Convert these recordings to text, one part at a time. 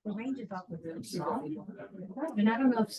The range is awfully really small. And I don't know if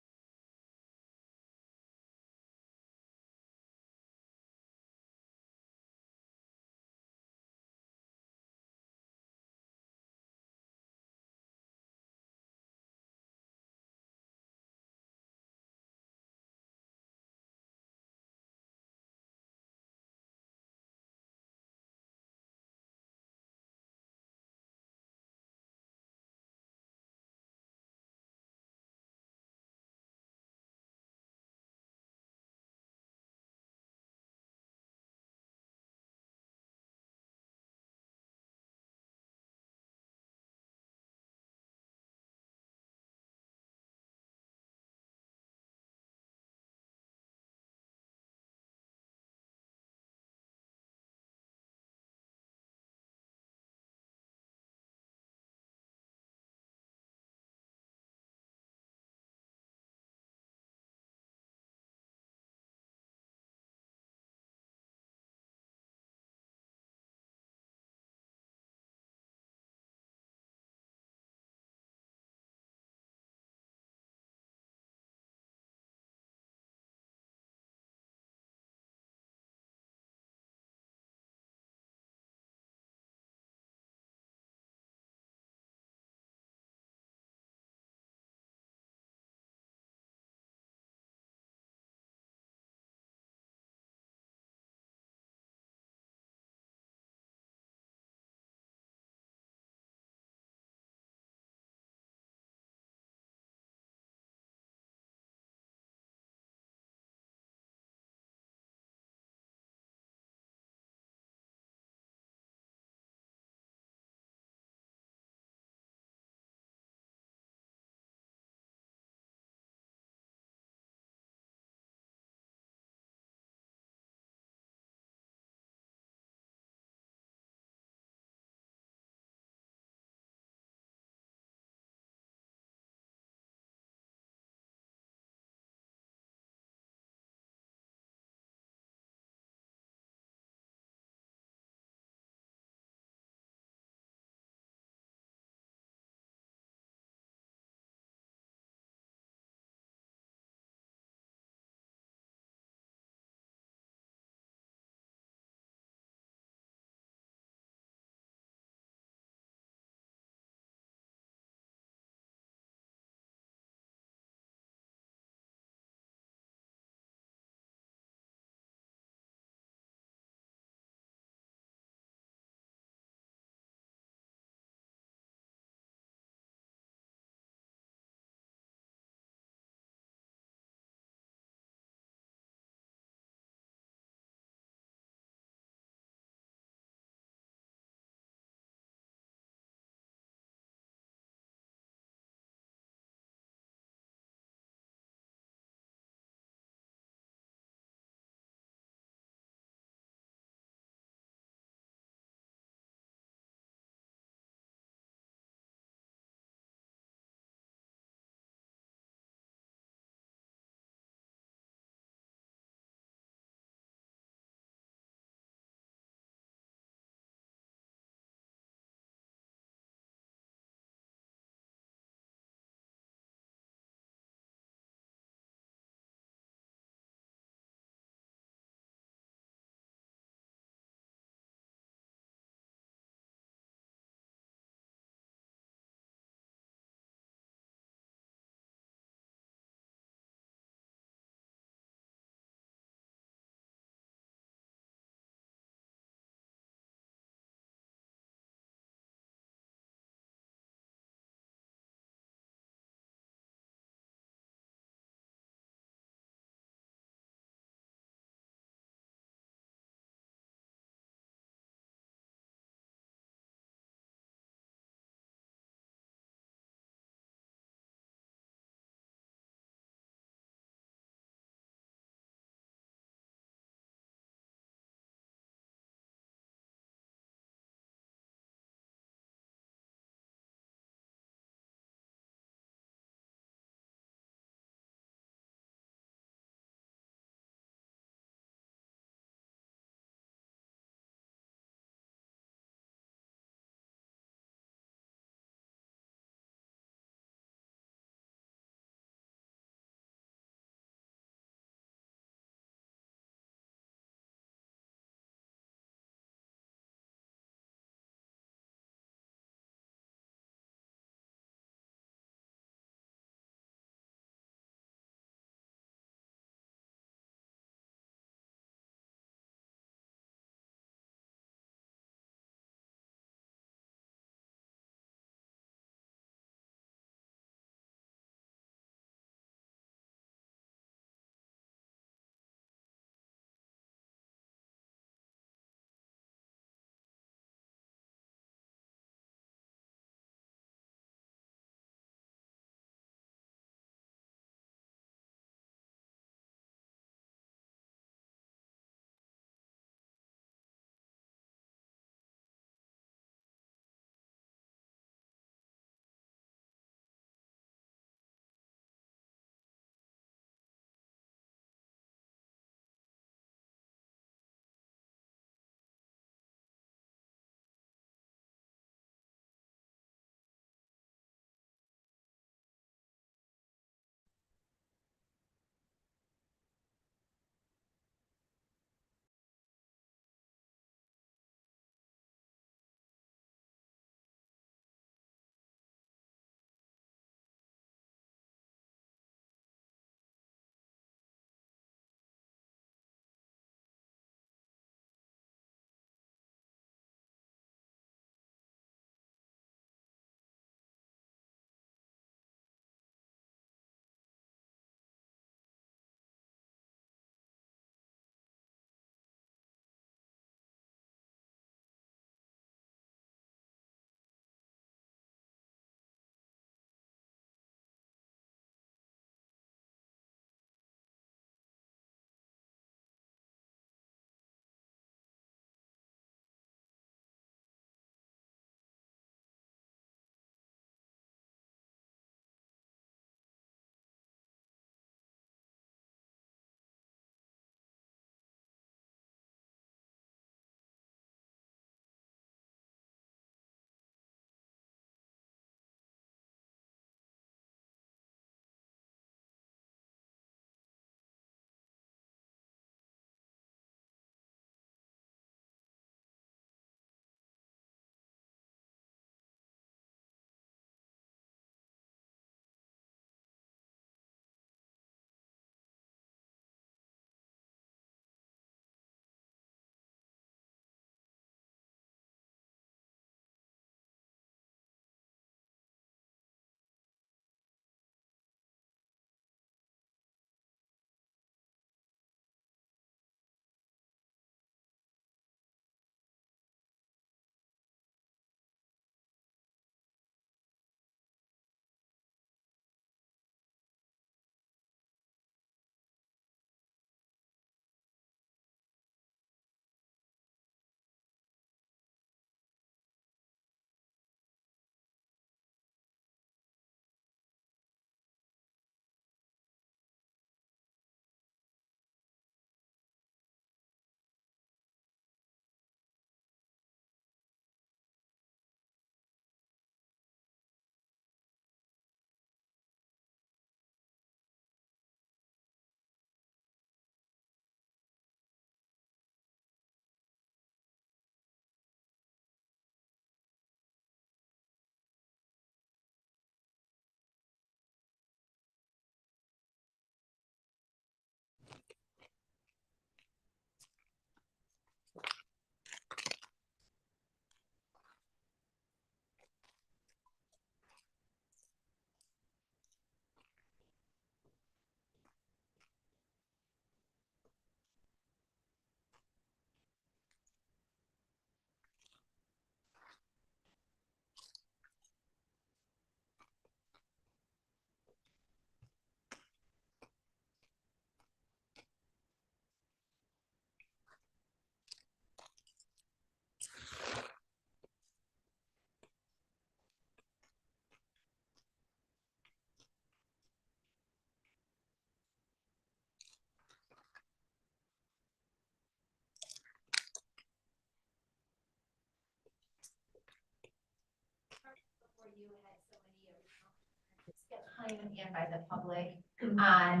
plan and by the public on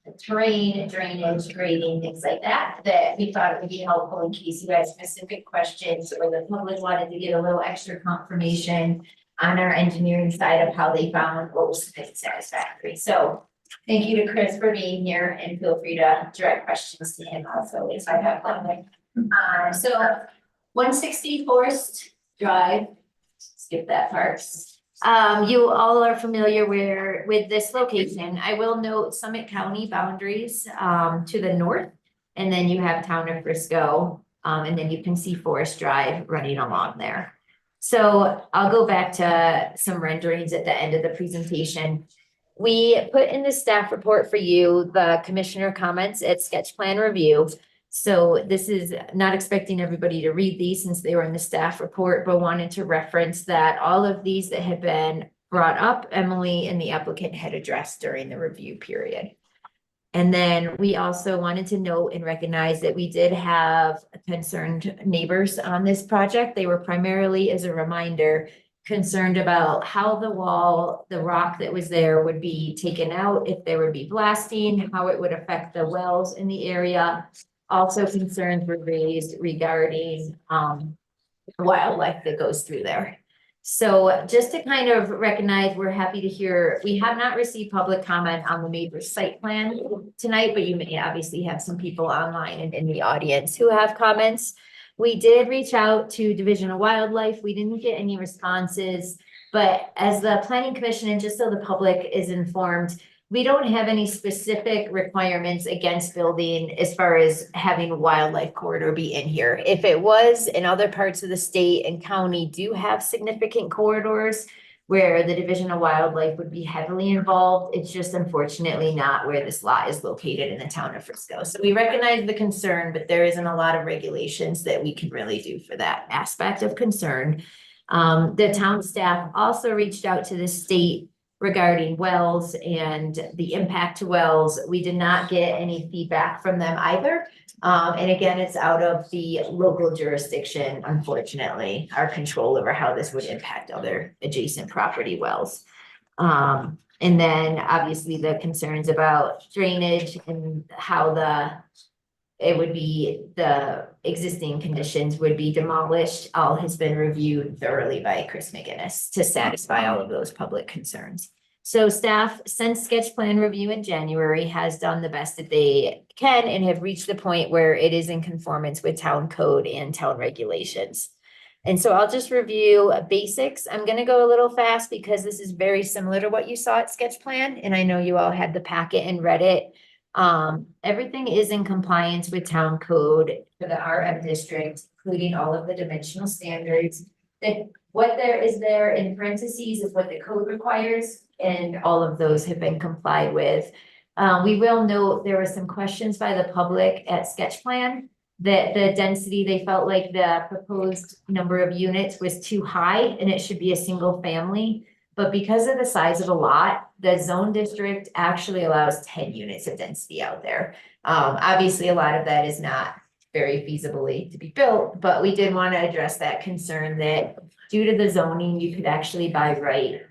the terrain, drainage, grading, things like that, that we thought it would be helpful in case you had specific questions or the public wanted to get a little extra confirmation on our engineering side of how they found what was satisfactory. So thank you to Chris for being here, and feel free to direct questions to him also if I have one. So 160 Forest Drive, skip that part. You all are familiar with this location. I will note Summit County boundaries to the north. And then you have Town of Frisco, and then you can see Forest Drive running along there. So I'll go back to some renderings at the end of the presentation. We put in the staff report for you the commissioner comments at sketch plan review. So this is not expecting everybody to read these since they were in the staff report, but wanted to reference that all of these that had been brought up, Emily and the applicant had addressed during the review period. And then we also wanted to note and recognize that we did have concerned neighbors on this project. They were primarily, as a reminder, concerned about how the wall, the rock that was there would be taken out, if there would be blasting, how it would affect the wells in the area. Also concerns were raised regarding wildlife that goes through there. So just to kind of recognize, we're happy to hear, we have not received public comment on the neighbor's site plan tonight, but you may obviously have some people online and in the audience who have comments. We did reach out to Division of Wildlife. We didn't get any responses, but as the Planning Commission, and just so the public is informed, we don't have any specific requirements against building as far as having a wildlife corridor be in here. If it was, in other parts of the state and county do have significant corridors where the Division of Wildlife would be heavily involved. It's just unfortunately not where this lot is located in the town of Frisco. So we recognize the concern, but there isn't a lot of regulations that we can really do for that aspect of concern. The town staff also reached out to the state regarding wells and the impact to wells. We did not get any feedback from them either. And again, it's out of the local jurisdiction, unfortunately, our control over how this would impact other adjacent property wells. And then obviously the concerns about drainage and how the existing conditions would be demolished, all has been reviewed thoroughly by Chris McGinnis to satisfy all of those public concerns. So staff, since sketch plan review in January, has done the best that they can and have reached the point where it is in conformance with town code and town regulations. And so I'll just review basics. I'm going to go a little fast because this is very similar to what you saw at sketch plan. And I know you all had the packet and read it. Everything is in compliance with town code for the RM district, including all of the dimensional standards. That what there is there in parentheses is what the code requires, and all of those have been complied with. We will note there were some questions by the public at sketch plan that the density, they felt like the proposed number of units was too high and it should be a single family. But because of the size of the lot, the zone district actually allows 10 units of density out there. Obviously, a lot of that is not very feasibly to be built, but we did want to address that concern that due to the zoning, you could actually by right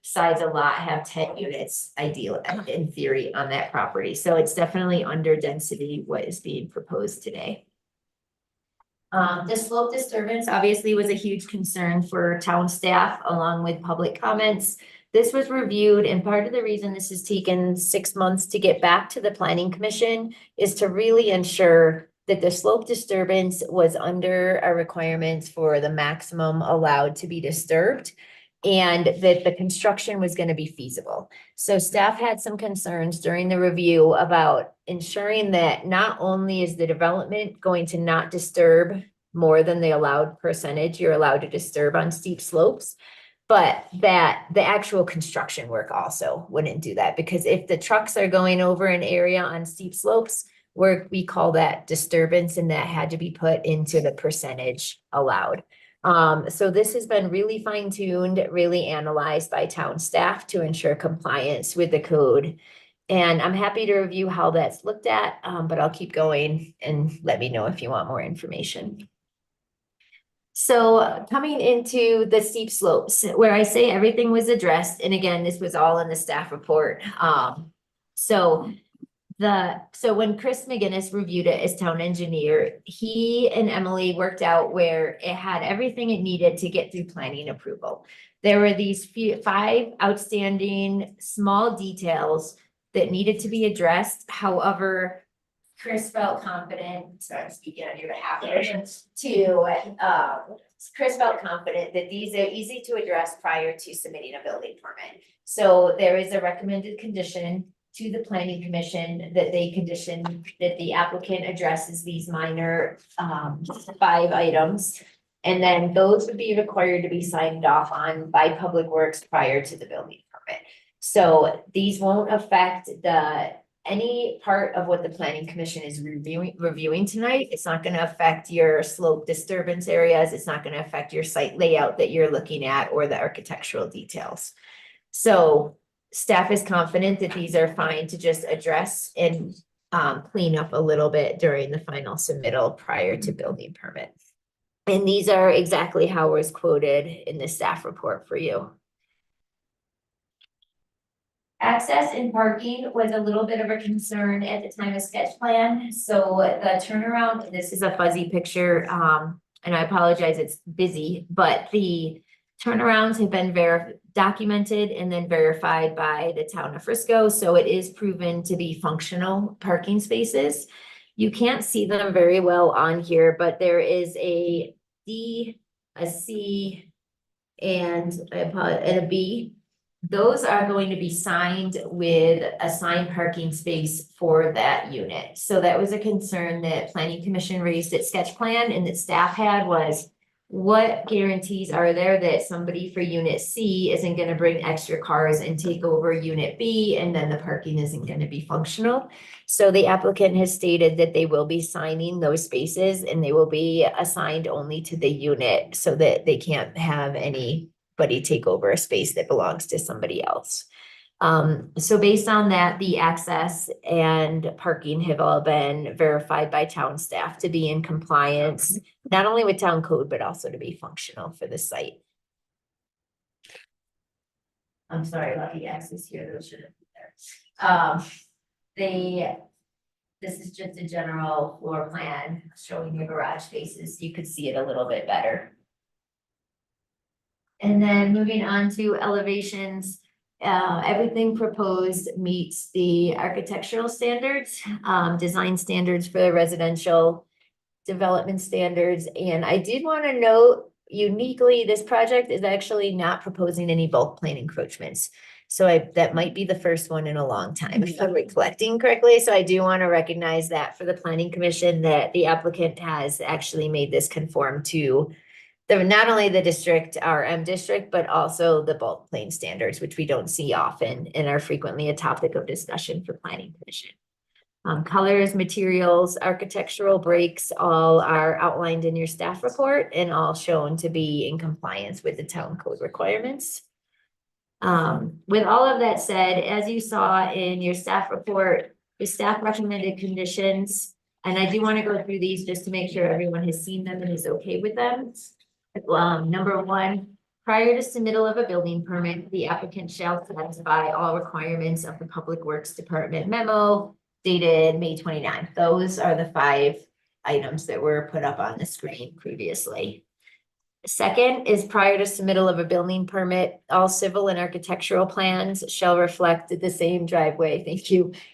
size a lot, have 10 units ideal in theory on that property. So it's definitely under density what is being proposed today. The slope disturbance obviously was a huge concern for town staff along with public comments. This was reviewed, and part of the reason this has taken 6 months to get back to the Planning Commission is to really ensure that the slope disturbance was under our requirements for the maximum allowed to be disturbed, and that the construction was going to be feasible. So staff had some concerns during the review about ensuring that not only is the development going to not disturb more than the allowed percentage you're allowed to disturb on steep slopes, but that the actual construction work also wouldn't do that. Because if the trucks are going over an area on steep slopes, we call that disturbance, and that had to be put into the percentage allowed. So this has been really fine-tuned, really analyzed by town staff to ensure compliance with the code. And I'm happy to review how that's looked at, but I'll keep going and let me know if you want more information. So coming into the steep slopes, where I say everything was addressed, and again, this was all in the staff report. So so when Chris McGinnis reviewed it as town engineer, he and Emily worked out where it had everything it needed to get through planning approval. There were these five outstanding small details that needed to be addressed. However, Chris felt confident, so I'm speaking on your behalf, Chris felt confident that these are easy to address prior to submitting a building permit. So there is a recommended condition to the planning commission that they condition that the applicant addresses these minor, 5 items. And then those would be required to be signed off on by Public Works prior to the building permit. So these won't affect any part of what the planning commission is reviewing tonight. It's not gonna affect your slope disturbance areas. It's not gonna affect your site layout that you're looking at or the architectural details. So staff is confident that these are fine to just address and clean up a little bit during the final submittal prior to building permit. And these are exactly how it was quoted in the staff report for you. Access and parking was a little bit of a concern at the time of sketch plan. So the turnaround, this is a fuzzy picture, and I apologize, it's busy, but the turnarounds have been documented and then verified by the town of Frisco. So it is proven to be functional parking spaces. You can't see them very well on here, but there is a D, a C, and a B. Those are going to be signed with assigned parking space for that unit. So that was a concern that planning commission raised at sketch plan and that staff had was, what guarantees are there that somebody for unit C isn't gonna bring extra cars and take over unit B and then the parking isn't gonna be functional? So the applicant has stated that they will be signing those spaces and they will be assigned only to the unit so that they can't have anybody take over a space that belongs to somebody else. So based on that, the access and parking have all been verified by town staff to be in compliance, not only with town code, but also to be functional for the site. I'm sorry about the access here, those shouldn't be there. This is just a general floor plan showing your garage spaces. You could see it a little bit better. And then moving on to elevations. Everything proposed meets the architectural standards, design standards for the residential development standards. And I did want to note uniquely, this project is actually not proposing any bulk plan encroachments. So that might be the first one in a long time, if I'm recollecting correctly. So I do want to recognize that for the planning commission that the applicant has actually made this conform to not only the district, our M district, but also the bulk plane standards, which we don't see often and are frequently a topic of discussion for planning commission. Colors, materials, architectural breaks, all are outlined in your staff report and all shown to be in compliance with the town code requirements. With all of that said, as you saw in your staff report, the staff recommended conditions, and I do want to go through these just to make sure everyone has seen them and is okay with them. Number 1, prior to submittal of a building permit, the applicant shall satisfy all requirements of the Public Works Department memo dated May 29th. Those are the 5 items that were put up on the screen previously. Second is prior to submittal of a building permit, all civil and architectural plans shall reflect the same driveway,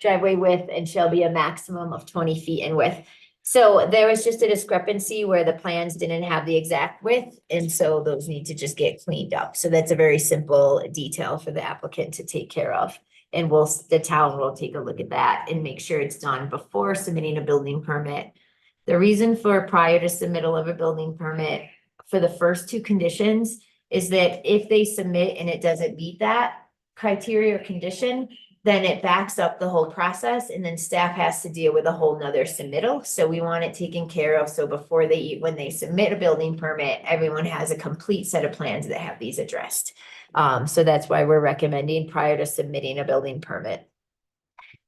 driveway width, and shall be a maximum of 20 feet in width. So there was just a discrepancy where the plans didn't have the exact width, and so those need to just get cleaned up. So that's a very simple detail for the applicant to take care of. And the town will take a look at that and make sure it's done before submitting a building permit. The reason for prior to submittal of a building permit for the first 2 conditions is that if they submit and it doesn't meet that criteria or condition, then it backs up the whole process and then staff has to deal with a whole nother submittal. So we want it taken care of. So before when they submit a building permit, everyone has a complete set of plans that have these addressed. So that's why we're recommending prior to submitting a building permit.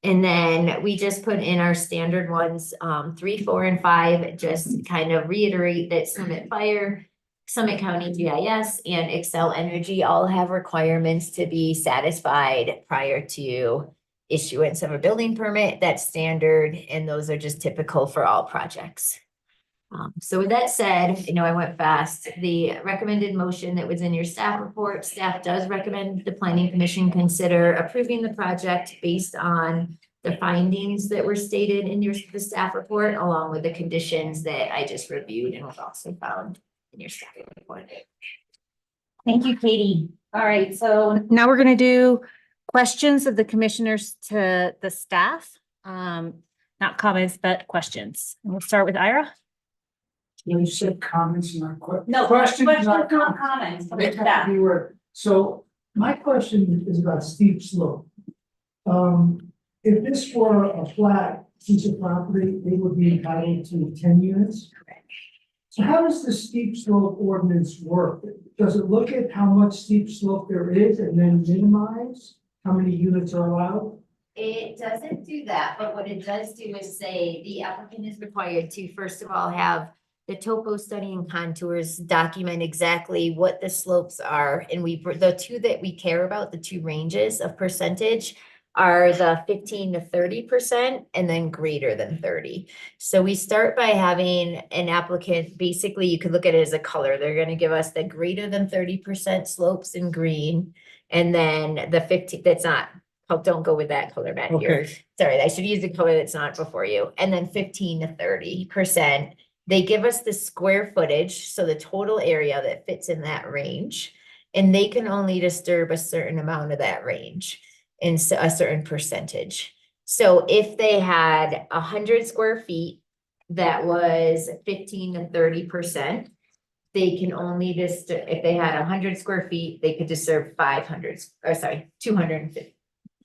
And then we just put in our standard ones, 3, 4, and 5, just kind of reiterate that Summit Fire Summit County GIS and Excel Energy all have requirements to be satisfied prior to issuance of a building permit. That's standard, and those are just typical for all projects. So with that said, I know I went fast. The recommended motion that was in your staff report, staff does recommend the planning commission consider approving the project based on the findings that were stated in the staff report, along with the conditions that I just reviewed and was also found in your staff report. Thank you, Katie. All right, so now we're gonna do questions of the commissioners to the staff. Not comments, but questions. And we'll start with Ira. You said comments, not questions. No, Questions, questions, not not comments from the They have staff. to be worded. So my question is about steep slope. If this were a flat piece of property, they would be entitled to 10 units. So how does the steep slope ordinance work? Does it look at how much steep slope there is and then minimize how many units are allowed? It doesn't do that, but what it does do is say the applicant is required to, first of all, have the topo study and contours document exactly what the slopes are. And the two that we care about, the two ranges of percentage, are the 15 to 30% and then greater than 30. So we start by having an applicant, basically you could look at it as a color. They're going to give us the greater than 30% slopes in green. And then the 15, that's not, oh, don't go with that color back here. Okay. Sorry, I should use the color that's not before you. And then 15 to 30%. They give us the square footage, so the total area that fits in that range. And they can only disturb a certain amount of that range in a certain percentage. So if they had 100 square feet, that was 15 to 30%. They can only just, if they had 100 square feet, they could disturb 250.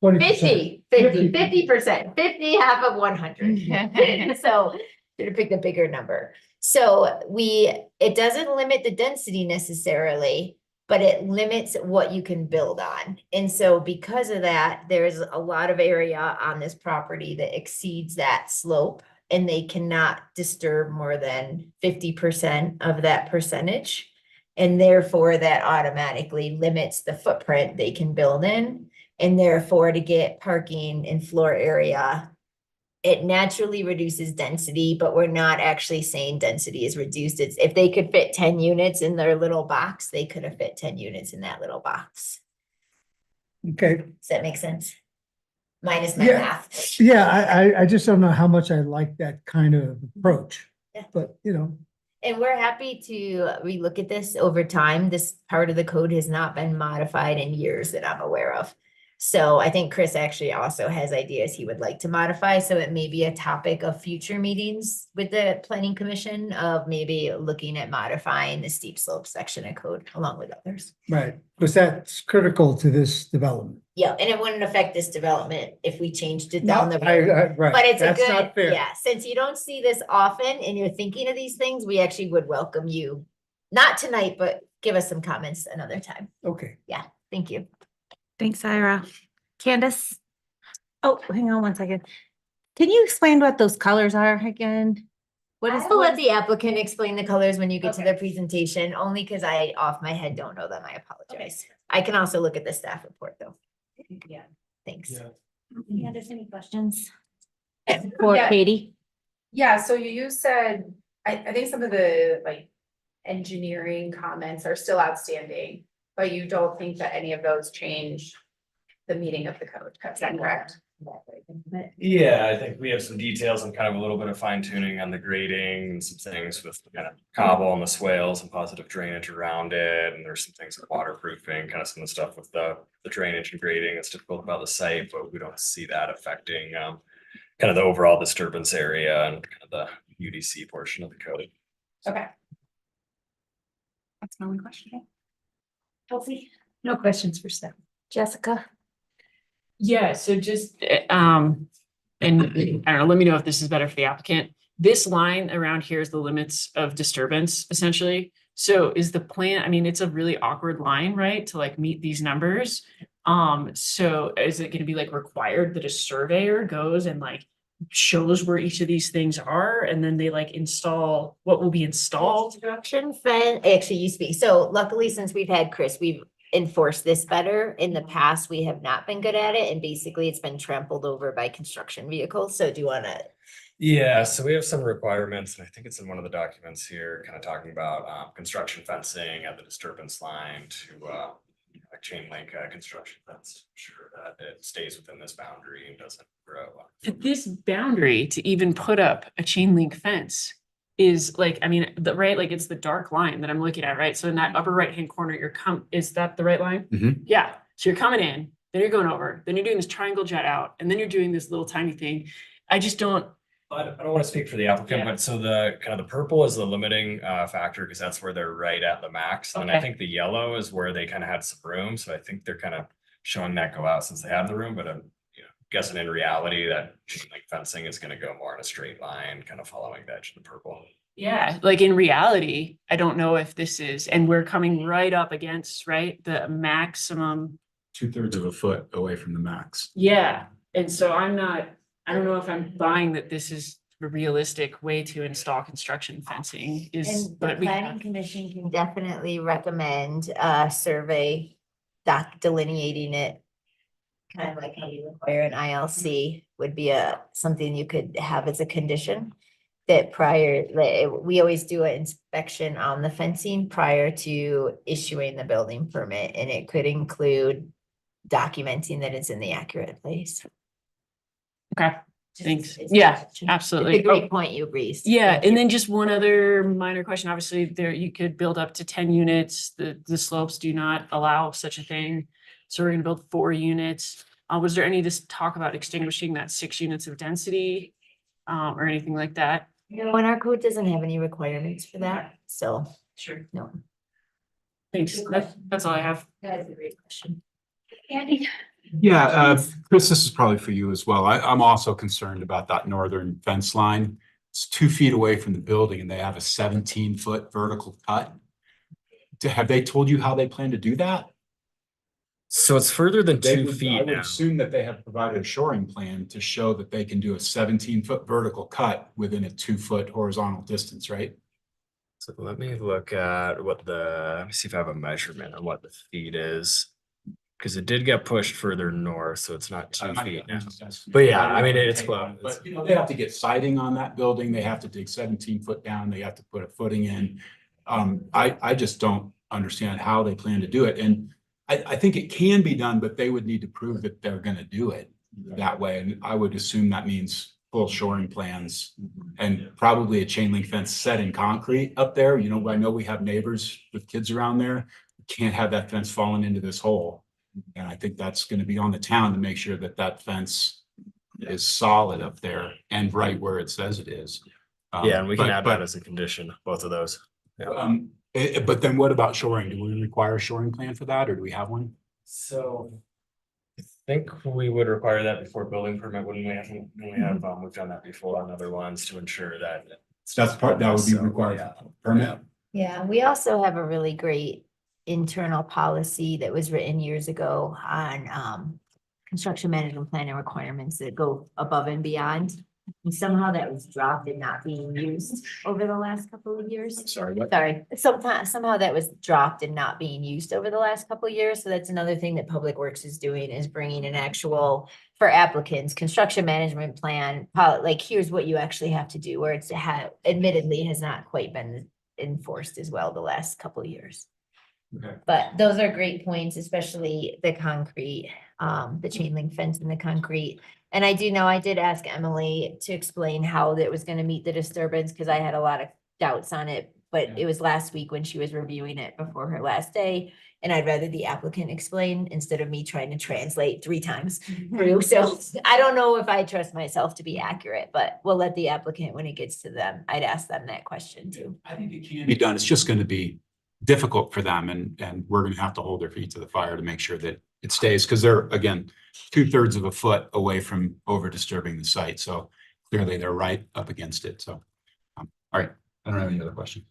20%. 50%, 50 half of 100. So should have picked a bigger number. So it doesn't limit the density necessarily, but it limits what you can build on. And so because of that, there's a lot of area on this property that exceeds that slope, and they cannot disturb more than 50% of that percentage. And therefore that automatically limits the footprint they can build in. And therefore to get parking and floor area, it naturally reduces density, but we're not actually saying density is reduced. It's if they could fit 10 units in their little box, they could have fit 10 units in that little box. Okay, Does that make sense? Minus my Yeah. math. yeah, I just don't know how much I like that kind of approach. Yeah. But, you know, And we're happy to relook at this over time. This part of the code has not been modified in years that I'm aware of. So I think Chris actually also has ideas he would like to modify, so it may be a topic of future meetings with the planning commission of maybe looking at modifying the steep slope section of code along with others. right, because that's critical to this development. Yeah, and it wouldn't affect this development if we changed it down the road. Right, But it's a that's good, not fair. yeah, since you don't see this often and you're thinking of these things, we actually would welcome you. Not tonight, but give us some comments another time. Okay, Thank you. Thanks, Ira. Candace? Oh, hang on one second. Can you explain what those colors are again? What is? I will let the applicant explain the colors when you get to Okay. their presentation, only because I off my head don't know them. I apologize. I can also look at the staff report though. Yeah. Thanks. Yeah. Candace, any questions? For Yeah. Katie? Yeah, so you said, I think some of the like engineering comments are still outstanding, but you don't think that any of those change the meaning of the code, is that correct? Yeah, I think we have some details and kind of a little bit of fine tuning on the grading and some things with kind of cobble and the swales and positive drainage around it. And there's some things with waterproofing, kind of some of the stuff with the drainage and grading that's difficult about the site, but we don't see that affecting kind of the overall disturbance area and kind of the UDC portion of the code. Okay. That's my only question. Chelsea? No questions for staff. Jessica? Yeah, so just, and I don't know, let me know if this is better for the applicant. This line around here is the limits of disturbance, essentially. So is the plan, I mean, it's a really awkward line, right, to like meet these numbers. So is it gonna be like required that a surveyor goes and like shows where each of these things are, and then they like install what will be installed. Construction fence, actually used to be, so luckily, since we've had Chris, we've enforced this better. In the past, we have not been good at it, and basically it's been trampled over by construction vehicles, so do you wanna? Yeah, so we have some requirements, and I think it's in one of the documents here, kind of talking about construction fencing at the disturbance line to a chain link construction fence, sure that it stays within this boundary and doesn't grow. This boundary to even put up a chain link fence is like, I mean, right, like it's the dark line that I'm looking at, right? So in that upper right-hand corner, is that the right line? Mhm. Yeah, so you're coming in, then you're going over, then you're doing this triangle jet out, and then you're doing this little tiny thing. I just don't, I don't want to speak for the applicant, Yeah. but so the kind of the purple is the limiting factor because that's where they're right at the max. And I Okay. think the yellow is where they kind of had some room. So I think they're kind of showing that go out since they have the room, but I'm guessing in reality that chain link fencing is going to go more in a straight line, kind of following the edge of the purple. yeah, like in reality, I don't know if this is, and we're coming right up against, right, the maximum. 2/3 of a foot away from the max. Yeah, and so I don't know if I'm buying that this is a realistic way to install construction fencing is, And the but we planning have. commission can definitely recommend a survey delineating it. Kind of like how you require an ILC would be something you could have as a condition. That we always do an inspection on the fencing prior to issuing the building permit, and it could include documenting that it's in the accurate place. Okay, Just- thanks. it's- Yeah, It's absolutely. a great point you raised. Yeah, Thank you. and then just one other minor question, obviously there, you could build up to 10 units, the slopes do not allow such a thing. So we're gonna build 4 units. Was there any just talk about extinguishing that 6 units of density? Or anything like that? No, and our code doesn't have any requirements for that, so, Sure. no. Thanks, that's all I have. That's a great question. Andy? Yeah, Chris, this is probably for you as well. I'm also concerned about that northern fence line. It's 2 feet away from the building and they have a 17-foot vertical cut. Have they told you how they plan to do that? So it's further than They 2 would- I feet would now. assume that they have provided a shoring plan to show that they can do a 17-foot vertical cut within a 2-foot horizontal distance, right? So let me look at let me see if I have a measurement on what the feet is. Because it did get pushed further north, so it's not 2 feet now. But yeah, I mean, it's close. But you know, they have to get siding on that building. They have to dig 17 foot down. They have to put a footing in. I just don't understand how they plan to do it. And I think it can be done, but they would need to prove that they're gonna do it that way. And I would assume that means full shoring plans and probably a chain link fence set in concrete up there. You know, I know we have neighbors with kids around there. Can't have that fence falling into this hole. And I think that's gonna be on the town to make sure that that fence is solid up there and right where it says it is. Yeah, and we can add but- that as a condition, both of those. But then what about shoring? Do we require a shoring plan for that or do we have one? So. I think we would require that before building permit, wouldn't we? I think we have, we've done that before on other ones to ensure that. That's part, that would be So, required yeah. permit. Yeah, we also have a really great internal policy that was written years ago on construction management plan and requirements that go above and beyond. And somehow that was dropped and not being used over the last couple of years. Sorry, what? Sorry, somehow that was dropped and not being used over the last couple of years. So that's another thing that Public Works is doing, is bringing an actual, for applicants, construction management plan, like, here's what you actually have to do, where it's admittedly has not quite been enforced as well the last couple of years. Okay. But those are great points, especially the concrete, the chain link fence and the concrete. And I do know, I did ask Emily to explain how that was gonna meet the disturbance, because I had a lot of doubts on it. But it was last week when she was reviewing it before her last day, and I'd rather the applicant explain instead of me trying to translate 3 times through. So I don't know if I trust myself to be accurate, but we'll let the applicant, when it gets to them, I'd ask them that question too. I think it can be done. It's just gonna be difficult for them and we're gonna have to hold their feet to the fire to make sure that it stays, because they're, again, 2/3 of a foot away from over disturbing the site. So clearly they're right up against it. So, all right, I don't have any other questions.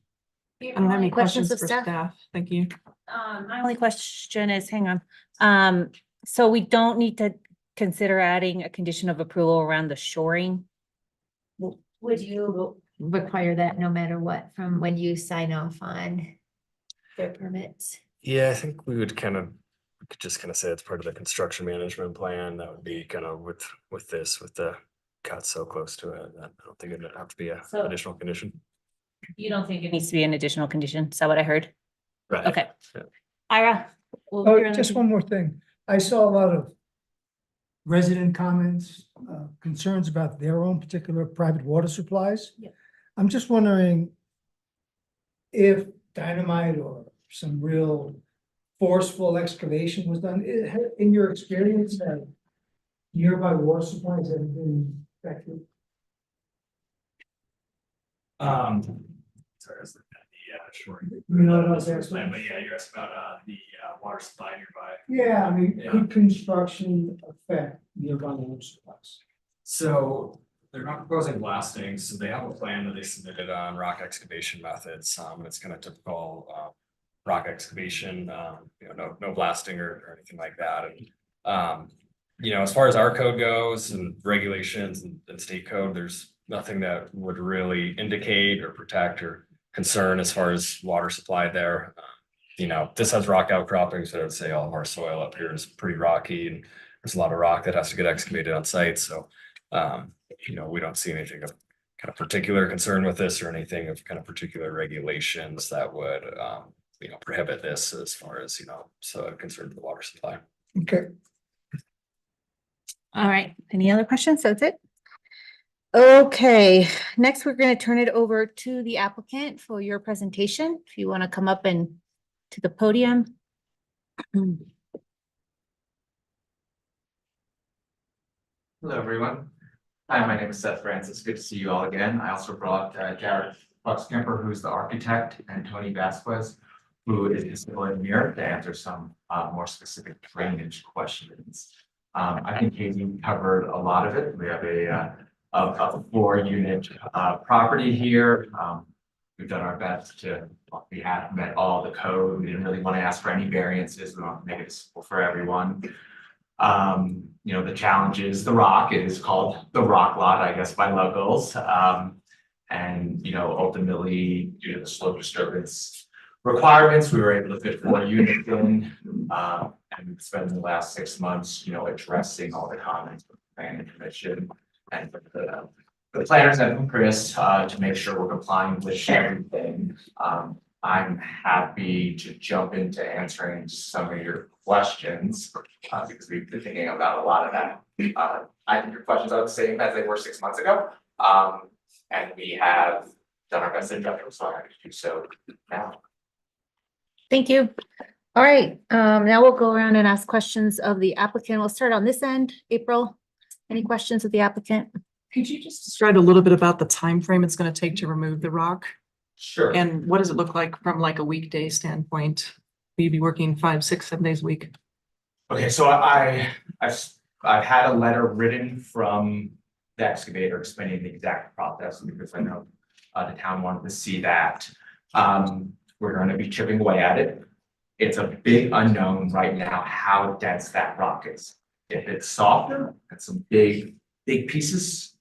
I don't have any questions with for staff. Thank you. My only question is, hang on. So we don't need to consider adding a condition of approval around the shoring Would you require that no matter what from when you sign off on their permits? Yeah, I think we would we could just kind of say it's part of the construction management plan. That would be kind of with the cut so close to it. That I don't think it'd have to be a So- additional condition. You don't think it needs to be an additional condition? Is that what I heard? Right. Okay. Yeah. Ira? we'll Oh, hear on just the- one more thing. I saw a lot of resident comments, concerns about their own particular private water supplies. Yeah. I'm just wondering if dynamite or some real forceful excavation was done, in your experience, have nearby water supplies have been affected? Sorry, I was looking at the, sure. You know what I was asking? But yeah, you're asking about, the, water supply nearby. Yeah, I mean, Yeah. could construction affect nearby water supplies? So they're not proposing blasting, so they have a plan that they submitted on rock excavation methods. It's kind of typical rock excavation, no blasting or anything like that. And as far as our code goes and regulations and state code, there's nothing that would really indicate or protect or concern as far as water supply there. This has rock outcroppings, but I would say all of our soil up here is pretty rocky and there's a lot of rock that has to get excavated on site. So, we don't see anything of kind of particular concern with this or anything of kind of particular regulations that would, prohibit this as far as, so concerned with the water supply. Okay. All right, any other questions? That's it? Okay, next we're gonna turn it over to the applicant for your presentation. If you want to come up and to the podium. Hello, everyone. Hi, my name is Seth Francis. Good to see you all again. I also brought Jared Buckskemper, who's the architect, and Tony Vasquez, who is the civil engineer, to answer some more specific drainage questions. I think Casey covered a lot of it. We have a 4-unit property here. We've done our best to, we have met all the code. We didn't really want to ask for any variances. We want to make it simple for everyone. The challenge is the rock. It is called the rock lot, I guess, by locals. Ultimately, due to the slope disturbance requirements, we were able to fit 4 units in. And we've spent the last 6 months, addressing all the comments with the planning commission and the planners and from Chris to make sure we're complying with everything. I'm happy to jump into answering some of your questions because we've been thinking about a lot of that. I think your questions are the same as they were 6 months ago. And we have done our best to address them, so I'm happy to do so now. Thank you. All right, now we'll go around and ask questions of the applicant. We'll start on this end. April, any questions of the applicant? Could you just describe a little bit about the time frame it's going to take to remove the rock? Sure. And what does it look like from like a weekday standpoint? Will you be working 5, 6, 7 days a week? Okay, so I've had a letter written from the excavator explaining the exact process because I know the town wanted to see that. We're going to be chipping away at it. It's a big unknown right now how dense that rock is. If it's softer and some big pieces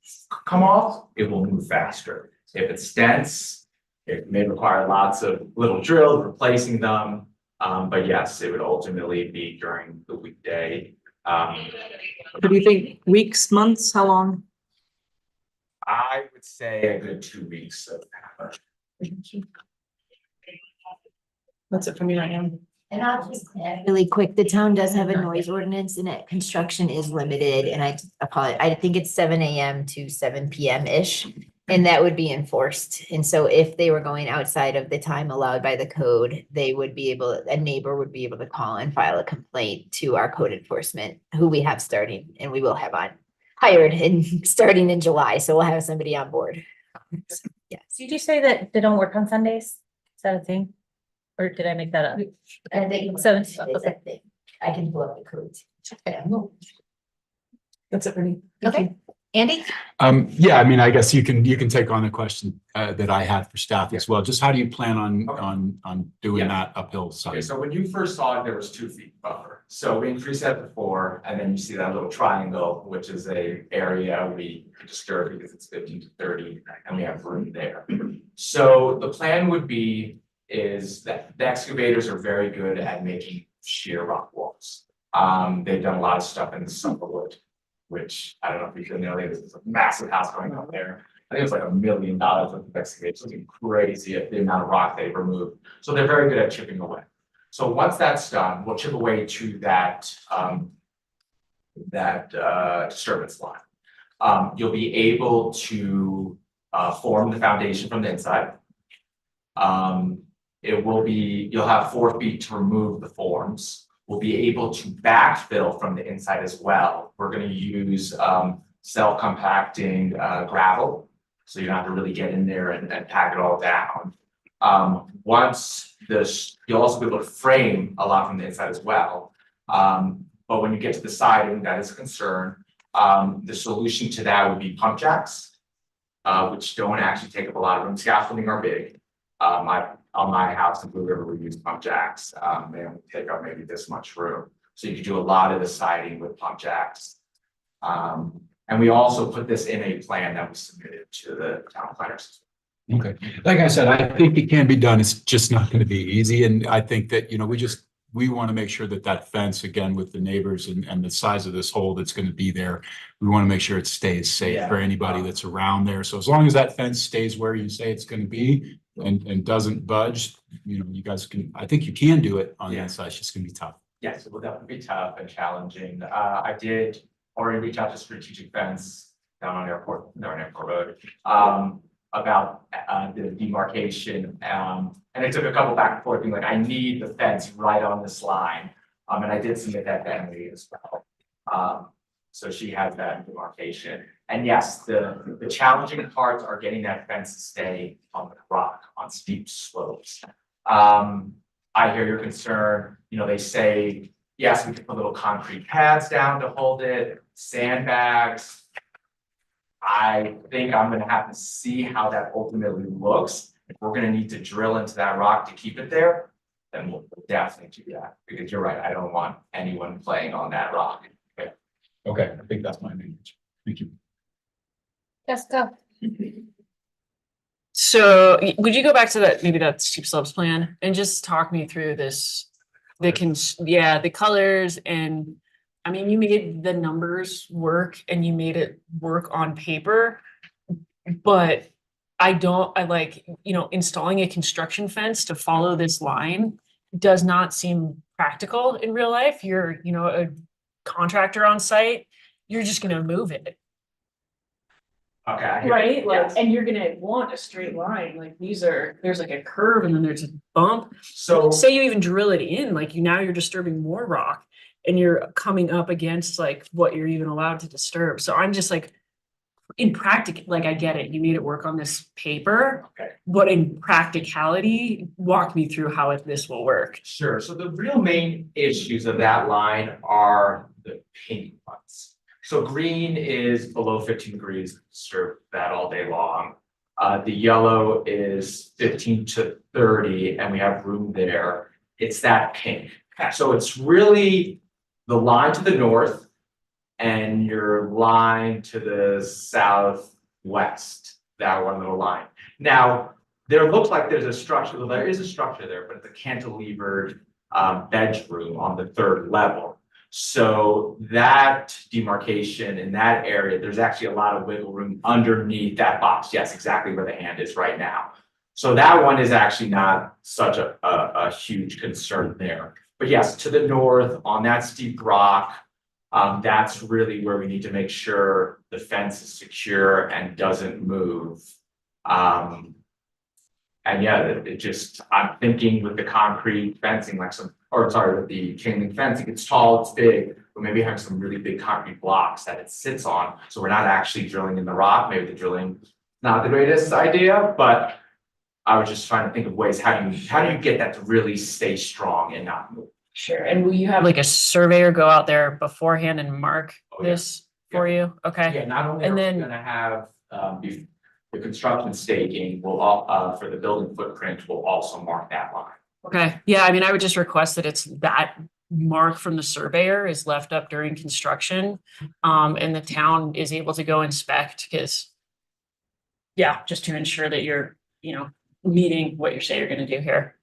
come off, it will move faster. If it's dense, it may require lots of little drills, replacing them. But yes, it would ultimately be during the weekday. What do you think? Weeks, months? How long? I would say a good 2 weeks of effort. That's it for me right now. And I'll just add really quick, the town does have a noise ordinance and that construction is limited and I apologize, I think it's 7 AM to 7 PM-ish. And that would be enforced. And so if they were going outside of the time allowed by the code, a neighbor would be able to call and file a complaint to our code enforcement, who we have starting and we will have hired and starting in July. So we'll have somebody on board. Yes. Did you say that they don't work on Sundays? Is that a thing? Or did I make that up? I think I can pull up the codes. That's it for me. Okay. Andy? Yeah, I mean, I guess you can take on the question that I had for staff as well. Just how do you plan on doing Yeah. that uphill Okay, side? so when you first saw it, there was 2 feet buffer. So we increased that to 4, and then you see that little triangle, which is a area we could disturb because it's 15 to 30, and we have room there. So the plan would be is that the excavators are very good at making sheer rock walls. They've done a lot of stuff in Summerwood, which I don't know if you can know, there's a massive house going up there. I think it's like $1 million worth of excavation, something crazy at the amount of rock they've removed. So they're very good at chipping away. So once that's done, we'll chip away to that disturbance line. You'll be able to form the foundation from the inside. You'll have 4 feet to remove the forms. We'll be able to backfill from the inside as well. We're gonna use cell compacting gravel. So you don't have to really get in there and pack it all down. You'll also be able to frame a lot from the inside as well. But when you get to the siding, that is a concern. The solution to that would be pump jacks, which don't actually take up a lot of room. Scaffolding are big. On my house in Blue River, we use pump jacks. They only take up maybe this much room. So you could do a lot of the siding with pump jacks. And we also put this in a plan that we submitted to the town planners. Okay, like I said, I think it can be done. It's just not going to be easy. And I think that, we want to make sure that fence, again, with the neighbors and the size of this hole that's going to be there, we want to make sure it stays safe for anybody that's around there. So as long as that fence stays where you say it's going to be and doesn't budge, you guys can, I think you can do it on the inside. It's just going to be tough. Yes, it will definitely be tough and challenging. I did already reach out to Strategic Fence down on Airport Road, about the demarcation. And it took a couple back and forth being like, I need the fence right on this line. And I did submit that to Emily as well. So she has that demarcation. And yes, the challenging parts are getting that fence to stay on the rock, on steep slopes. I hear your concern. They say, yes, we can put little concrete pads down to hold it, sandbags. I think I'm gonna have to see how that ultimately looks. If we're gonna need to drill into that rock to keep it there, then we'll definitely do that, because you're right, I don't want anyone playing on that rock. Okay, I think that's my main answer. Thank you. Jessica? So would you go back to that steep slopes plan and just talk me through this? The colors, and I mean, you made the numbers work and you made it work on paper, but installing a construction fence to follow this line does not seem practical in real life. You're, a contractor on site, you're just gonna move it. Okay. I hear Right, you. like, Yes. and you're gonna want a straight line, like there's like a curve and then there's a bump. So. Say you even drill it in, like you're disturbing more rock and you're coming up against like what you're even allowed to disturb. So I'm just like, in practical, like I get it, you made it work on this paper. Okay. But in practicality, walk me through how this will work. Sure. So the real main issues of that line are the pink ones. So green is below 15 degrees, serve that all day long. The yellow is 15 to 30, and we have room there. It's that pink. So it's really the line to the north and your line to the southwest, that one little line. Now, there looks like there's a structure, there is a structure there, but it's a cantilevered bedroom on the 3rd level. So that demarcation in that area, there's actually a lot of wiggle room underneath that box. Yes, exactly where the hand is right now. So that one is actually not such a huge concern there. But yes, to the north on that steep rock, that's really where we need to make sure the fence is secure and doesn't move. And yeah, I'm thinking with the concrete fencing, with the chain link fencing, it's tall, it's big, but maybe have some really big concrete blocks that it sits on. So we're not actually drilling in the rock. Maybe the drilling is not the greatest idea, but I was just trying to think of ways, how do you get that to really stay strong and not move? Sure. And will you have like a surveyor go out there beforehand and mark Oh, yeah. this for you? Okay, Yeah, not only And are we then- gonna have, the construction staking will all, for the building footprint will also mark that line. okay. Yeah, I mean, I would just request that it's that mark from the surveyor is left up during construction. And the town is able to go inspect, because yeah, just to ensure that you're, meeting what you say you're gonna do here.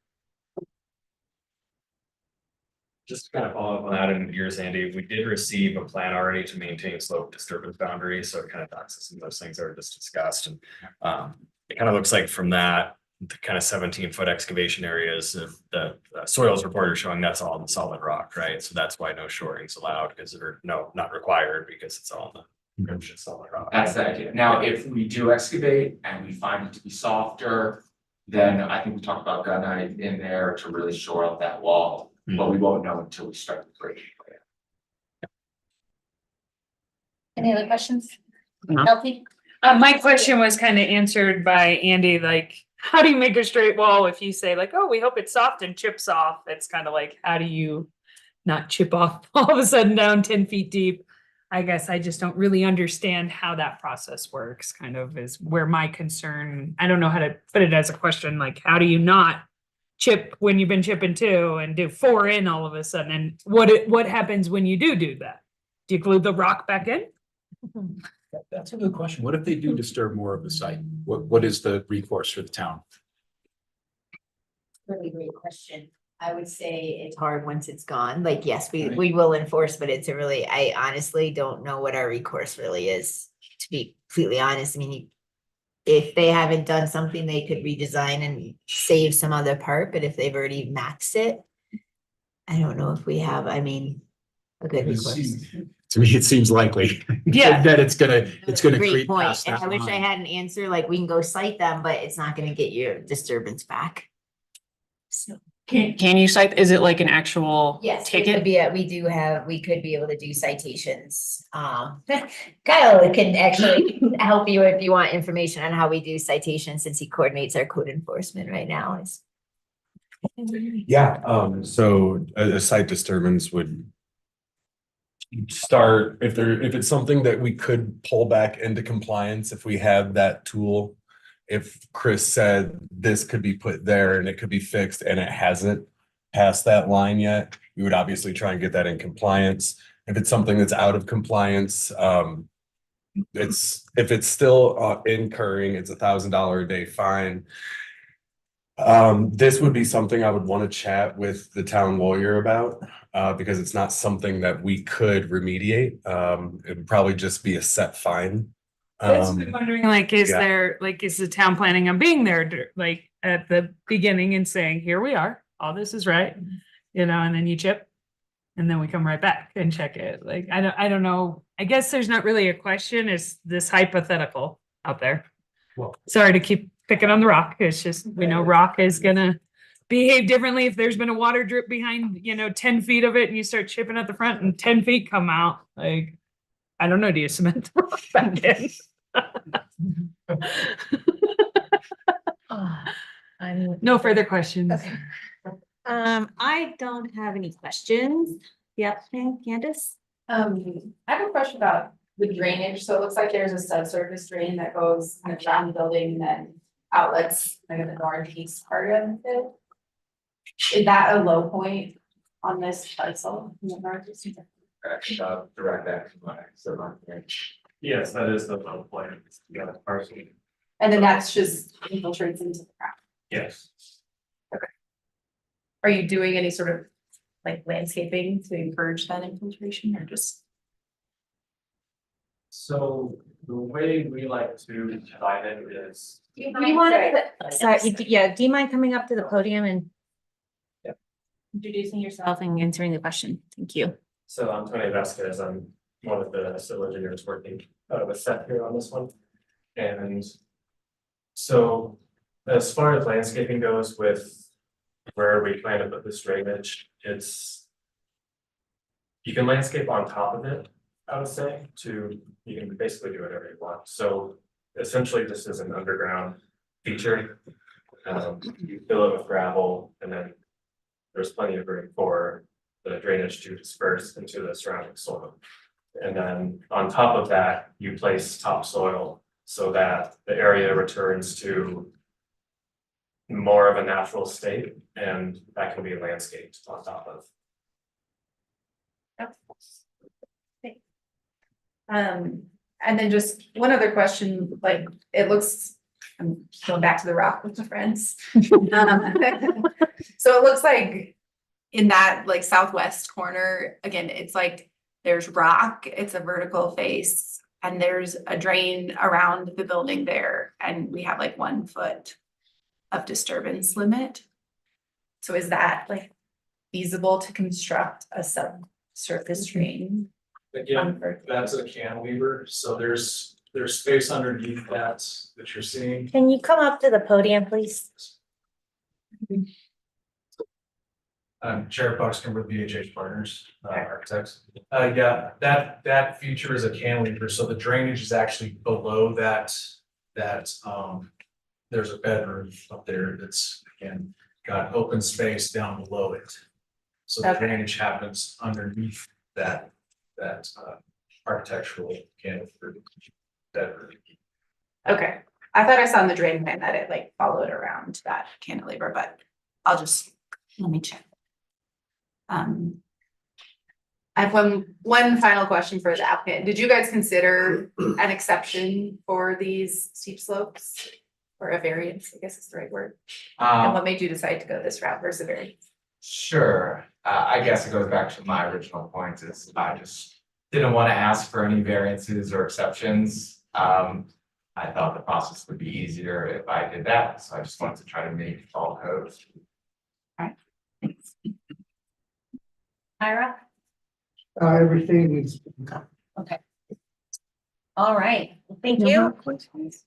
Just to kind of follow up on that in yours, Andy, we did receive a plan already to maintain slope disturbance boundaries, so it kind of talks to some of those things that were just discussed, and it kind of looks like from that, the kind of 17-foot excavation areas of the soils report are showing that's all in the solid rock, right? So that's why no shoring's allowed, because they're not required, because it's all in the solid rock. That's the idea. Now, if we do excavate and we find it to be softer, then I think we talked about gunite in there to really shore up that wall, but we won't know until we start the grading. Any other questions? No. Kelsey? My question was kind of answered by Andy, like, how do you make a straight wall if you say like, oh, we hope it's soft and chips off? It's kind of like, how do you not chip off all of a sudden down 10 feet deep? I guess I just don't really understand how that process works, kind of is where my concern, I don't know how to put it as a question, like, how do you not chip when you've been chipping 2 and do 4 in all of a sudden? And what happens when you do that? Do you glue the rock back in? That's a good question. What if they do disturb more of the site? What is the recourse for the town? Really great question. I would say it's hard once it's gone. Like, yes, we will enforce, but it's a really, I honestly don't know what our recourse really is, to be completely honest. I mean, if they haven't done something, they could redesign and save some other part, but if they've already maxed it, I don't know if we have, a good recourse. To me, it seems likely. Yeah. That it's gonna Great creep point. past And that I wish I line. had an answer, like, we can go cite them, but it's not gonna get your disturbance back. So. Can you cite, is it like an actual Yes, it could ticket? be, we could be able to do citations. Kyle can actually help you if you want information on how we do citations, since he coordinates our code enforcement right now. Yeah, so a site disturbance would start, if it's something that we could pull back into compliance, if we had that tool. If Chris said this could be put there and it could be fixed and it hasn't passed that line yet, we would obviously try and get that in compliance. If it's something that's out of compliance, if it's still incurring, it's $1,000 a day fine. This would be something I would want to chat with the town lawyer about, because it's not something that we could remediate. It would probably just be a set fine. That's what I'm wondering, like, is yeah. there, like, is the town planning on being there, like, at the beginning and saying, here we are, all this is right, and then you chip, and then we come right back and check it, like, I don't know, I guess there's not really a question, it's this hypothetical out there. Well- Sorry to keep picking on the rock, it's just, we know rock is gonna behave differently if there's been a water drip behind, 10 feet of it, and you start chipping at the front and 10 feet come out, like, I don't know, do you cement the rock back in? No further questions. I don't have any questions. Yeah, Candace? I have a question about the drainage. So it looks like there's a subsurface drain that goes kind of around the building and then outlets like in the northeast part of it. Is that a low point on this parcel in the northeast? Direct action line, so. Yes, that is the low point. Yeah, partially. And then that's just infiltrates into the ground. Yes. Are you doing any sort of like landscaping to encourage that infiltration or just? So the way we like to divide it is. Do you want to, sorry, yeah, do you mind coming up to the podium and introducing yourself and answering the question? Thank you. So I'm Tony Vasquez. I'm one of the civil engineers working with Seth here on this one. And so as far as landscaping goes with where we plan to put this drainage, you can landscape on top of it, I would say, you can basically do whatever you want. So essentially this is an underground feature. You fill it with gravel and then there's plenty of room for the drainage to disperse into the surrounding soil. And then on top of that, you place topsoil so that the area returns to more of a natural state, and that can be landscaped on top of. And then just one other question, like, it looks, I'm going back to the rock with my friends. So it looks like in that like southwest corner, again, it's like there's rock, it's a vertical face, and there's a drain around the building there, and we have like 1 foot of disturbance limit. So is that like feasible to construct a subsurface drain? Again, that's a cantilever, so there's space underneath that you're seeing. Can you come up to the podium, please? Jared Buxton with BHH Partners, Architects. Yeah, that feature is a cantilever, so the drainage is actually below that, there's a bedroom up there that's, again, got open space down below it. So the Okay. drainage happens underneath that architectural cantilever bedroom. Okay, I thought I saw in the drain plan that it like followed around that cantilever, but let me check. I have one final question for the applicant. Did you guys consider an exception for these steep slopes? Or a variance, I guess is the right word. And what made you decide to go this route versus a variance? Sure, I guess it goes back to my original point is I just didn't want to ask for any variances or exceptions. I thought the process would be easier if I did that, so I just wanted to try to meet all codes. Ira? Everything is. Okay. All right, thank No you. more questions?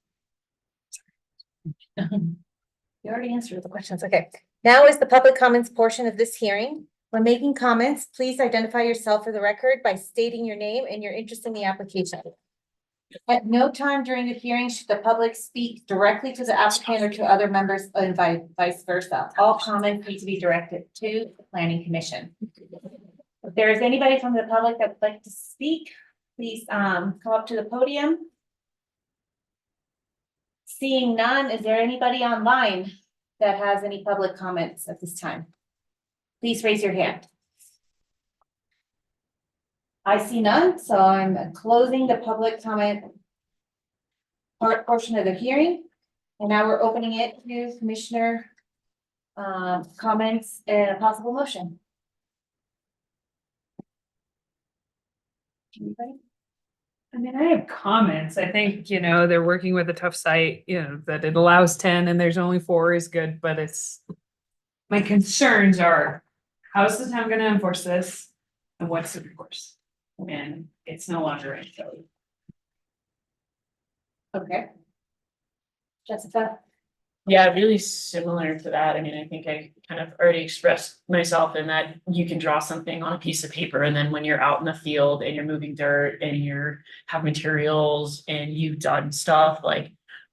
You already answered the questions, okay. Now is the public comments portion of this hearing. When making comments, please identify yourself for the record by stating your name and your interest in the application. At no time during the hearing should the public speak directly to the applicant or to other members and vice versa. All comments need to be directed to the planning commission. If there is anybody from the public that would like to speak, please come up to the podium. Seeing none, is there anybody online that has any public comments at this time? Please raise your hand. I see none, so I'm closing the public comment portion of the hearing. And now we're opening it to commissioner comments and a possible motion. Anybody? I mean, I have comments. I think, they're working with a tough site, that it allows 10 and there's only 4 is good, but my concerns are, how is the town gonna enforce this? And what's the recourse? And it's no longer in code. Okay. Jessica? Yeah, really similar to that. I mean, I think I kind of already expressed myself in that you can draw something on a piece of paper, and then when you're out in the field and you're moving dirt and have materials and you've done stuff, like,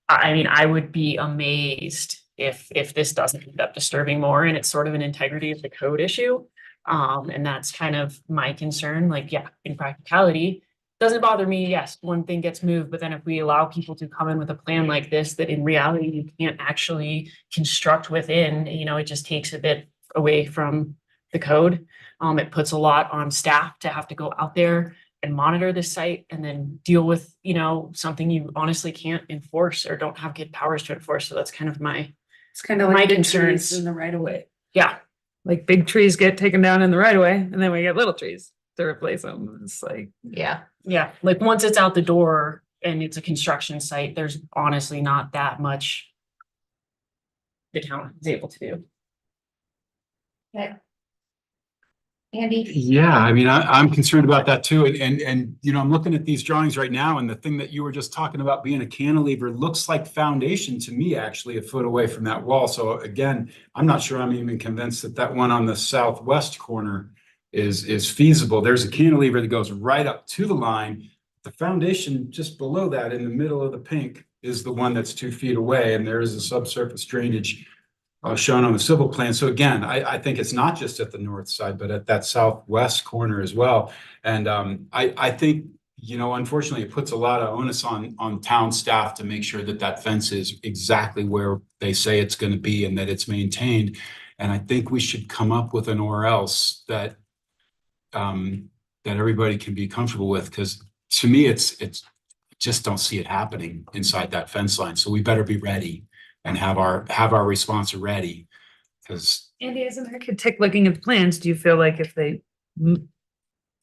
I mean, I would be amazed if this doesn't end up disturbing more, and it's sort of an integrity of the code issue. And that's kind of my concern, like, yeah, in practicality, doesn't bother me, yes, one thing gets moved, but then if we allow people to come in with a plan like this, that in reality you can't actually construct within, it just takes a bit away from the code. It puts a lot on staff to have to go out there and monitor this site and then deal with, something you honestly can't enforce or don't have good powers to enforce. So that's kind of It's kind of my like big concerns. trees in the right of way. yeah. Like big trees get taken down in the right of way, and then we get little trees to replace them. It's like, Yeah. Yeah, like once it's out the door and it's a construction site, there's honestly not that much the town is able to do. Andy? Yeah, I mean, I'm concerned about that too. And, I'm looking at these drawings right now, and the thing that you were just talking about being a cantilever looks like foundation to me, actually, a foot away from that wall. So again, I'm not sure I'm even convinced that that one on the southwest corner is feasible. There's a cantilever that goes right up to the line. The foundation just below that in the middle of the pink is the one that's 2 feet away, and there is a subsurface drainage shown on the civil plan. So again, I think it's not just at the north side, but at that southwest corner as well. And I think, unfortunately, it puts a lot of onus on town staff to make sure that that fence is exactly where they say it's going to be and that it's maintained. And I think we should come up with an or else that that everybody can be comfortable with, because to me, it's just don't see it happening inside that fence line. So we better be ready and have our response ready. Because Andy, as an architect looking at the plans, do you feel like if they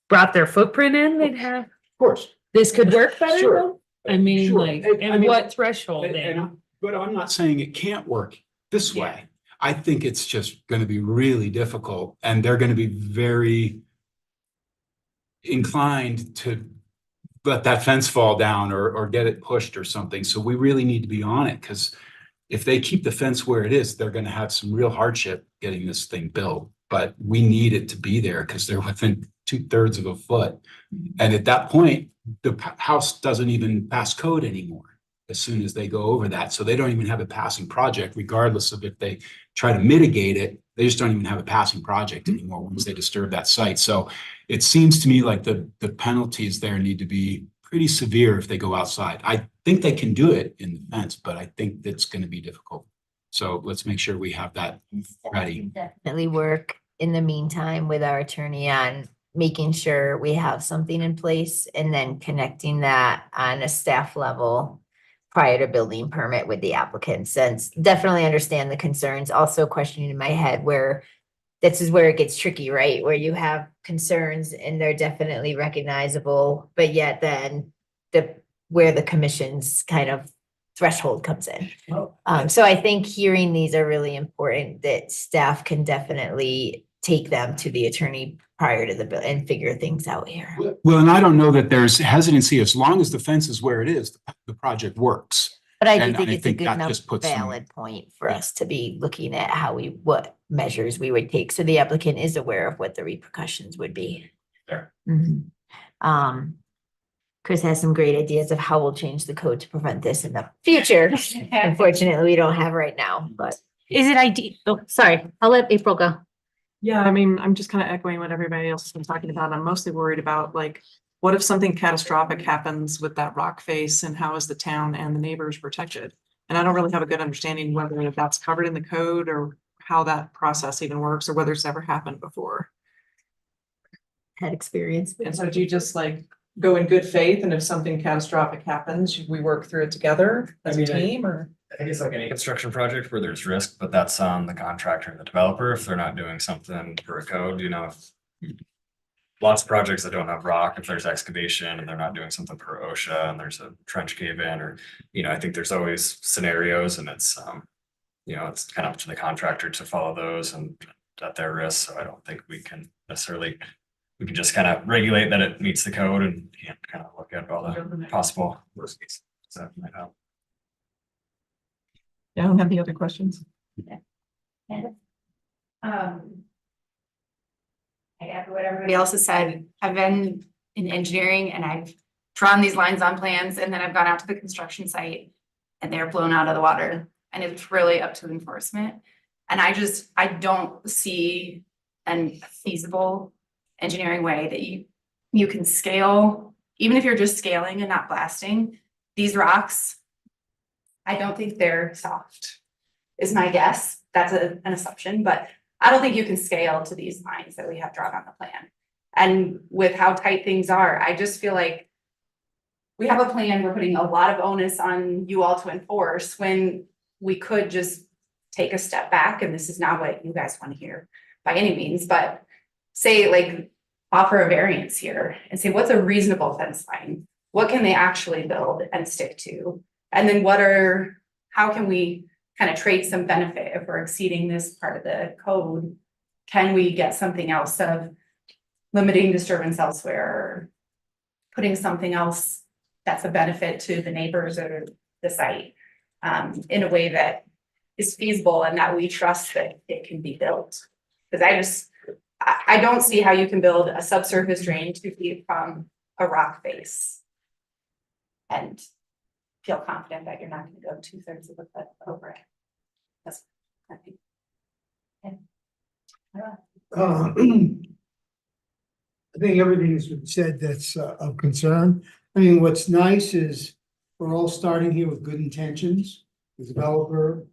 brought their footprint in, they'd have, of course, this could work better? Sure. though? I mean, Sure. like, I and mean, what threshold then? but I'm not saying it can't work this way. I think it's just going to be really difficult, and they're going to be very inclined to let that fence fall down or get it pushed or something. So we really need to be on it, because if they keep the fence where it is, they're going to have some real hardship getting this thing built. But we need it to be there because they're within 2/3 of a foot. And at that point, the house doesn't even pass code anymore as soon as they go over that. So they don't even have a passing project, regardless of if they try to mitigate it. They just don't even have a passing project anymore once they disturb that site. So it seems to me like the penalties there need to be pretty severe if they go outside. I think they can do it in the fence, but I think that's going to be difficult. So let's make sure we have that ready. Definitely work in the meantime with our attorney on making sure we have something in place and then connecting that on a staff level prior to building permit with the applicant. Since definitely understand the concerns, also questioning in my head where this is where it gets tricky, right? Where you have concerns and they're definitely recognizable, but yet then where the commission's kind of threshold comes in. So I think hearing these are really important, that staff can definitely take them to the attorney prior to the bill and figure things out here. Well, and I don't know that there's hesitancy. As long as the fence is where it is, the project works. But I do And think I it's a think good that enough just puts them- valid point for us to be looking at what measures we would take, so the applicant is aware of what the repercussions would be. Sure. Mhm. Chris has some great ideas of how we'll change the code to prevent this in the future. Unfortunately, we don't have right now, but. Is it ideal? Oh, sorry, I'll let April go. Yeah, I mean, I'm just kind of echoing what everybody else has been talking about. I'm mostly worried about, like, what if something catastrophic happens with that rock face, and how is the town and the neighbors protected? And I don't really have a good understanding whether that's covered in the code or how that process even works, or whether it's ever happened before. Had experience. And so do you just like go in good faith, and if something catastrophic happens, we work through it together as a team, or? I think it's like any construction project where there's risk, but that's on the contractor and the developer if they're not doing something for a code, if lots of projects that don't have rock, if there's excavation and they're not doing something per OSHA and there's a trench cave in, or, I think there's always scenarios, and it's, it's kind of up to the contractor to follow those and at their risk. So I don't think we can necessarily, we can just kind of regulate that it meets the code and can't kind of look at all the possible worst cases that might happen. Yeah, I don't have any other questions. I echo what everybody else has said. I've been in engineering and I've drawn these lines on plans, and then I've gone out to the construction site and they're blown out of the water, and it's really up to enforcement. And I don't see a feasible engineering way that you can scale, even if you're just scaling and not blasting these rocks. I don't think they're soft, is my guess. That's an assumption, but I don't think you can scale to these lines that we have drawn on the plan. And with how tight things are, I just feel like we have a plan, we're putting a lot of onus on you all to enforce, when we could just take a step back, and this is not what you guys want to hear by any means, but say, like, offer a variance here and say, what's a reasonable fence line? What can they actually build and stick to? And then how can we kind of trade some benefit if we're exceeding this part of the code? Can we get something else of limiting disturbance elsewhere, or putting something else that's a benefit to the neighbors or the site in a way that is feasible and that we trust that it can be built? Because I don't see how you can build a subsurface drain 2 feet from a rock face and feel confident that you're not going to go 2/3 of a foot over it. That's, I think. I think everything has been said that's of concern. I mean, what's nice is we're all starting here with good intentions, the developer.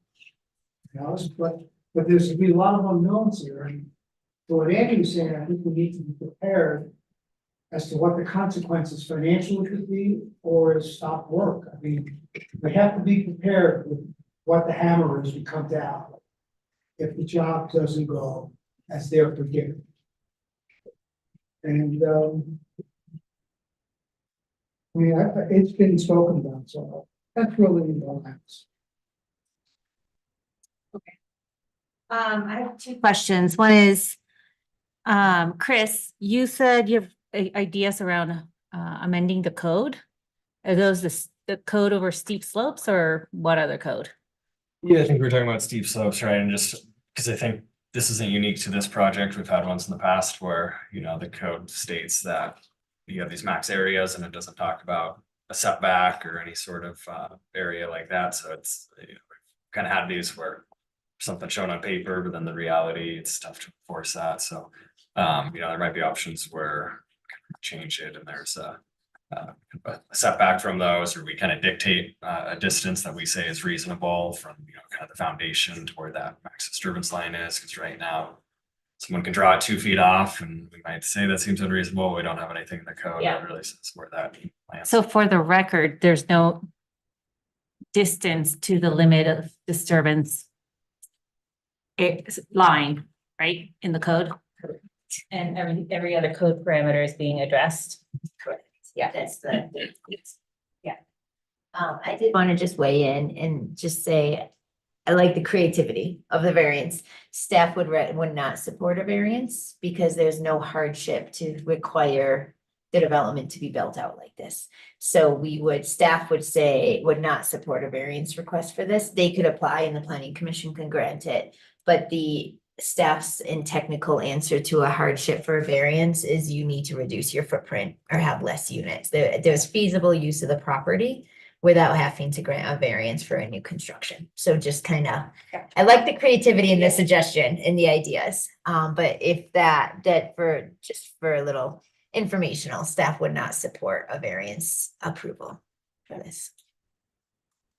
But there's gonna be a lot of unknowns here. And so what Andy was saying, I think we need to be prepared as to what the consequences financially could be or is stop work. I mean, we have to be prepared with what the hammer is we come down if the job doesn't go as they're predicting. And, I mean, it's been spoken about, so that's really the last. I have two questions. One is, Chris, you said you have ideas around amending the code. Are those the code over steep slopes or what other code? Yeah, I think we were talking about steep slopes, right? And just because I think this isn't unique to this project. We've had ones in the past where, the code states that you have these max areas and it doesn't talk about a setback or any sort of area like that. So it's, kind of had these where something shown on paper, but then the reality, it's tough to enforce that. So, there might be options where change it and there's a setback from those, or we kind of dictate a distance that we say is reasonable from, kind of the foundation to where that max disturbance line is. Because right now, someone can draw it 2 feet off and we might say that seems unreasonable. We don't have anything in the code that really says where that lands. So for the record, there's no distance to the limit of disturbance line, right, in the code? And every other code parameter is being addressed? Correct. Yeah, that's the. Yeah. I did want to just weigh in and just say, I like the creativity of the variance. Staff would not support a variance because there's no hardship to require the development to be built out like this. So staff would not support a variance request for this. They could apply and the planning commission can grant it. But the staff's and technical answer to a hardship for a variance is you need to reduce your footprint or have less units. There's feasible use of the property without having to grant a variance for a new construction. So just kind of, I like the creativity in the suggestion and the ideas. But if that for a little informational, staff would not support a variance approval for this.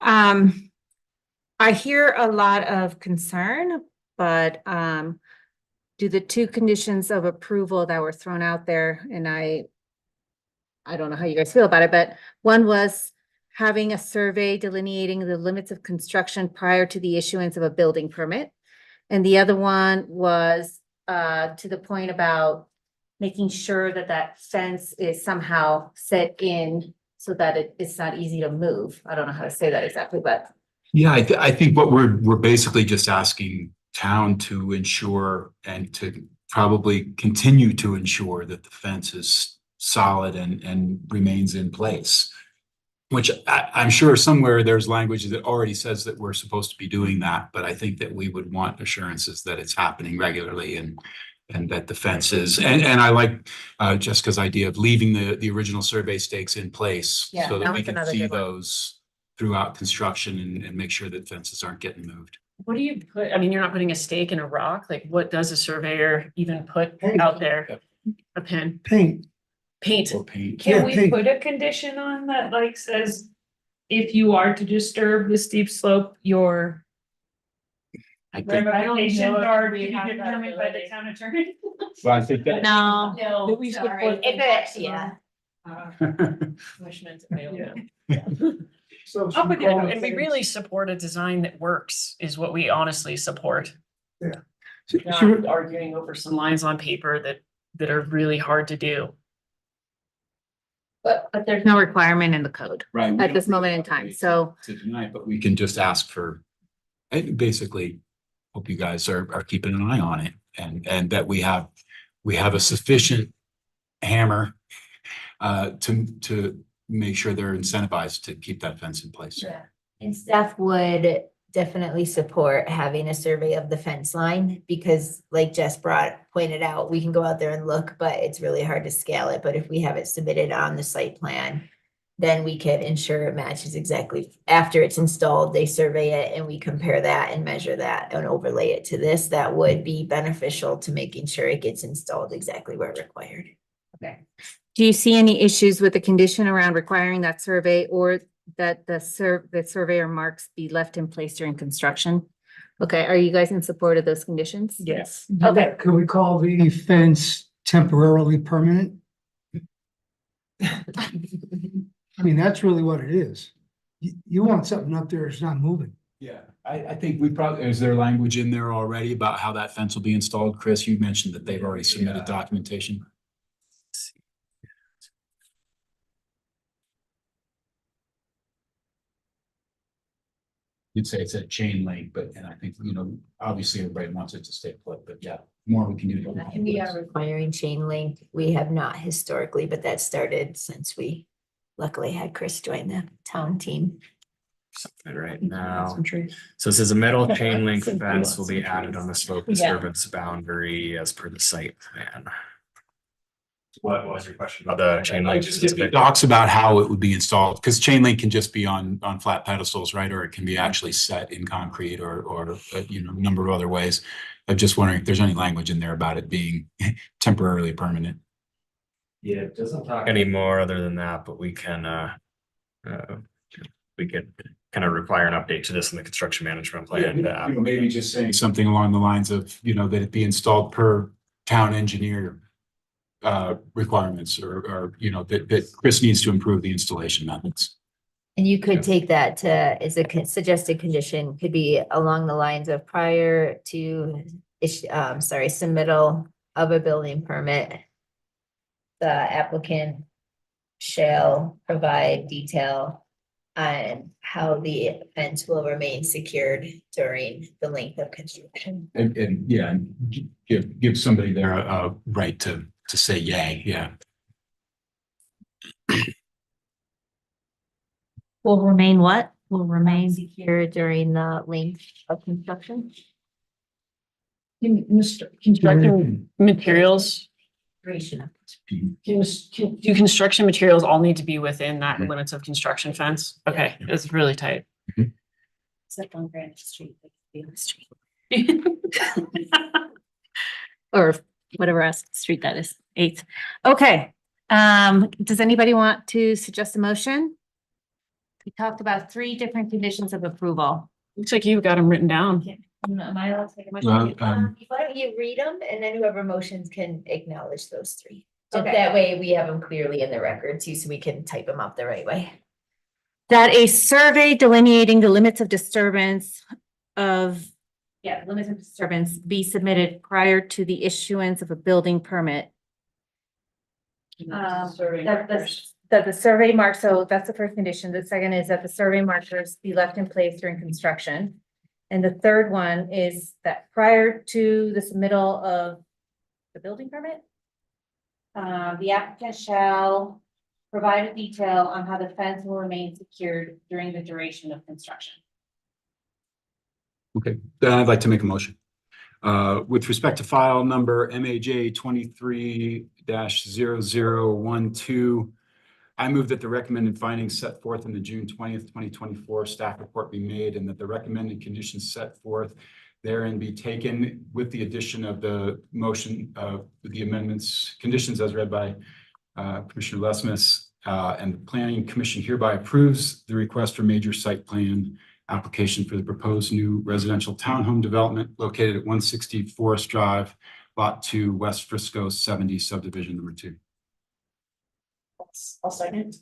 I hear a lot of concern, but do the two conditions of approval that were thrown out there, and I don't know how you guys feel about it, but one was having a survey delineating the limits of construction prior to the issuance of a building permit. And the other one was to the point about making sure that that fence is somehow set in so that it's not easy to move. I don't know how to say that exactly, but. Yeah, I think what we're basically just asking town to ensure and to probably continue to ensure that the fence is solid and remains in place. Which I'm sure somewhere there's language that already says that we're supposed to be doing that, but I think that we would want assurances that it's happening regularly and that the fence is, and I like Jessica's idea of leaving the original survey stakes in place Yeah, so that that we was can another see good one. those throughout construction and make sure that fences aren't getting moved. What do you put? I mean, you're not putting a stake in a rock. Like, what does a surveyor even put out there? A pin, Paint. paint. Or paint. Can we hey. put a condition on that, like says, if you are to disturb the steep slope, your I think, ramifications know if are to we be have that determined by the ability. town attorney? well, I think that. No. No, we should sorry. put If it, yeah. Punishment available. So Oh, but, should we call and we it- really support a design that works is what we honestly support. should- Not arguing over some lines on paper that are really hard to do. But there's no requirement in the code Right. at this moment in time, so. To deny, but we can just ask for, I basically hope you guys are keeping an eye on it and that we have a sufficient hammer to make sure they're incentivized to keep that fence in place. Yeah, and staff would definitely support having a survey of the fence line because like Jess pointed out, we can go out there and look, but it's really hard to scale it. But if we have it submitted on the site plan, then we can ensure it matches exactly. After it's installed, they survey it and we compare that and measure that and overlay it to this. That would be beneficial to making sure it gets installed exactly where required. Okay. Do you see any issues with the condition around requiring that survey or that the surveyor marks be left in place during construction? Okay, are you guys in support of those conditions? Yes. Okay. Could we call the fence temporarily permanent? I mean, that's really what it is. You want something up there that's not moving. Yeah, I think we probably, is there language in there already about how that fence will be installed? Chris, you mentioned that they've already submitted documentation. You'd say it's a chain link, but, and I think, obviously everybody wants it to stay put, but yeah, more we can do. And we are requiring chain link. We have not historically, but that started since we luckily had Chris join the town team. Something right now. So it says a metal chain link fence will be added on the slope disturbance boundary as per the site plan. What was your question about the chain link? It talks about how it would be installed, because chain link can just be on flat pedestals, right? Or it can be actually set in concrete or a number of other ways. I'm just wondering if there's any language in there about it being temporarily permanent. Yeah, it doesn't talk anymore other than that, but we can we could kind of require an update to this in the construction management plan. Maybe just saying something along the lines of, that it be installed per town engineer requirements or that Chris needs to improve the installation methods. And you could take that to, as a suggested condition, could be along the lines of prior to submittal of a building permit. The applicant shall provide detail on how the fence will remain secured during the length of construction. And give somebody there a right to say yay, yeah. Will remain what? Will remain. Secure during the length of construction. Construction materials, Duration of do construction materials all need to be within that limits of construction fence? Okay, it's really tight. except on Granite Street, like the other street. Or whatever else street that is, 8th. Okay, does anybody want to suggest a motion? We talked about 3 different conditions of approval. Looks like you've got them written down. Am I allowed to take a motion? Well, Why don't you read them and then whoever motions can acknowledge those 3. Just Okay. that way we have them clearly in the record too, so we can type them up the right way. That a survey delineating the limits of disturbance limits of disturbance be submitted prior to the issuance of a building permit. That the survey marks, so that's the first condition. The second is that the survey markers be left in place during construction. And the third one is that prior to the submittal of the building permit, the applicant shall provide a detail on how the fence will remain secured during the duration of construction. Okay, then I'd like to make a motion. With respect to file number MAJ 23-0012, I move that the recommended findings set forth in the June 20th, 2024 staff report be made and that the recommended conditions set forth therein be taken with the addition of the motion of the amendments, conditions as read by Commissioner Lesmus, and the Planning Commission hereby approves the request for major site plan application for the proposed new residential townhome development located at 160 Forest Drive, Lot 2, West Frisco 70 subdivision number 2. I'll second.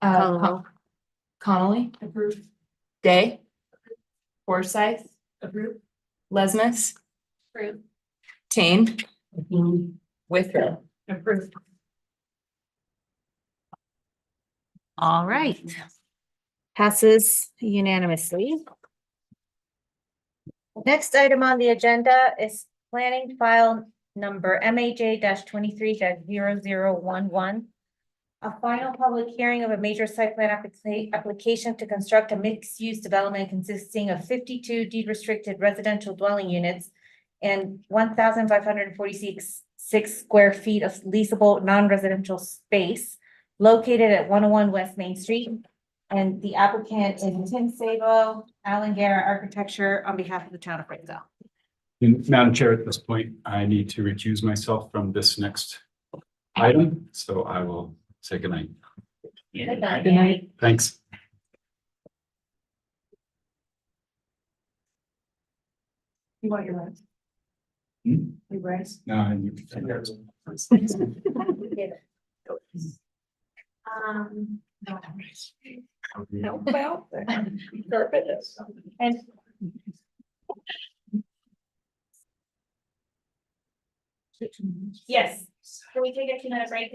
Connolly. Approved. Day. Forsyth. Approved. Lesmus. Approved. Tain. Withrow. Approved. All right. Passes unanimously. Next item on the agenda is planning file number MAJ 23-0011. A final public hearing of a major site plan application to construct a mixed-use development consisting of 52 deed restricted residential dwelling units and 1,546 square feet of leasable non-residential space located at 101 West Main Street. And the applicant is Tim Sabo, Alan Guerra Architecture on behalf of the town of Brickell. And Madam Chair, at this point, I need to recuse myself from this next item, so I will say goodnight. Good night. Thanks. You want your rights? Hmm? Your rights? No, How about carpet? And yes, can we take a 2-minute break?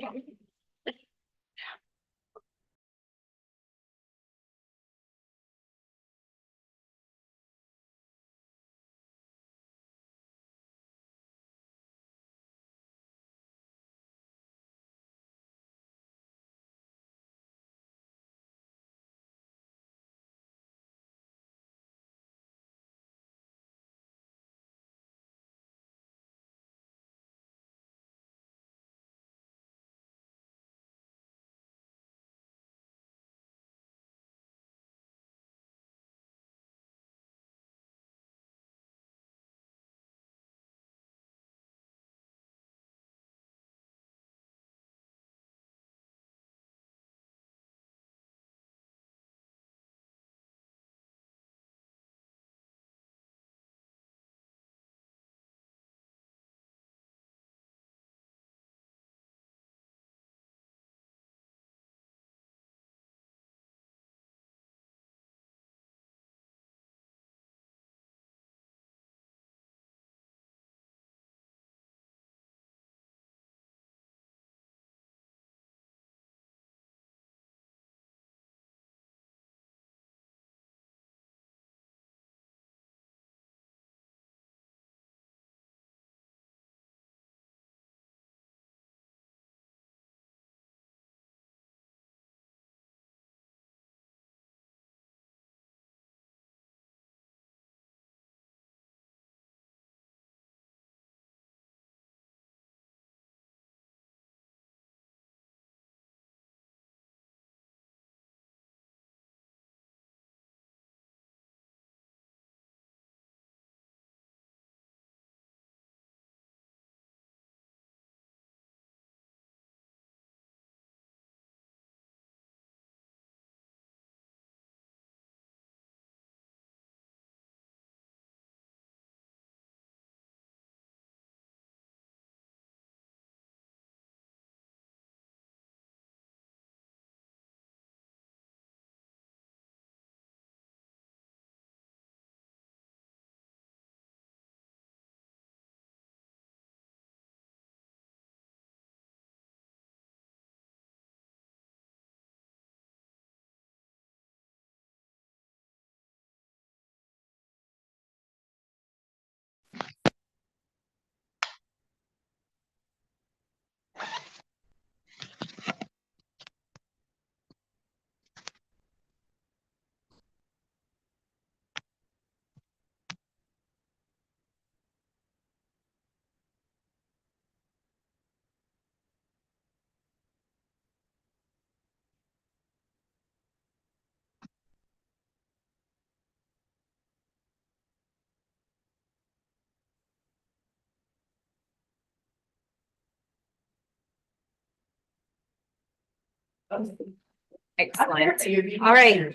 Excellent. All right.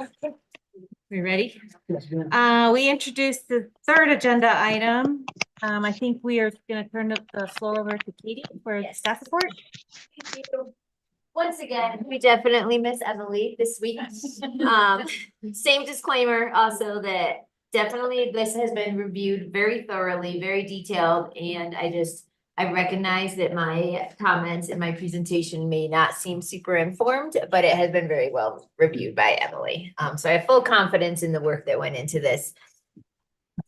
We ready? We introduced the third agenda item. I think we are gonna turn the floor over to Katie for the staff report. Once again, we definitely miss Emily this week. Same disclaimer also that definitely this has been reviewed very thoroughly, very detailed, and I recognize that my comments in my presentation may not seem super informed, but it has been very well reviewed by Emily. So I have full confidence in the work that went into this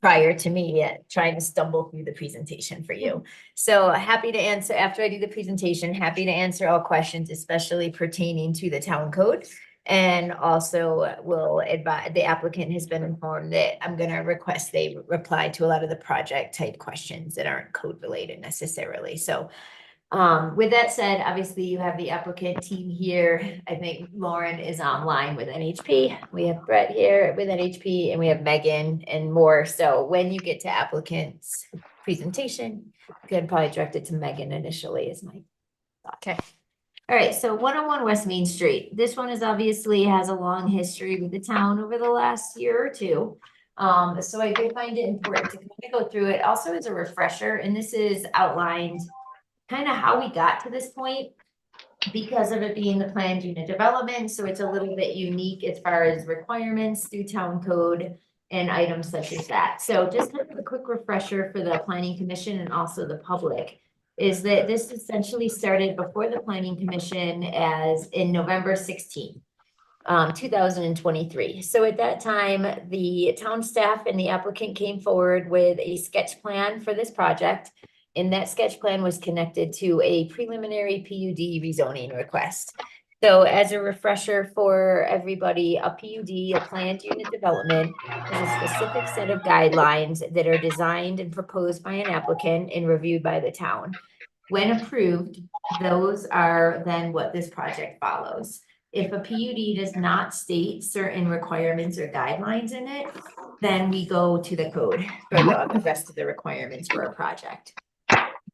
prior to me trying to stumble through the presentation for you. So happy to answer, after I do the presentation, happy to answer all questions, especially pertaining to the town code. And also will advise, the applicant has been informed that I'm gonna request they reply to a lot of the project type questions that aren't code related necessarily. So With that said, obviously you have the applicant team here. I think Lauren is online with NHP. We have Brett here with NHP and we have Megan and more. So when you get to applicant's presentation, you can probably direct it to Megan initially is my thought. Okay. All right, so 101 West Main Street. This one is obviously has a long history with the town over the last year or two. So I did find it important to kind of go through it also as a refresher, and this is outlined kind of how we got to this point because of it being the planned unit development. So it's a little bit unique as far as requirements through town code and items such as that. So just kind of a quick refresher for the planning commission and also the public is that this essentially started before the planning commission as in November 16th. 2023. So at that time, the town staff and the applicant came forward with a sketch plan for this project. And that sketch plan was connected to a preliminary PUD rezoning request. So as a refresher for everybody, a PUD, a planned unit development, is a specific set of guidelines that are designed and proposed by an applicant and reviewed by the town. When approved, those are then what this project follows. If a PUD does not state certain requirements or guidelines in it, then we go to the code for the rest of the requirements for a project.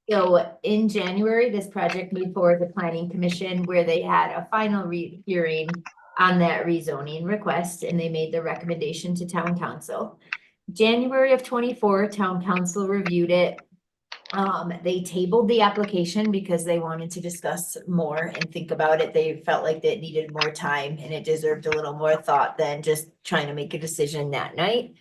So in January, this project moved forward to planning commission where they had a final hearing on that rezoning request and they made the recommendation to town council. January of 24, town council reviewed it. They tabled the application because they wanted to discuss more and think about it. They felt like it needed more time and it deserved a little more thought than just trying to make a decision that night.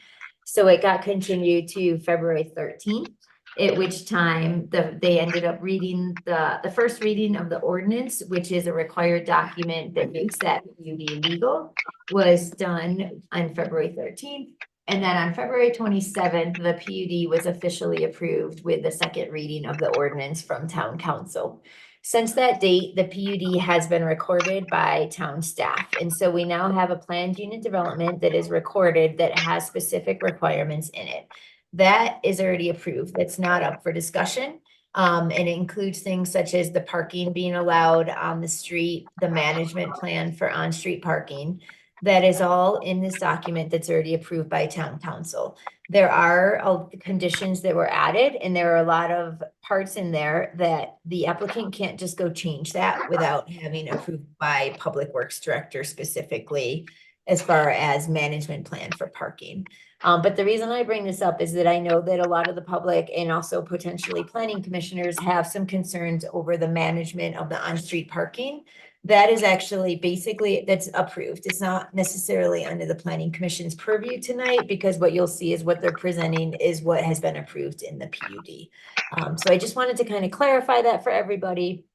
So it got continued to February 13th, at which time they ended up reading the first reading of the ordinance, which is a required document that makes that PUD legal, was done on February 13th. And then on February 27th, the PUD was officially approved with the second reading of the ordinance from town council. Since that date, the PUD has been recorded by town staff. And so we now have a planned unit development that is recorded that has specific requirements in it. That is already approved. That's not up for discussion. And it includes things such as the parking being allowed on the street, the management plan for on-street parking. That is all in this document that's already approved by town council. There are conditions that were added and there are a lot of parts in there that the applicant can't just go change that without having approved by Public Works Director specifically as far as management plan for parking. But the reason I bring this up is that I know that a lot of the public and also potentially planning commissioners have some concerns over the management of the on-street parking. That is actually basically, that's approved. It's not necessarily under the planning commission's purview tonight because what you'll see is what they're presenting is what has been approved in the PUD. So I just wanted to kind of clarify that for everybody.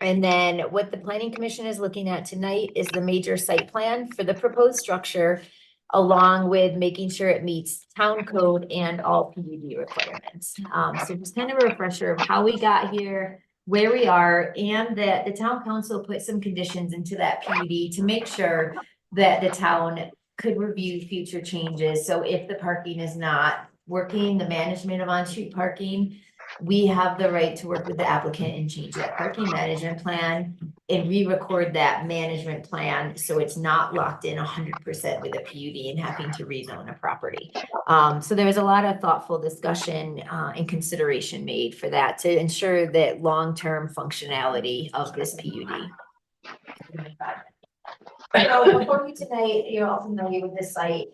And then what the planning commission is looking at tonight is the major site plan for the proposed structure, along with making sure it meets town code and all PUD requirements. So just kind of a refresher of how we got here, where we are, and that the town council put some conditions into that PUD to make sure that the town could review future changes. So if the parking is not working, the management of on-street parking, we have the right to work with the applicant and change that parking management plan and re-record that management plan so it's not locked in 100% with a PUD and having to rezone a property. So there was a lot of thoughtful discussion and consideration made for that to ensure that long-term functionality of this PUD. So before you tonight, you're all familiar with the site.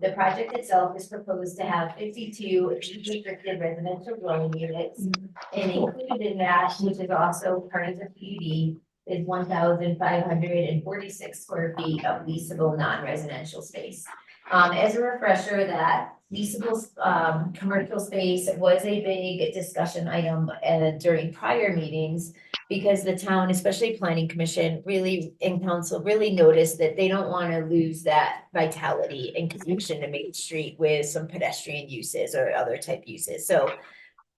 The project itself is proposed to have 52 restricted residential dwelling units. And included in that, which is also part of the PUD, is 1,546 square feet of leasable non-residential space. As a refresher, that leasable commercial space was a big discussion item during prior meetings because the town, especially planning commission, really and council really noticed that they don't want to lose that vitality and connection to Main Street with some pedestrian uses or other type uses. So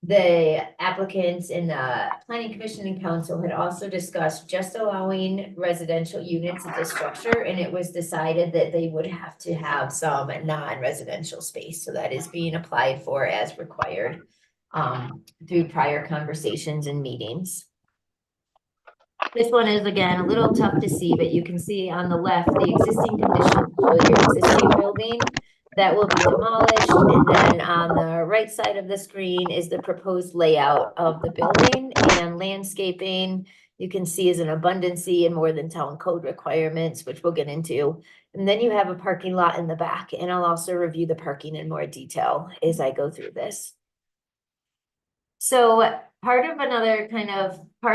the applicants in the planning commission and council had also discussed just allowing residential units in this structure, and it was decided that they would have to have some non-residential space. So that is being applied for as required through prior conversations and meetings. This one is again, a little tough to see, but you can see on the left, the existing condition of your existing building that will be demolished. And then on the right side of the screen is the proposed layout of the building and landscaping. You can see is an abundancy and more than town code requirements, which we'll get into. And then you have a parking lot in the back, and I'll also review the parking in more detail as I go through this. So part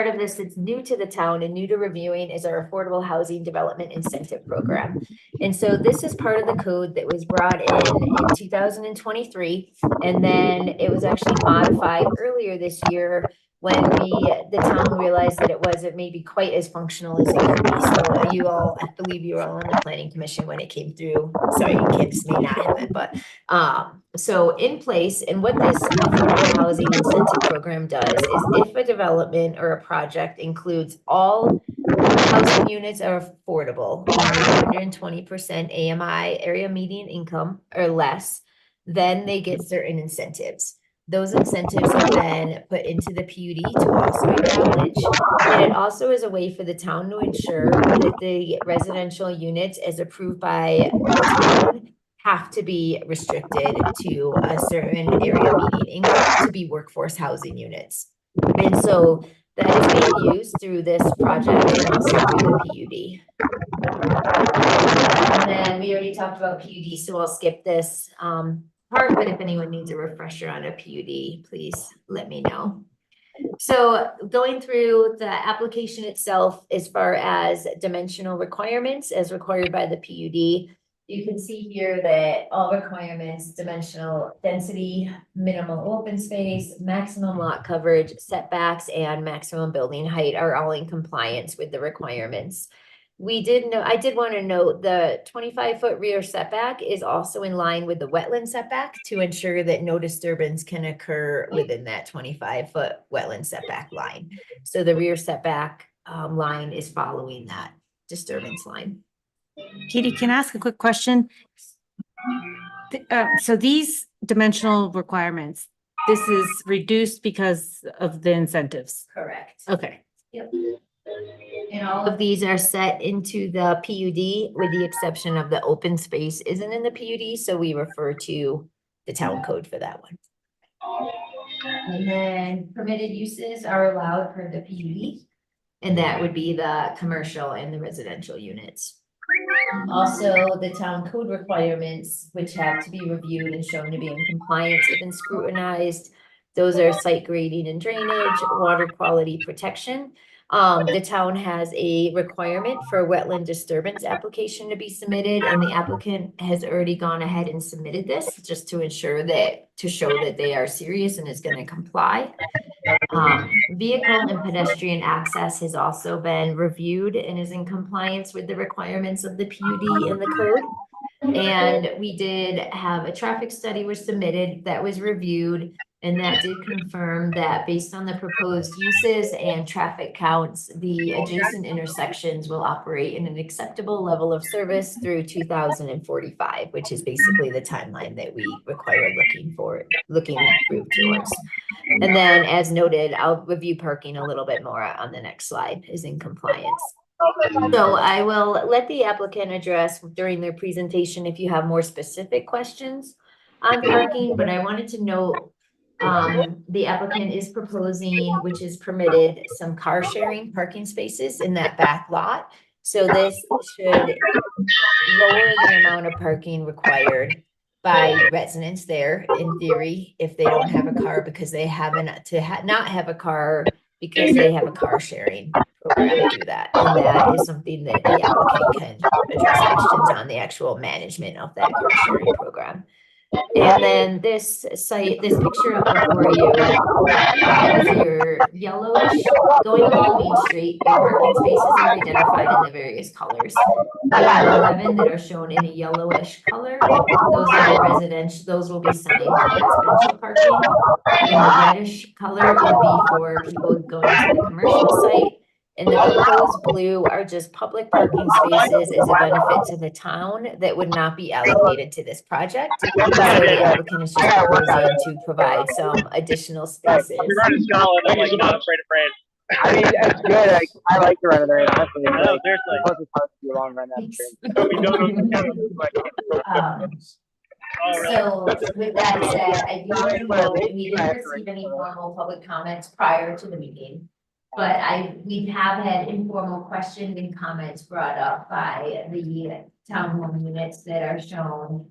of this that's new to the town and new to reviewing is our Affordable Housing Development Incentive Program. And so this is part of the code that was brought in 2023, and then it was actually modified earlier this year when the town realized that it wasn't maybe quite as functional as it could be. So you all, I believe you were all on the planning commission when it came through. Sorry, kids may not have been, but so in place, and what this Affordable Housing Incentive Program does is if a development or a project includes all housing units are affordable, 120% AMI, area median income or less, then they get certain incentives. Those incentives have been put into the PUD to also acknowledge, and it also is a way for the town to ensure that the residential units as approved by the town have to be restricted to a certain area median income to be workforce housing units. And so that is being used through this project and also through the PUD. And then we already talked about PUD, so I'll skip this part, but if anyone needs a refresher on a PUD, please let me know. So going through the application itself, as far as dimensional requirements as required by the PUD, you can see here that all requirements, dimensional density, minimal open space, maximum lot coverage, setbacks, and maximum building height are all in compliance with the requirements. I did want to note the 25-foot rear setback is also in line with the wetland setback to ensure that no disturbance can occur within that 25-foot wetland setback line. So the rear setback line is following that disturbance line. Katie, can I ask a quick question? So these dimensional requirements, this is reduced because of the incentives? Correct. Okay. Yep. And all of these are set into the PUD with the exception of the open space isn't in the PUD, so we refer to the town code for that one. And then permitted uses are allowed per the PUD, and that would be the commercial and the residential units. Also, the town code requirements, which have to be reviewed and shown to be in compliance, have been scrutinized. Those are site grading and drainage, water quality protection. The town has a requirement for a wetland disturbance application to be submitted, and the applicant has already gone ahead and submitted this just to ensure that, to show that they are serious and is going to comply. Vehicle and pedestrian access has also been reviewed and is in compliance with the requirements of the PUD and the code. And we did have a traffic study was submitted that was reviewed, and that did confirm that based on the proposed uses and traffic counts, the adjacent intersections will operate in an acceptable level of service through 2045, which is basically the timeline that we require looking through towards. And then as noted, I'll review parking a little bit more on the next slide is in compliance. So I will let the applicant address during their presentation if you have more specific questions on parking, but I wanted to note the applicant is proposing, which is permitted, some car sharing parking spaces in that back lot. So this should lower the amount of parking required by residents there, in theory, if they don't have a car because they happen to not have a car because they have a car sharing program to do that. And that is something that the applicant can address questions on the actual management of that car sharing program. And then this site, this picture before you has your yellowish going along Main Street. Your parking spaces are identified in the various colors. We have 11 that are shown in a yellowish color. Those are the residential, those will be signed residential parking. And the reddish color would be for people going to the commercial site. And the proposed blue are just public parking spaces as a benefit to the town that would not be allocated to this project. So the applicant is just proposing to provide some additional spaces. I mean, it's good. I like to run it there. Honestly, it's like, the closest part to be a long run after. So with that said, I do want to note, we didn't receive any formal public comments prior to the meeting. But we have had informal questions and comments brought up by the townhome units that are shown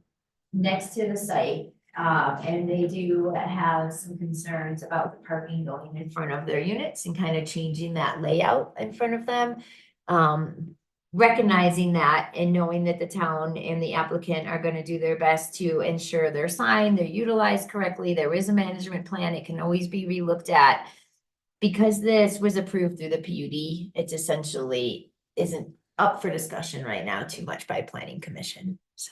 next to the site. And they do have some concerns about the parking going in front of their units and kind of changing that layout in front of them. Recognizing that and knowing that the town and the applicant are gonna do their best to ensure they're signed, they're utilized correctly, there is a management plan, it can always be relooked at. Because this was approved through the PUD, it's essentially isn't up for discussion right now too much by planning commission, so.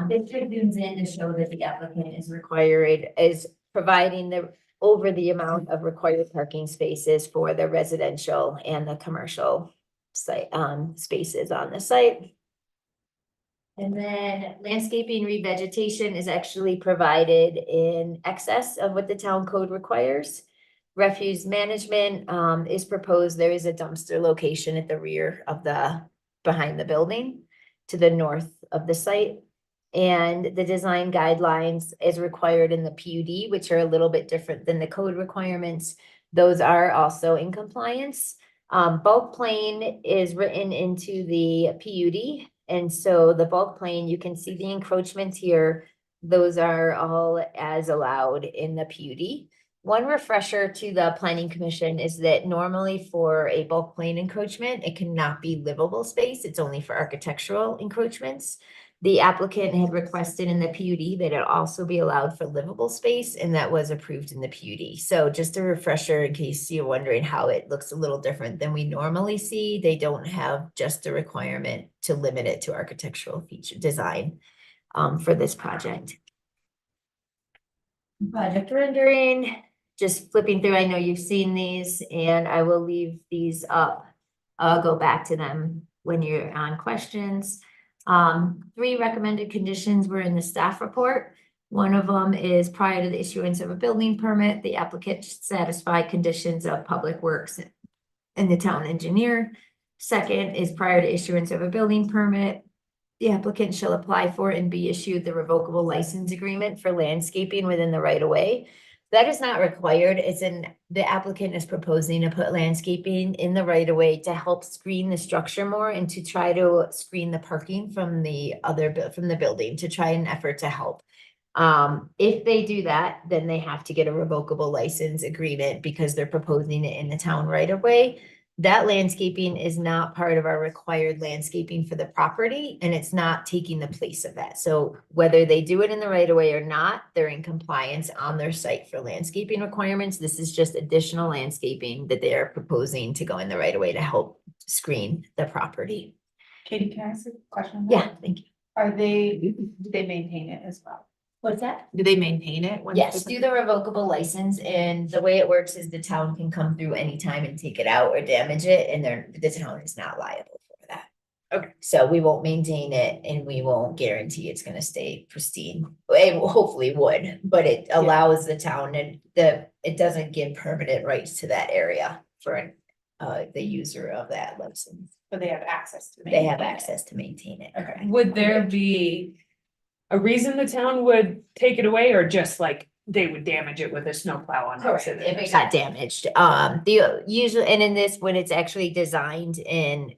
This just zooms in to show that the applicant is providing over the amount of required parking spaces for the residential and the commercial site, spaces on the site. And then landscaping revegetation is actually provided in excess of what the town code requires. Refuse management, is proposed. There is a dumpster location at the rear of behind the building to the north of the site. And the design guidelines is required in the PUD, which are a little bit different than the code requirements. Those are also in compliance. Bulk plane is written into the PUD. And so the bulk plane, you can see the encroachments here. Those are all as allowed in the PUD. One refresher to the planning commission is that normally for a bulk plane encroachment, it cannot be livable space. It's only for architectural encroachments. The applicant had requested in the PUD that it also be allowed for livable space, and that was approved in the PUD. So just a refresher in case you're wondering how it looks a little different than we normally see. They don't have just a requirement to limit it to architectural feature design for this project. Project rendering, just flipping through. I know you've seen these, and I will leave these up. I'll go back to them when you're on questions. 3 recommended conditions were in the staff report. One of them is prior to the issuance of a building permit, the applicant should satisfy conditions of public works and the town engineer. Second is prior to issuance of a building permit, the applicant shall apply for and be issued the revocable license agreement for landscaping within the right of way. That is not required. The applicant is proposing to put landscaping in the right of way to help screen the structure more and to try to screen the parking from the building to try an effort to help. If they do that, then they have to get a revocable license agreement because they're proposing it in the town right of way. That landscaping is not part of our required landscaping for the property, and it's not taking the place of that. So whether they do it in the right of way or not, they're in compliance on their site for landscaping requirements. This is just additional landscaping that they are proposing to go in the right of way to help screen the property. Katie, can I ask a question? on that? Yeah, thank you. Do they maintain it as well? What's that? Do they maintain it? when Yes, they- do the revocable license, and the way it works is the town can come through anytime and take it out or damage it, and the town is not liable for that. Okay. So we won't maintain it and we won't guarantee it's gonna stay pristine. It hopefully would, but it allows the town and it doesn't give permanent rights to that area for the user of that license. But they have access to. They have maintain it. access to maintain it. Okay. Would there be a reason the town would take it away, or just like they would damage it with a snowplow on Correct, accident? if it got damaged, usually, and in this, when it's actually designed and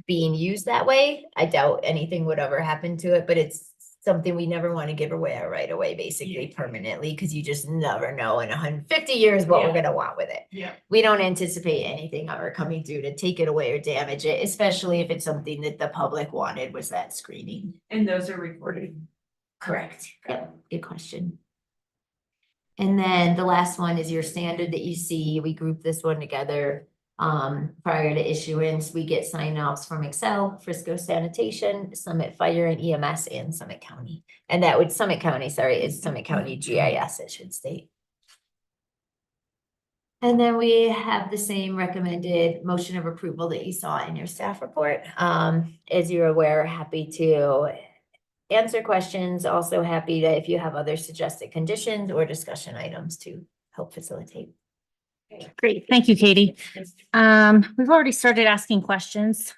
being used that way, I doubt anything would ever happen to it, but it's something we never want to give away our right away, basically permanently, because you just never know in 150 years what we're Yeah. gonna want with it. Yeah. We don't anticipate anything ever coming through to take it away or damage it, especially if it's something that the public wanted was that screening. And those are recorded. Correct. Yep, good question. And then the last one is your standard that you see. We group this one together. Prior to issuance, we get sign-offs from Excel, Frisco Sanitation, Summit Fire and EMS, and Summit County. And that would Summit County, is Summit County GIS, it should state. And then we have the same recommended motion of approval that you saw in your staff report. As you're aware, happy to answer questions. Also happy to, if you have other suggested conditions or discussion items to help facilitate. Great, thank you, Katie. We've already started asking questions,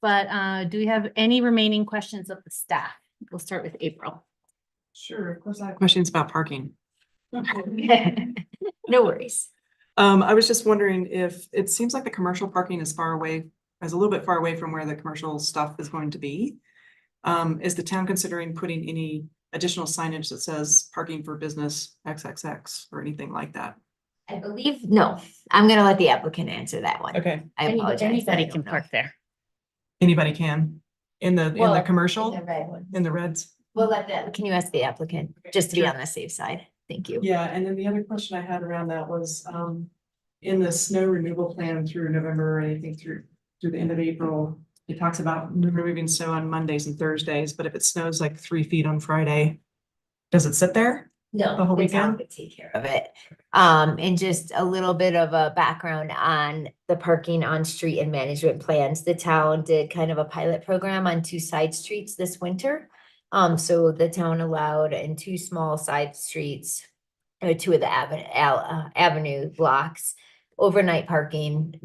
but do we have any remaining questions of the staff? We'll start with April. Sure, of course, I have questions about parking. No worries. I was just wondering if, it seems like the commercial parking is a little bit far away from where the commercial stuff is going to be. Is the town considering putting any additional signage that says parking for business XXX or anything like that? I believe, no, I'm gonna let the applicant answer that one. Okay, I apologize. Anybody I can don't know. park there. anybody can, in the Well, commercial, in the red one. in the reds? We'll let that, can you ask the applicant, just to be on the safe side? Thank you. Yeah, and then the other question I had around that was, in the snow removal plan through November, I think through the end of April, it talks about removing snow on Mondays and Thursdays, but if it snows like 3 feet on Friday, does it sit there? No, The whole the town weekend? could take care of it. And just a little bit of a background on the parking on street and management plans. The town did kind of a pilot program on 2 side streets this winter. So the town allowed in 2 small side streets, 2 of the avenue blocks, overnight parking.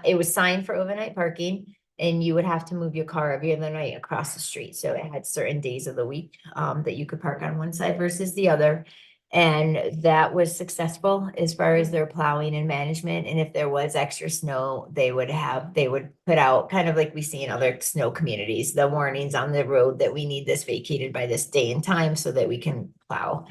It was signed for overnight parking. And you would have to move your car every other night across the street. So it had certain days of the week that you could park on one side versus the other. And that was successful as far as their plowing and management. And if there was extra snow, they would put out, kind of like we see in other snow communities, the warnings on the road that we need this vacated by this day and time so that we can plow.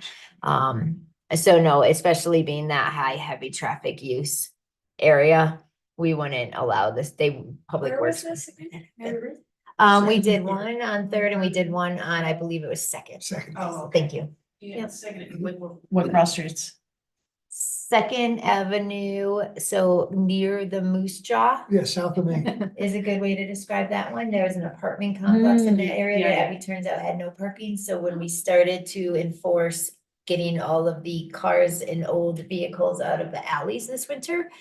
So no, especially being that high, heavy traffic use area, we wouldn't allow this. Public Works. We did one on 3rd and we did one on, I believe it was 2nd. Oh, Thank you. Yeah, What cross streets? 2nd Avenue, so near the Moose Jaw Yeah, south of Main. is a good way to describe that one. There was an apartment complex in that area Yeah, that, it turns out, had no parking. So when we started to enforce getting all of the cars and old vehicles out of the alleys this winter,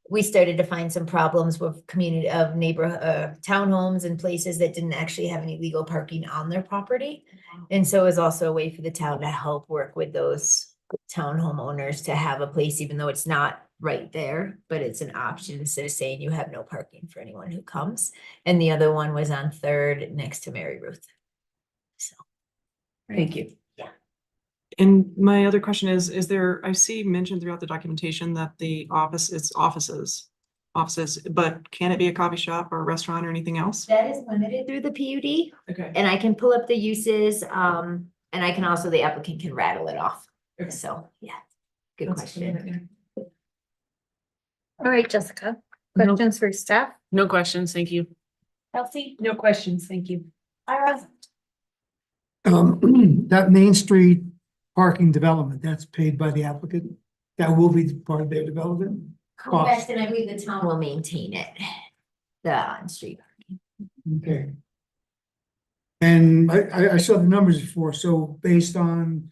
we started to find some problems with townhomes and places that didn't actually have any legal parking on their property. And so it was also a way for the town to help work with those townhome owners to have a place, even though it's not right there, but it's an option instead of saying you have no parking for anyone who comes. And the other one was on 3rd next to Mary Ruth. So. Thank you. And my other question is there, I see mentioned throughout the documentation that the it's offices, but can it be a coffee shop or a restaurant or anything else? That is limited through the PUD. Okay. And I can pull up the uses, and I can also, the applicant can rattle it off. Okay. So, yeah, good That's question. good. All right, Jessica, No. questions for staff? No questions, thank you. Kelsey? No questions, thank you. Ira? That Main Street parking development, that's paid by the applicant? That will be part of their development? Correct, and I believe the town will maintain it, the on-street. Okay. And I saw the numbers before, so based on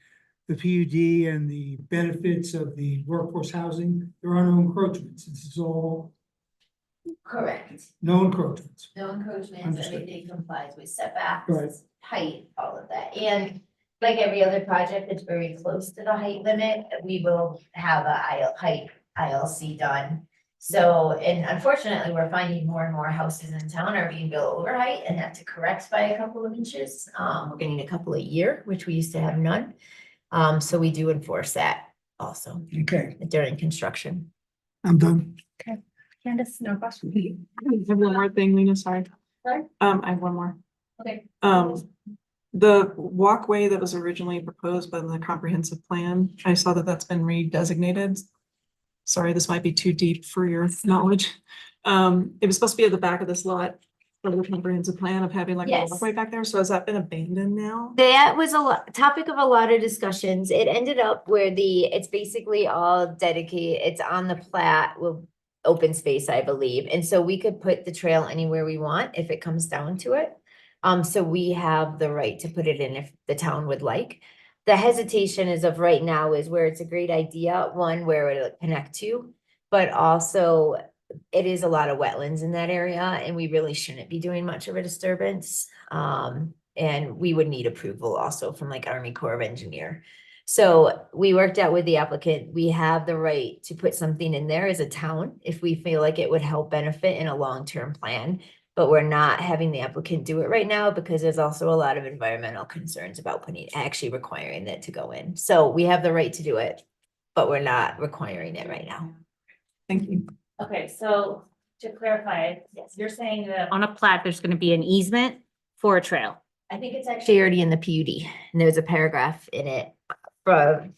the PUD and the benefits of the workforce housing, there are no encroachments. This is all Correct. no encroachments. No encroachments, Understood. everything complies with setbacks, Right. height, all of that. And like every other project that's very close to the height limit, we will have a height ILC done. So, and unfortunately, we're finding more and more houses in town are being built over height and have to correct by a couple of inches. We're getting a couple a year, which we used to have none. So we do enforce that also Okay, during construction. I'm done. Candace? No question. I have one more thing, Lena, sorry. Sorry? I have one more. Okay. The walkway that was originally proposed by the comprehensive plan, I saw that that's been redesignated. Sorry, this might be too deep for your knowledge. It was supposed to be at the back of this lot for the comprehensive plan of having like a Yes. walkway back there. So has that been abandoned now? That was topic of a lot of discussions. It ended up where it's basically all dedicated, it's on the plat with open space, I believe. And so we could put the trail anywhere we want if it comes down to it. So we have the right to put it in if the town would like. The hesitation as of right now is where it's a great idea, one, where it'll connect to, but also it is a lot of wetlands in that area and we really shouldn't be doing much of a disturbance. And we would need approval also from like Army Corps of Engineer. So we worked out with the applicant, we have the right to put something in there as a town if we feel like it would help benefit in a long-term plan. But we're not having the applicant do it right now because there's also a lot of environmental concerns about actually requiring it to go in. So we have the right to do it, but we're not requiring it right now. Thank you. Okay, so to clarify, yes, you're saying that on a plat, there's gonna be an easement for a trail. I think it's actually already in the PUD, and there's a paragraph in it from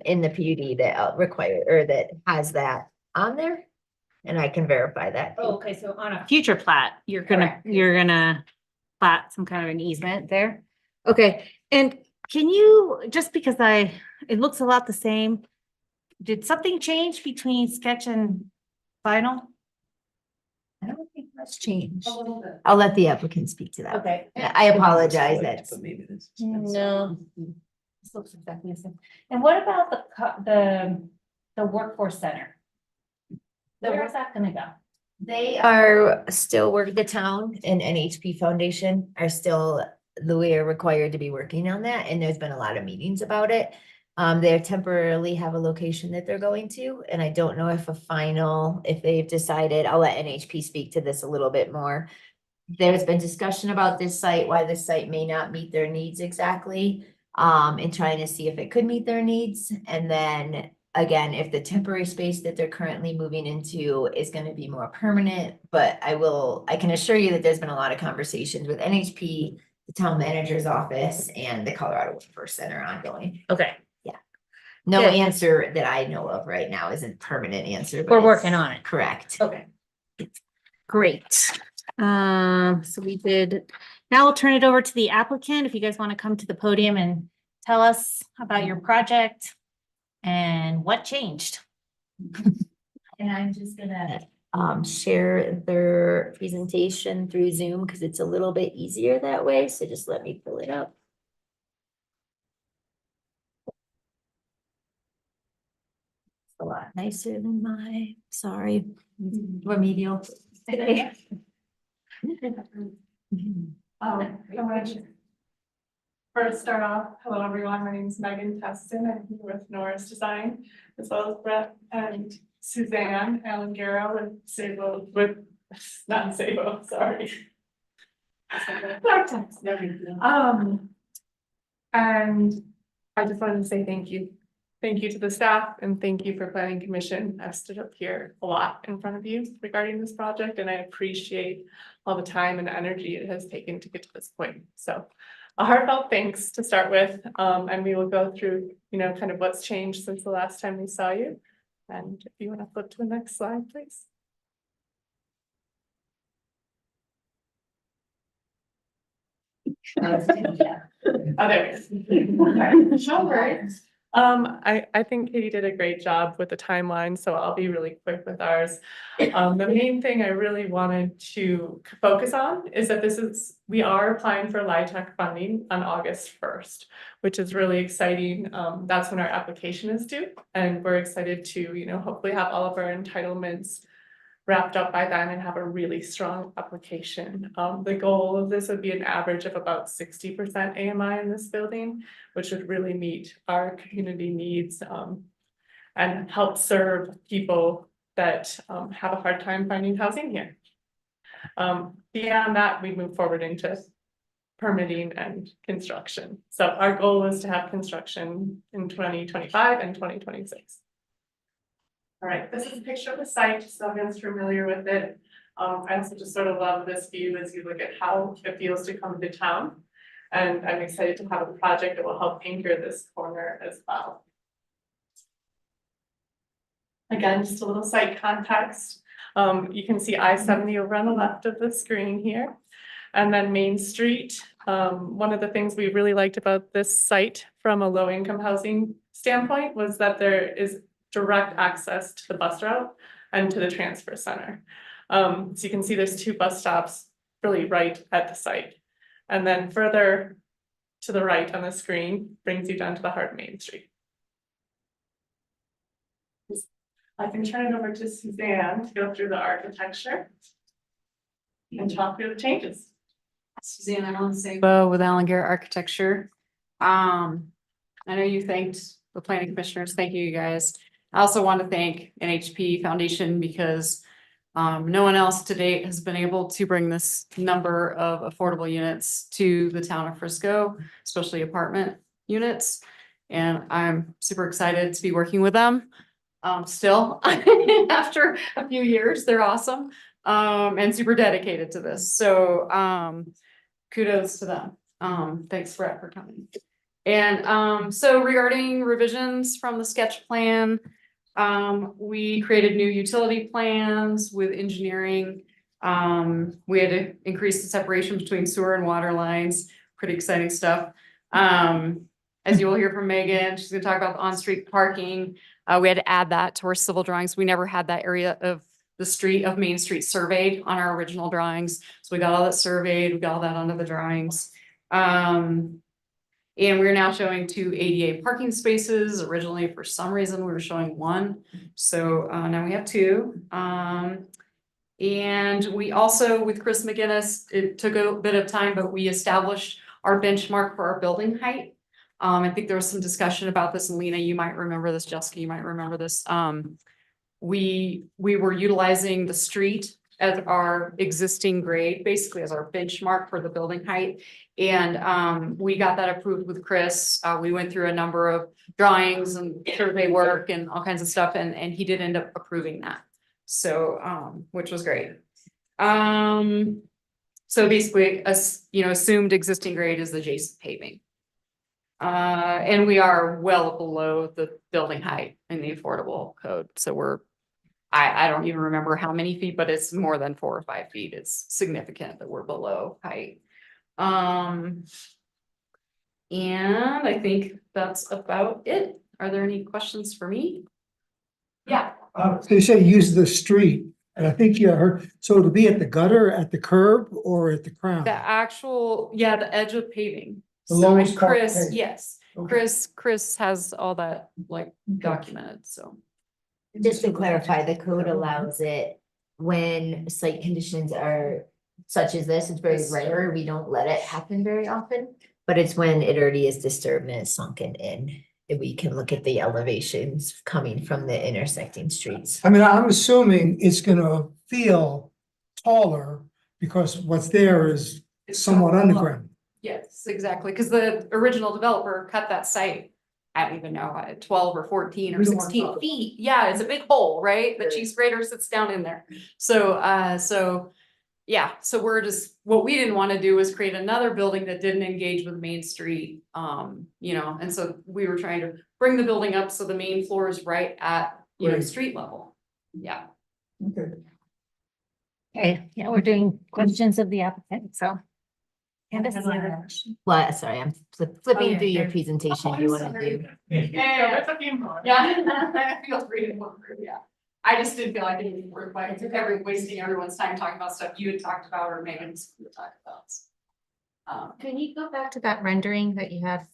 in the PUD that require, or that has that on there. And I can verify that. Oh, okay, so on a future plat, you're gonna plat some kind of an easement there? Okay, and can you, just because it looks a lot the same, did something change between sketch and final? I don't think much changed. I'll let the applicant speak to that. Okay. I apologize, that's. No. This looks exactly the same. And what about the workforce center? Where is that gonna go? They are still the town and NHP Foundation are still, we are required to be working on that, and there's been a lot of meetings about it. They temporarily have a location that they're going to, and I don't know if they've decided, I'll let NHP speak to this a little bit more. There's been discussion about this site, why this site may not meet their needs exactly, and trying to see if it could meet their needs. And then again, if the temporary space that they're currently moving into is gonna be more permanent, but I can assure you that there's been a lot of conversations with NHP, the town manager's office, and the Colorado Workforce Center ongoing. Okay. No Good. answer that I know of right now isn't permanent answer. but We're it's working on it. Correct. Okay. Great. So we did, now I'll turn it over to the applicant. If you guys want to come to the podium and tell us about your project and what changed. And I'm just gonna share their presentation through Zoom because it's a little bit easier that way. So just let me pull it up. A lot nicer than my, sorry, remedial today. First, start off, hello everyone, my name is Megan Teston, I'm here with Norris Design, as well as Brett and Suzanne Alangaro with Sabo, not Sabo, sorry. And I just wanted to say thank you. Thank you to the staff and thank you for planning commission. I've stood up here a lot in front of you regarding this project and I appreciate all the time and energy it has taken to get to this point. So a heartfelt thanks to start with, and we will go through, kind of what's changed since the last time we saw you. And if you want to flip to the next slide, please. Oh, there we go. All right. I think Katie did a great job with the timeline, so I'll be really quick with ours. The main thing I really wanted to focus on is that we are applying for LIHTC funding on August 1st, which is really exciting. That's when our application is due, and we're excited to, hopefully have all of our entitlements wrapped up by then and have a really strong application. The goal of this would be an average of about 60% AMI in this building, which would really meet our community needs and help serve people that have a hard time finding housing here. Beyond that, we move forward into permitting and construction. So our goal is to have construction in 2025 and 2026. All right, this is a picture of the site, just so everyone's familiar with it. I also just sort of love this view as you look at how it feels to come to town. And I'm excited to have a project that will help anchor this corner as well. Again, just a little site context. You can see I-70 over on the left of the screen here. And then Main Street. One of the things we really liked about this site from a low-income housing standpoint was that there is direct access to the bus route and to the transfer center. So you can see there's 2 bus stops really right at the site. And then further to the right on the screen brings you down to the heart of Main Street. I can turn it over to Suzanne to go through the architecture and talk through the changes. Suzanne Allen Sabo with Allen Garrett Architecture. I know you thanked the planning commissioners. Thank you, you guys. I also want to thank NHP Foundation because no one else to date has been able to bring this number of affordable units to the town of Frisco, especially apartment units. And I'm super excited to be working with them. Still, after a few years, they're awesome. And super dedicated to this. So, kudos to them. Thanks Brett for coming. And, so regarding revisions from the sketch plan, we created new utility plans with engineering. We had to increase the separation between sewer and water lines, pretty exciting stuff. As you will hear from Megan, she's gonna talk about the on-street parking. We had to add that to our civil drawings. We never had that area of the street of Main Street surveyed on our original drawings. So we got all that surveyed, we got all that onto the drawings. And we're now showing 2 ADA parking spaces. Originally, for some reason, we were showing 1. So now we have 2. And we also, with Chris McGinnis, it took a bit of time, but we established our benchmark for our building height. I think there was some discussion about this, and Lena, you might remember this, Jessica, you might remember this. We were utilizing the street as our existing grade, basically as our benchmark for the building height. And we got that approved with Chris. We went through a number of drawings and survey work and all kinds of stuff, and he did end up approving that. So, which was great. So basically, assumed existing grade is adjacent paving. And we are well below the building height in the affordable code. So I don't even remember how many feet, but it's more than 4 or 5 feet. It's significant that we're below height. And I think that's about it. Are there any questions for me? Yeah. So you say use the street, and I think you heard, so it'll be at the gutter, at the curb, or at the crown? The actual, the edge of paving. The So lowest part Chris, paved. yes, Okay. Chris has all that like documented, so. Just to clarify, the code allows it when site conditions are such as this, it's very rare, we don't let it happen very often. But it's when it already is disturbed and it's sunken in, that we can look at the elevations coming from the intersecting streets. I mean, I'm assuming it's gonna feel taller because what's there is somewhat underground. Yes, exactly, because the original developer cut that site, I don't even know, 12 or 14 or We don't want 16 to- feet. Yeah, it's a big hole, right? The cheese grater sits down in there. So, yeah, so we're just, what we didn't want to do was create another building that didn't engage with Main Street. And so we were trying to bring the building up so the main floor is right at, Right. street level. Yeah. Okay. Okay, yeah, we're doing questions of the applicant, so. Candace, you have a- Well, sorry, I'm flipping yeah, through your yeah. presentation, you wanna do. Yeah, feel free to walk through, yeah. I just didn't feel like it was worth like wasting everyone's time talking about stuff you had talked about or Megan's talked about. Can you go back to that rendering that you had?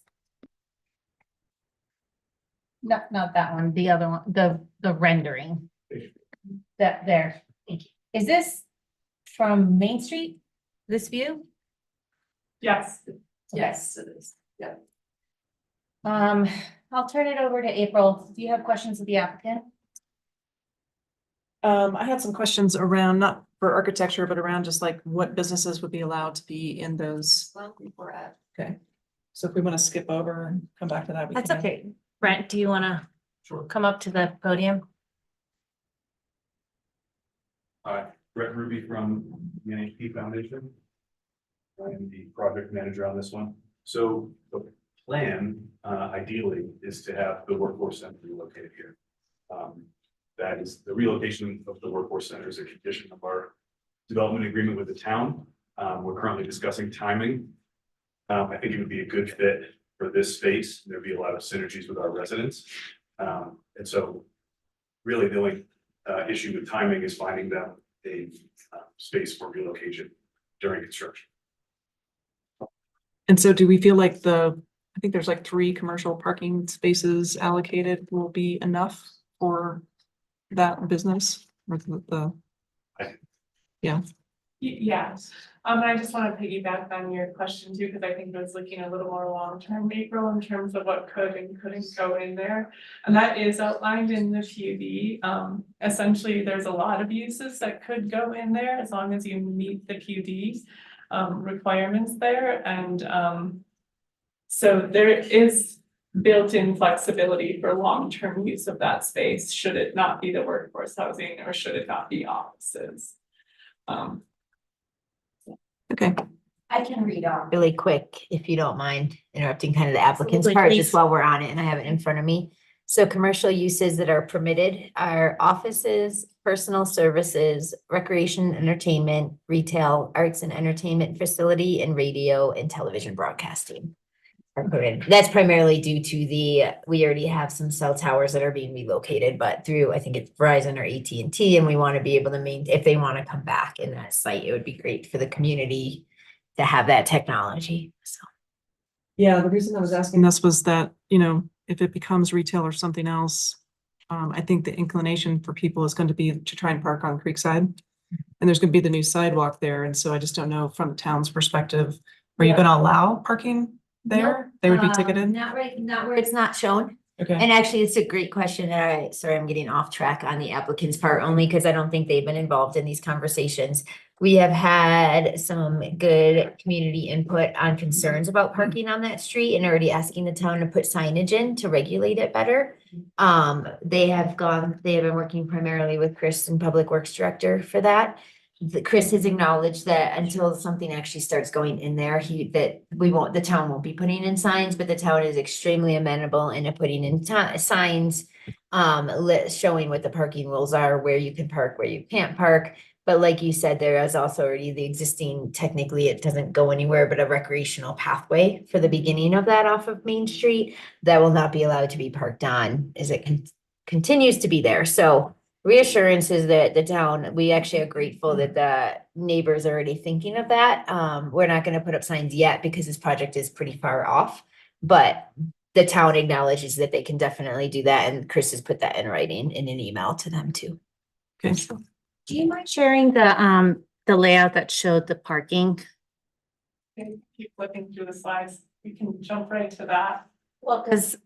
Not that one, the other one, the rendering. That there, thank you. Is this from Main Street, this view? Yes. Yes, it is, yeah. I'll turn it over to April. Do you have questions of the applicant? I had some questions around, not for architecture, but around just like what businesses would be allowed to be in those. Well, we're at. Okay. So if we want to skip over and come back to that, we That's can. okay. Brent, do you wanna Sure. come up to the podium? Brett Ruby from the NHP Foundation. I'm the project manager on this one. So the plan, ideally, is to have the workforce center relocated here. That is, the relocation of the workforce center is a condition of our development agreement with the town. We're currently discussing timing. I think it would be a good fit for this space. There'd be a lot of synergies with our residents. And so really the only issue with timing is finding them a space for relocation during construction. And so do we feel like I think there's like 3 commercial parking spaces allocated will be enough for that business or the, I- yeah. Yes, I just want to piggyback on your question too, because I think I was looking a little more long-term, April, in terms of what could and couldn't go in there. And that is outlined in the PUD. Essentially, there's a lot of uses that could go in there as long as you meet the PUD requirements there. And so there is built-in flexibility for long-term use of that space, should it not be the workforce housing or should it not be offices. Okay. I can read off really quick, if you don't mind interrupting kind of the applicant's Absolutely, part, please. just while we're on it, and I have it in front of me. So commercial uses that are permitted are offices, personal services, recreation, entertainment, retail, arts and entertainment facility, and radio and television broadcasting. Are permitted. That's primarily due to we already have some cell towers that are being relocated, but through, I think it's Verizon or AT&T, and we want to be able to if they want to come back in that site, it would be great for the community to have that technology, so. Yeah, the reason I was asking this was that, you know, if it becomes retail or something else, I think the inclination for people is going to be to try and park on Creekside. And there's going to be the new sidewalk there, and so I just don't know from the town's perspective, are you going to allow parking there? They would be ticketed? Not where it's not shown. Okay. And actually, it's a great question. Sorry, I'm getting off track on the applicant's part, only because I don't think they've been involved in these conversations. We have had some good community input on concerns about parking on that street and already asking the town to put signage in to regulate it better. They have been working primarily with Chris and Public Works Director for that. Chris has acknowledged that until something actually starts going in there, the town won't be putting in signs, but the town is extremely amenable into putting in signs. Showing what the parking rules are, where you can park, where you can't park. But like you said, there is also already the existing, technically it doesn't go anywhere, but a recreational pathway for the beginning of that off of Main Street that will not be allowed to be parked on as it continues to be there. So reassurance is that the town, we actually are grateful that the neighbors are already thinking of that. We're not going to put up signs yet because this project is pretty far off, but the town acknowledges that they can definitely do that. And Chris has put that in writing in an email to them too. Okay. Do you mind sharing the layout that showed the parking? Okay, keep flipping through the slides, we can jump right to that. Well, because.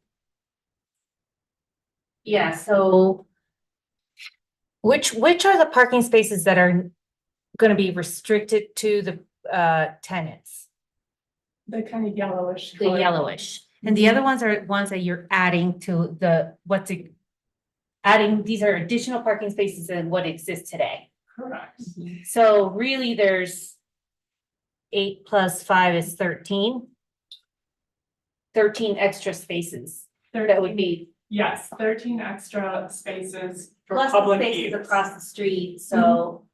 Yeah, so. Which are the parking spaces that are gonna be restricted to the tenants? The kind of yellowish. The color. yellowish, and the other ones are ones that you're adding to these are additional parking spaces than what exists today. Correct. So really, there's 8 + 5 is 13. 13 extra spaces that would be. Yes, 13 extra spaces for Plus the public spaces use. across the street, so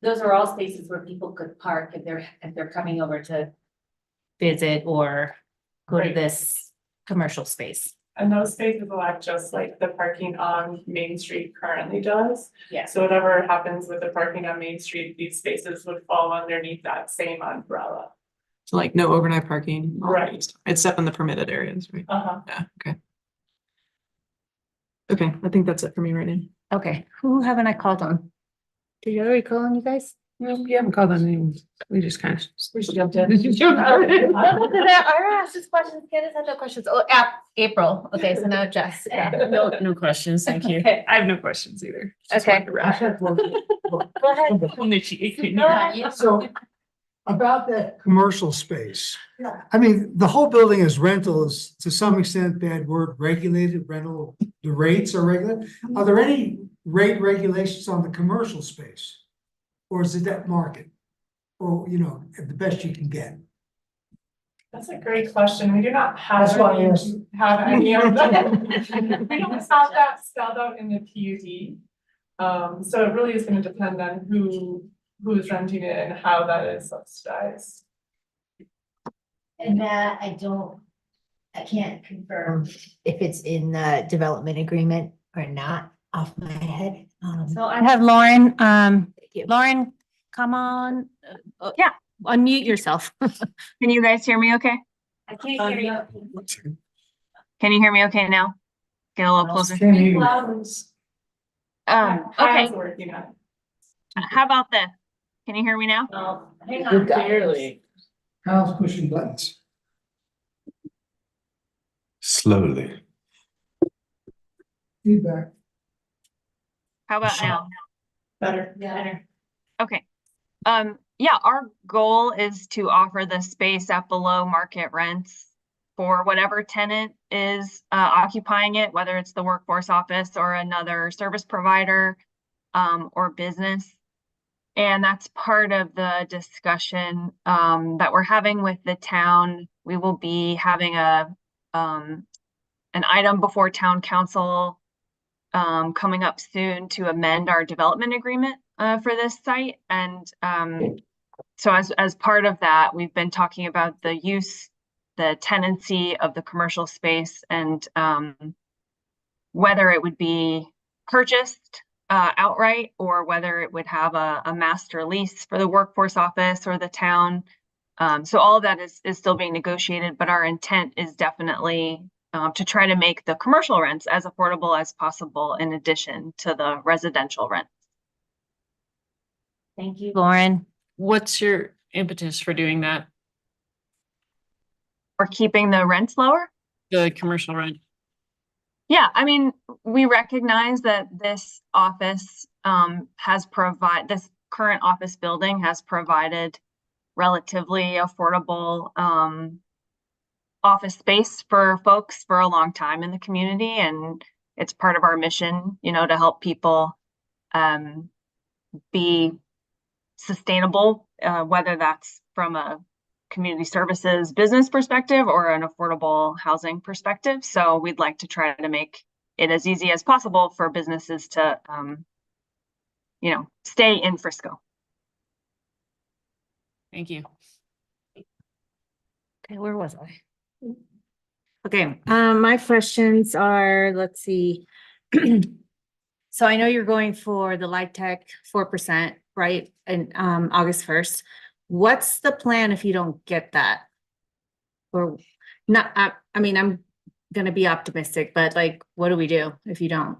those are all spaces where people could park if they're coming over to visit or go to Right. this commercial space. And those spaces will act just like the parking on Main Street currently does. Yeah. So whatever happens with the parking on Main Street, these spaces would fall underneath that same umbrella. So like no overnight parking. Right. Except in the permitted areas, right? Uh-huh. Yeah, okay. Okay, I think that's it for me right now. Okay, who haven't I called on? Did you already call on you guys? Well, we haven't called on anyone. We just kind of. We should jump in. I asked this question, Candace had no questions. Oh, April. Okay, so now Jessica. No questions, thank you. Okay. I have no questions either. Okay. I had one- Go ahead. So about that commercial space. I mean, the whole building is rental is to some extent bad word, regulated rental, the rates are regulated. Are there any rate regulations on the commercial space? Or is it that market? Or, you know, the best you can get? That's a great question. We do not have. That's why I any- asked. Have any of them. We don't have that spelled out in the PUD. So it really is gonna depend on who's renting it and how that is subsidized. And that I can't confirm if it's in the development agreement or not off my head. So I have Lauren, Lauren, come on. Yeah, unmute yourself. Can you guys hear me okay? I can't hear you. Can you hear me okay now? Get a little closer. Kyle's Okay, working on it. how about this? Can you hear me now? Hang on, barely. Kyle's pushing buttons. Slowly. Feedback. How about now? Better. Yeah. Okay. Yeah, our goal is to offer the space at below market rents for whatever tenant is occupying it, whether it's the workforce office or another service provider or business. And that's part of the discussion that we're having with the town. We will be having an item before town council coming up soon to amend our development agreement for this site. And so as part of that, we've been talking about the use, the tenancy of the commercial space, and whether it would be purchased outright or whether it would have a master lease for the workforce office or the town. So all of that is still being negotiated, but our intent is definitely to try to make the commercial rents as affordable as possible in addition to the residential rent. Thank you, Lauren. What's your impetus for doing that? Or keeping the rents lower? The commercial rent? Yeah, I mean, we recognize that this office this current office building has provided relatively affordable office space for folks for a long time in the community. And it's part of our mission, you know, to help people be sustainable, whether that's from a community services business perspective or an affordable housing perspective. So we'd like to try to make it as easy as possible for businesses to, you know, stay in Frisco. Thank you. Okay, where was I? Okay, my questions are, let's see. So I know you're going for the Light Tech 4%, right? And August 1st. What's the plan if you don't get that? Or not, I mean, I'm gonna be optimistic, but like, what do we do if you don't?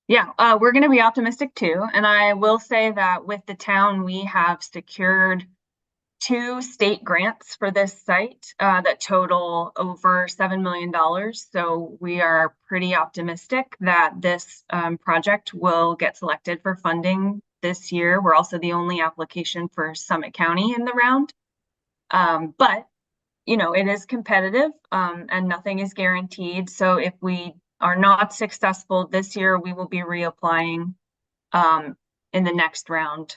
Yeah, we're going to be optimistic too. And I will say that with the town, we have secured 2 state grants for this site that total over $7 million. So we are pretty optimistic that this project will get selected for funding this year. We're also the only application for Summit County in the round. But, you know, it is competitive and nothing is guaranteed. So if we are not successful this year, we will be reapplying in the next round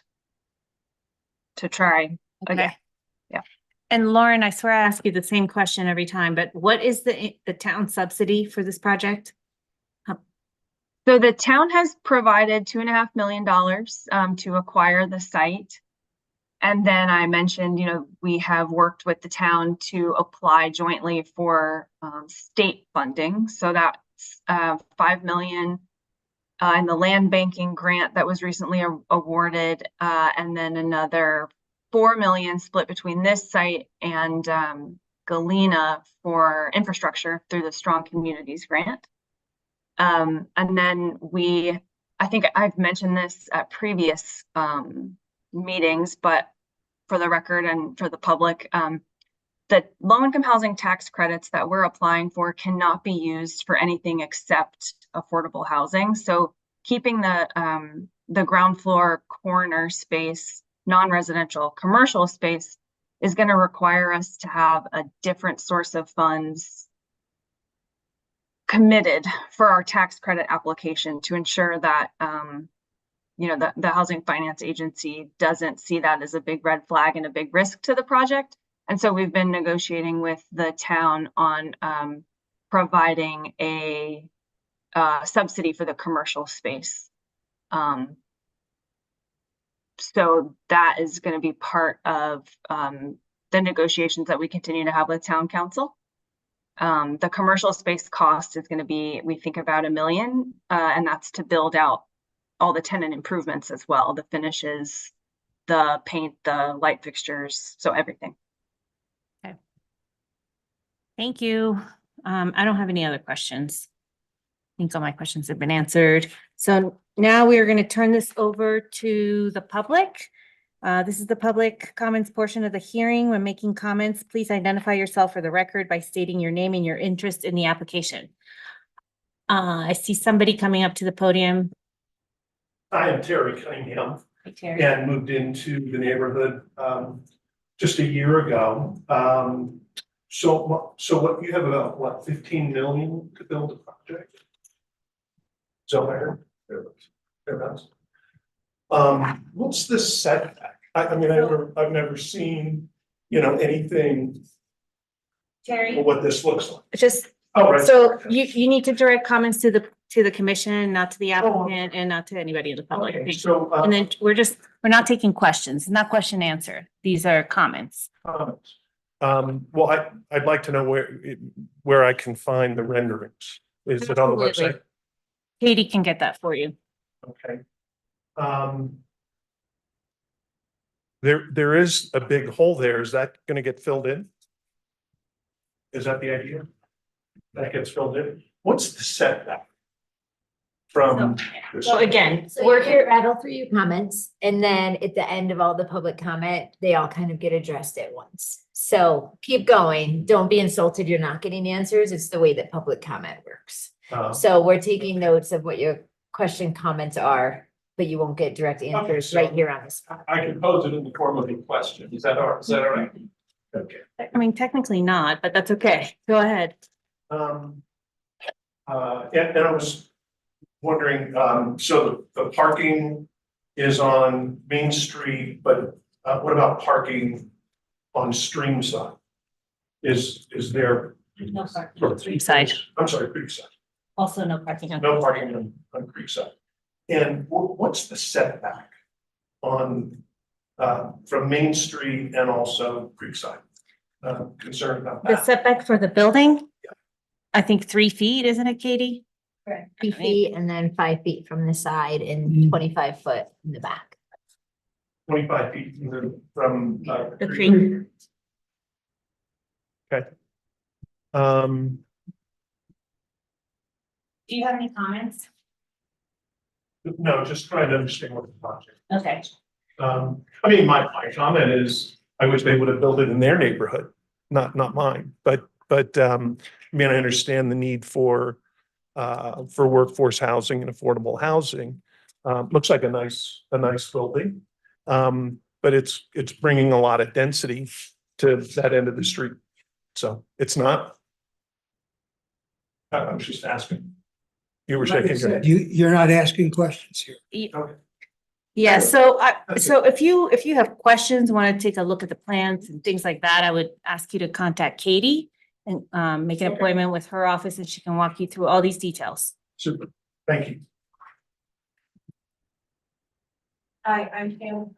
to try again. Yeah. And Lauren, I swear I ask you the same question every time, but what is the town subsidy for this project? So the town has provided $2.5 million to acquire the site. And then I mentioned, you know, we have worked with the town to apply jointly for state funding. So that's $5 million in the land banking grant that was recently awarded, and then another $4 million split between this site and Galena for infrastructure through the Strong Communities grant. And then I think I've mentioned this at previous meetings, but for the record and for the public, the low-income housing tax credits that we're applying for cannot be used for anything except affordable housing. So keeping the ground floor corner space, non-residential commercial space, is going to require us to have a different source of funds committed for our tax credit application to ensure that you know, the Housing Finance Agency doesn't see that as a big red flag and a big risk to the project. And so we've been negotiating with the town on providing a subsidy for the commercial space. So that is going to be part of the negotiations that we continue to have with town council. The commercial space cost is going to be, we think, about $1 million, and that's to build out all the tenant improvements as well, the finishes, the paint, the light fixtures, so everything. Okay. Thank you. I don't have any other questions. I think all my questions have been answered. So now we are going to turn this over to the public. This is the public comments portion of the hearing. When making comments, please identify yourself for the record by stating your name and your interest in the application. I see somebody coming up to the podium. I am Terry Cunningham Hi, Terry. and moved into the neighborhood just a year ago. So what you have about, what, 15 million to build a project? So there, thereabouts. What's the setback? I mean, I've never seen, anything Terry, what this looks like. just, Oh, right. so you need to direct comments to the commission, not to the applicant and not to anybody in the public. Okay, Thank you. so, And then we're not taking questions, It's not question answer. These are comments. well, I'd like to know where I can find the renderings. Is it on the Absolutely. website? Katie can get that for you. Okay. There is a big hole there. Is that gonna get filled in? Is that the idea? That gets filled in? What's the setback? From. the So again, So we're you're here. here, rattle through your comments, and then at the end of all the public comment, they all kind of get addressed at once. So keep going. Don't be insulted. You're not getting answers. It's the way that public comment works. So we're taking notes of what your question comments are, but you won't get direct answers right here on this. I can pose it in the form of a question. Is that all right? Okay. I mean, technically not, but that's okay. Go ahead. And I was wondering, so the parking is on Main Street, but what about parking on Streamside? Is there? No parking on Creekside. I'm sorry, Creekside. Also no parking on. No parking on Creekside. And what's the setback on, from Main Street and also Creekside? Concerned about The that. setback for the building? I think 3 feet, isn't it, Katie? Correct. 3 feet and then 5 feet from the side and 25 foot in the back. 25 feet from The creek. Okay. Do you have any comments? No, just trying to understand what the project. Okay. I mean, my comment is, I wish they would have built it in their neighborhood, not mine, but, I mean, I understand the need for workforce housing and affordable housing. Looks like a nice building. But it's bringing a lot of density to that end of the street. So it's not. I was just asking. You were shaking your head. You're not asking questions here. Okay. Yeah, so if you have questions, want to take a look at the plans and things like that, I would ask you to contact Katie and make an appointment with her office and she can walk you through all these details. Super, thank you. Hi, I'm Pam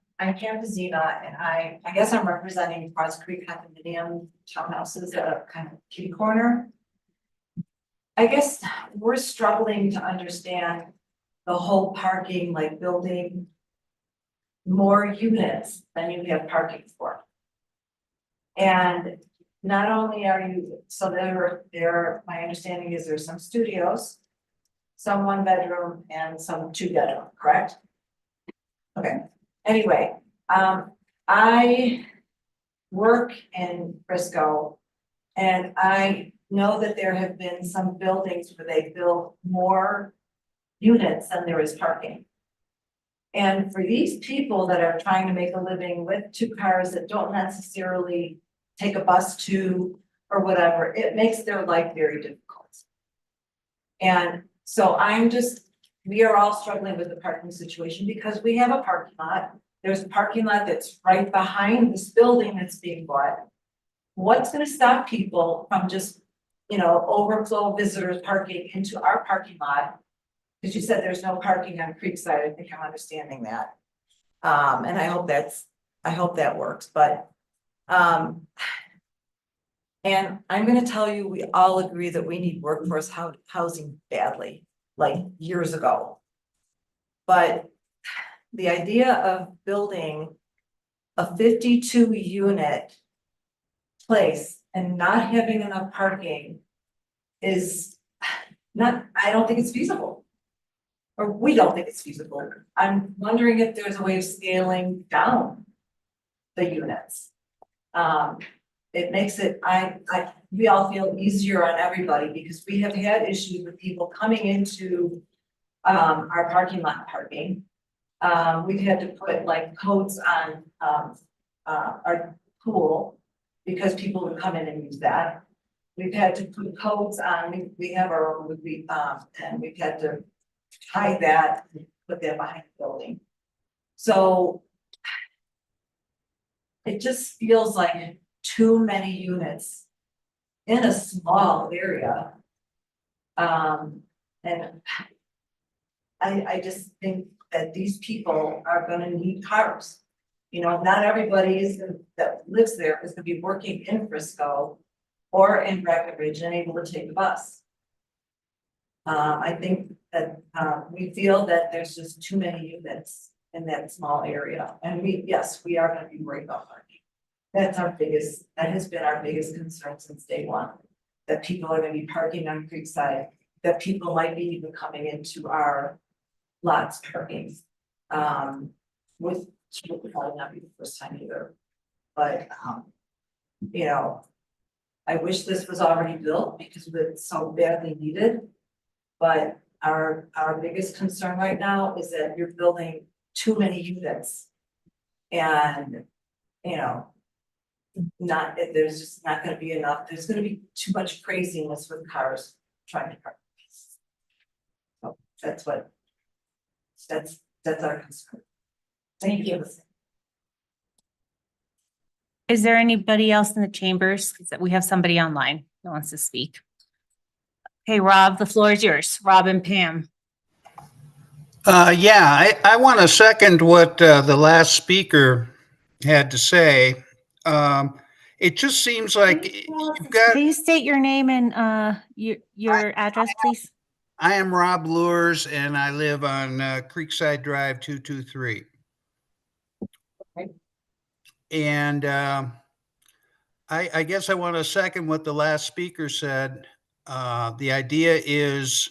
Pizzina, and I guess I'm representing Cross Creek condominium townhouses that are kind of kitty corner. I guess we're struggling to understand the whole parking, like building more units than you have parking for. And not only are you, so my understanding is there's some studios, some 1 bedroom and some 2 bedroom, correct? Okay, anyway, I work in Frisco and I know that there have been some buildings where they built more units than there is parking. And for these people that are trying to make a living with 2 cars that don't necessarily take a bus to or whatever, it makes their life very difficult. And so we are all struggling with the parking situation because we have a parking lot. There's a parking lot that's right behind this building that's being bought. What's gonna stop people from just, overflow visitors parking into our parking lot? Because you said there's no parking on Creekside. I think I'm understanding that. And I hope that works, but, and I'm gonna tell you, we all agree that we need workforce housing badly, like years ago. But the idea of building a 52 unit place and not having enough parking is I don't think it's feasible. Or we don't think it's feasible. I'm wondering if there's a way of scaling down the units. It makes it, we all feel easier on everybody because we have had issues with people coming into our parking lot parking. We've had to put like codes on our pool because people would come in and use that. We've had to put codes on, we have our own, and we've had to hide that, and put that behind the building. So it just feels like too many units in a small area. And I just think that these people are gonna need cars. You know, not everybody that lives there is gonna be working in Frisco or in Breckenridge and able to take the bus. I think that, we feel that there's just too many units in that small area. And yes, we are gonna be worried about parking. That has been our biggest concern since day one. That people are gonna be parking on Creekside, that people might be even coming into our lots parking. Which will probably not be the first time either. But, you know, I wish this was already built because it's so badly needed. But our biggest concern right now is that you're building too many units. And, you know, there's just not gonna be enough, there's gonna be too much craziness with cars trying to park. So that's our concern. Thank you. Is there anybody else in the chambers? 'Cause we have somebody online that wants to speak. Okay, Rob, the floor is yours. Rob and Pam. Yeah, I want to second what the last speaker had to say. It just seems like you've got. Can you state your name and your address, please? I am Rob Lures and I live on Creekside Drive 223. Okay. And I guess I want to second what the last speaker said. The idea is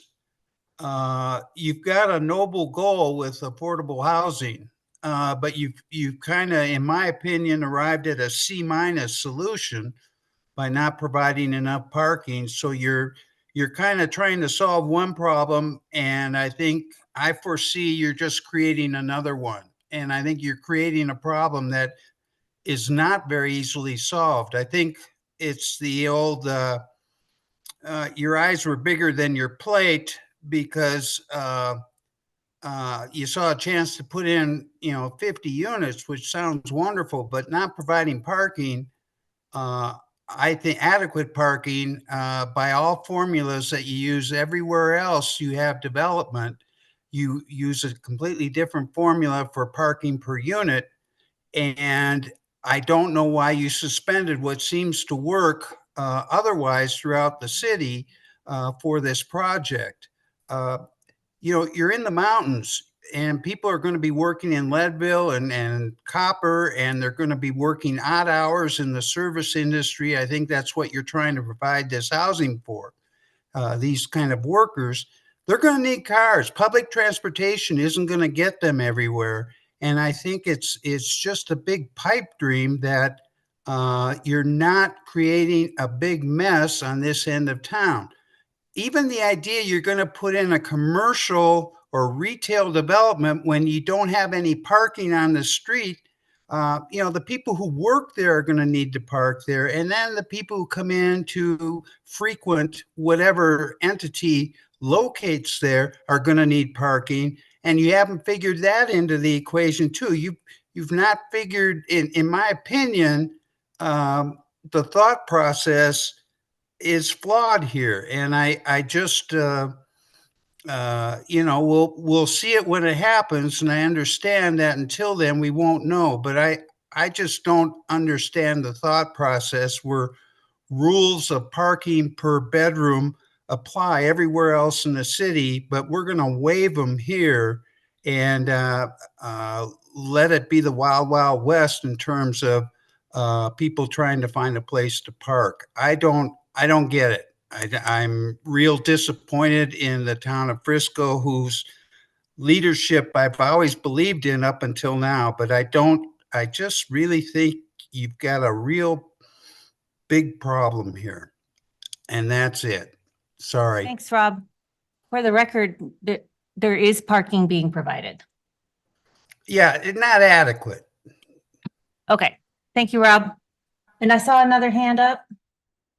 you've got a noble goal with affordable housing, but you've kind of, in my opinion, arrived at a C- solution by not providing enough parking. So you're kind of trying to solve one problem, and I foresee you're just creating another one. And I think you're creating a problem that is not very easily solved. I think it's the old your eyes were bigger than your plate because you saw a chance to put in 50 units, which sounds wonderful, but not providing parking. I think adequate parking by all formulas that you use everywhere else you have development, you use a completely different formula for parking per unit. And I don't know why you suspended what seems to work otherwise throughout the city for this project. You're in the mountains and people are going to be working in Leadville and Copper, and they're going to be working odd hours in the service industry. I think that's what you're trying to provide this housing for. These kind of workers, they're going to need cars. Public transportation isn't going to get them everywhere. And I think it's just a big pipe dream that you're not creating a big mess on this end of town. Even the idea you're going to put in a commercial or retail development when you don't have any parking on the street, the people who work there are going to need to park there. And then the people who come in to frequent whatever entity locates there are going to need parking. And you haven't figured that into the equation too. You've not figured, in my opinion, the thought process is flawed here. And I just, we'll see it when it happens. And I understand that until then we won't know, but I just don't understand the thought process where rules of parking per bedroom apply everywhere else in the city, but we're going to waive them here and let it be the wild, wild west in terms of people trying to find a place to park. I don't get it. I'm real disappointed in the town of Frisco, whose leadership I've always believed in up until now, but I don't I just really think you've got a real big problem here. And that's it. Sorry. Thanks, Rob. For the record, there is parking being provided. Yeah, not adequate. Okay, thank you, Rob. And I saw another hand up.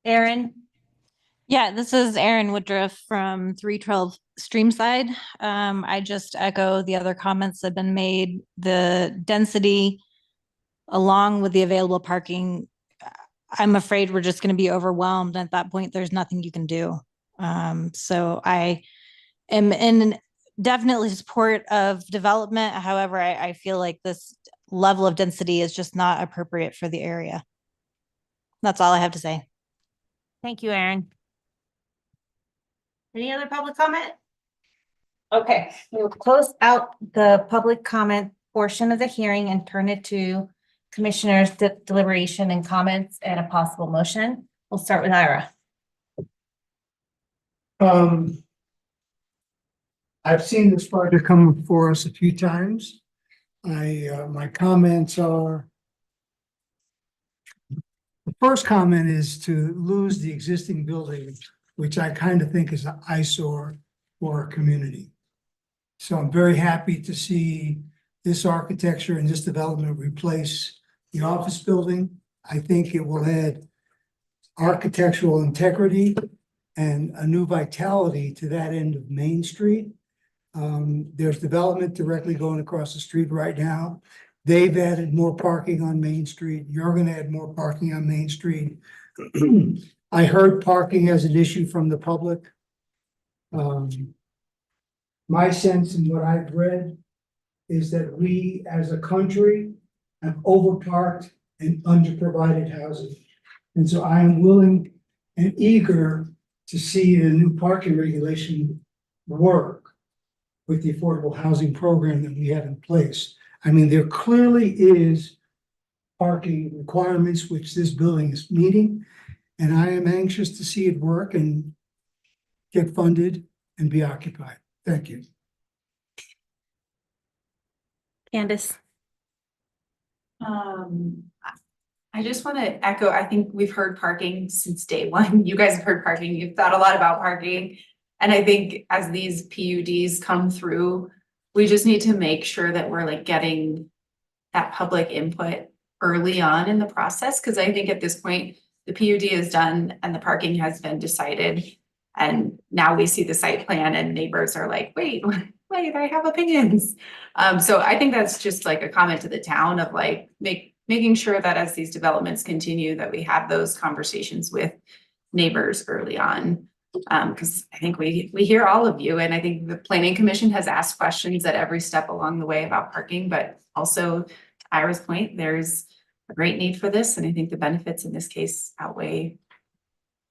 Aaron? Yeah, this is Erin Woodruff from 312 Streamside. I just echo the other comments that have been made. The density along with the available parking, I'm afraid we're just going to be overwhelmed. At that point, there's nothing you can do. So I am in definitely support of development. However, I feel like this level of density is just not appropriate for the area. That's all I have to say. Thank you, Aaron. Any other public comment? Okay, we'll close out the public comment portion of the hearing and turn it to commissioners' deliberation and comments and a possible motion. We'll start with Ira. I've seen this project come before us a few times. My comments are, the first comment is to lose the existing building, which I kind of think is an eyesore for our community. So I'm very happy to see this architecture and this development replace the office building. I think it will add architectural integrity and a new vitality to that end of Main Street. There's development directly going across the street right now. They've added more parking on Main Street. You're gonna add more parking on Main Street. I heard parking as an issue from the public. My sense and what I've read is that we as a country have overparked and underprovided housing. And so I am willing and eager to see the new parking regulation work with the affordable housing program that we have in place. I mean, there clearly is parking requirements which this building is meeting. And I am anxious to see it work and get funded and be occupied. Thank you. Candace? I just want to echo, I think we've heard parking since day one. You guys have heard parking, you've thought a lot about parking. And I think as these PUDs come through, we just need to make sure that we're like getting that public input early on in the process. Cause I think at this point, the PUD is done and the parking has been decided. And now we see the site plan and neighbors are like, wait, I have opinions. So I think that's just like a comment to the town of like, making sure that as these developments continue, that we have those conversations with neighbors early on. Because I think we hear all of you, and I think the planning commission has asked questions at every step along the way about parking, but also to Ira's point, there's a great need for this, and I think the benefits in this case outweigh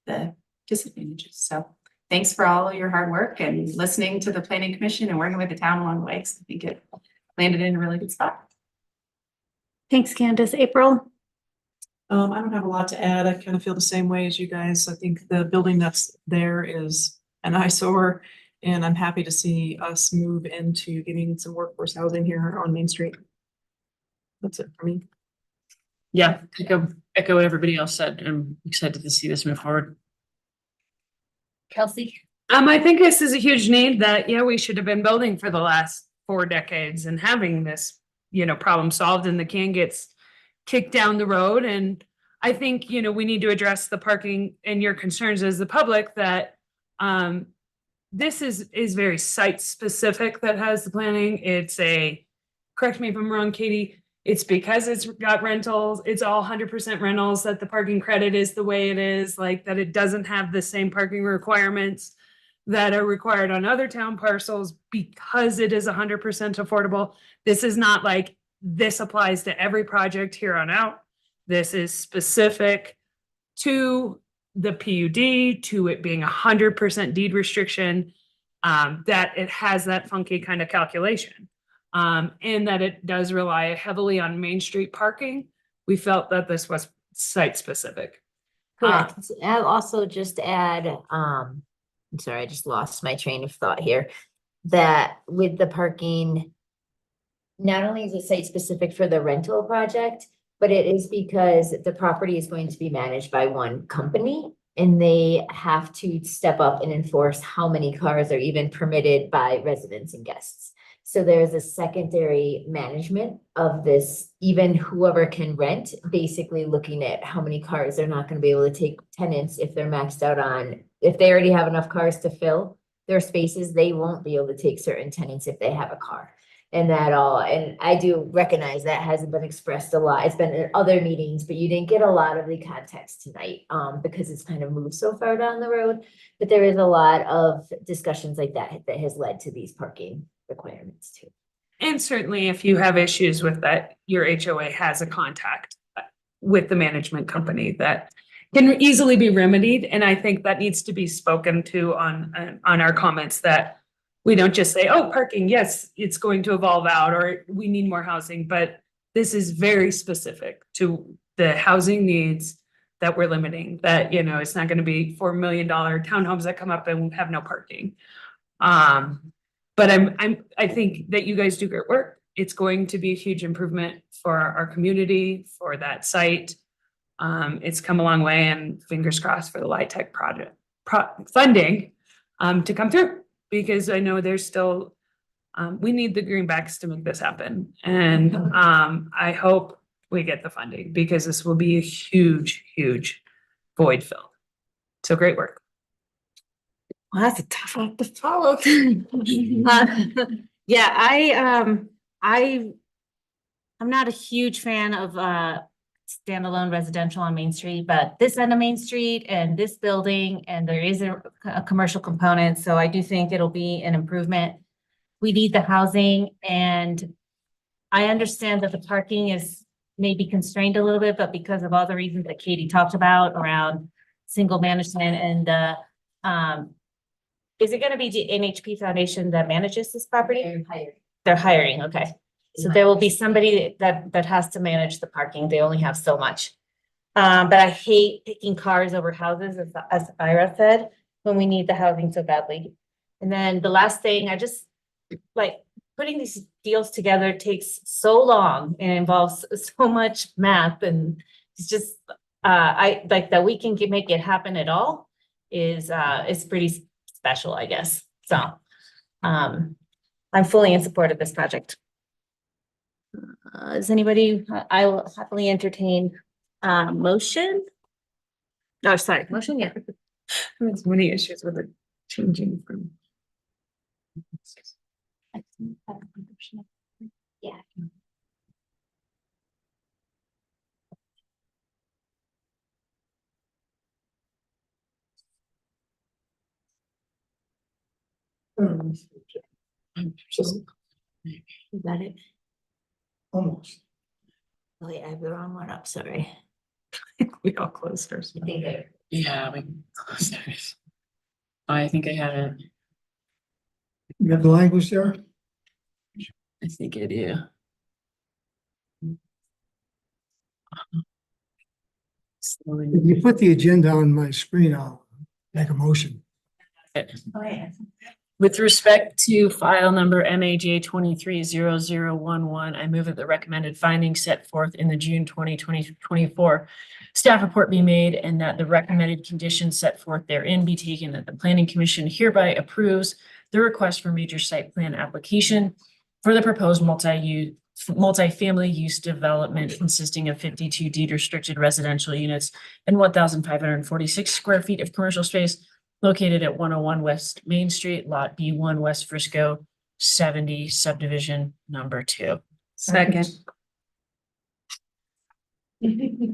the disadvantages. So thanks for all your hard work and listening to the planning commission and working with the town along the way, because I think it landed in a really good spot. Thanks, Candace. April? I don't have a lot to add. I kind of feel the same way as you guys. I think the building that's there is an eyesore, and I'm happy to see us move into getting some workforce housing here on Main Street. That's it for me. Yeah, echo what everybody else said. I'm excited to see this move forward. Kelsey? I think this is a huge need that, yeah, we should have been building for the last 4 decades and having this, problem solved, and the can gets kicked down the road. And I think, we need to address the parking and your concerns as the public that, this is very site specific that has the planning. It's correct me if I'm wrong, Katie, it's because it's got rentals, it's all 100% rentals, that the parking credit is the way it is, like that it doesn't have the same parking requirements that are required on other town parcels because it is 100% affordable. This is not like this applies to every project here on out. This is specific to the PUD, to it being 100% deed restriction, that it has that funky kind of calculation. And that it does rely heavily on Main Street parking. We felt that this was site specific. Correct. I'll also just add, I'm sorry, I just lost my train of thought here, that with the parking, not only is it site specific for the rental project, but it is because the property is going to be managed by one company. And they have to step up and enforce how many cars are even permitted by residents and guests. So there's a secondary management of this, even whoever can rent, basically looking at how many cars they're not gonna be able to take tenants if they're maxed out on, if they already have enough cars to fill their spaces, they won't be able to take certain tenants if they have a car. And that all, and I do recognize that hasn't been expressed a lot. It's been in other meetings, but you didn't get a lot of the context tonight, because it's kind of moved so far down the road. But there is a lot of discussions like that that has led to these parking requirements too. And certainly if you have issues with that, your HOA has a contact with the management company that can easily be remedied. And I think that needs to be spoken to on our comments, that we don't just say, oh, parking, yes, it's going to evolve out, or we need more housing, but this is very specific to the housing needs that we're limiting, that, you know, it's not gonna be $4 million townhomes that come up and have no parking. But I think that you guys do great work. It's going to be a huge improvement for our community, for that site. It's come a long way, and fingers crossed for the LIHTC project funding to come through, because I know there's still, we need the greenbacks to make this happen. And I hope we get the funding, because this will be a huge, huge void filled. So great work. Well, that's a tough one to follow. Yeah, I'm not a huge fan of standalone residential on Main Street, but this end of Main Street and this building, and there is a commercial component, so I do think it'll be an improvement. We need the housing, and I understand that the parking is maybe constrained a little bit, but because of all the reasons that Katie talked about around single management and is it gonna be the NHP Foundation that manages this property? They're hiring, okay. So there will be somebody that has to manage the parking. They only have so much. But I hate picking cars over houses, as Ira said, when we need the housing so badly. And then the last thing, I just, like, putting these deals together takes so long and involves so much math, and it's just, I like that we can make it happen at all is pretty special, I guess. So, I'm fully in support of this project. Does anybody, I will happily entertain, motion? Oh, sorry, motion, yeah. There's many issues with it changing from. Yeah. You got it? Almost. Wait, I have the wrong one up, sorry. We all closed ours. Yeah, we closed ours. I think I had it. You have the language there? I think I do. If you put the agenda on my screen, I'll make a motion. With respect to file number MAJ 230011, I move that the recommended findings set forth in the June 2024 staff report be made, and that the recommended conditions set forth therein be taken, that the Planning Commission hereby approves the request for major site plan application for the proposed multifamily use development consisting of 52 deed restricted residential units and 1,546 square feet of commercial space located at 101 West Main Street, Lot B1, West Frisco, 70, subdivision number 2. Second.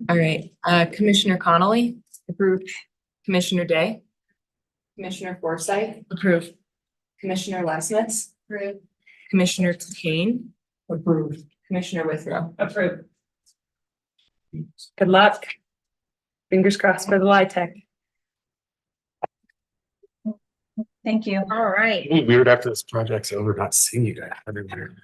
All right, Commissioner Connolly? Approved. Commissioner Day? Commissioner Forsythe? Approved. Commissioner Lesnitz? Approved. Commissioner Kane? Approved. Commissioner Withrow? Approved. Good luck. Fingers crossed for the LIHTC. Thank you. All right. It'll be weird after this project's over, not seeing you guys everywhere.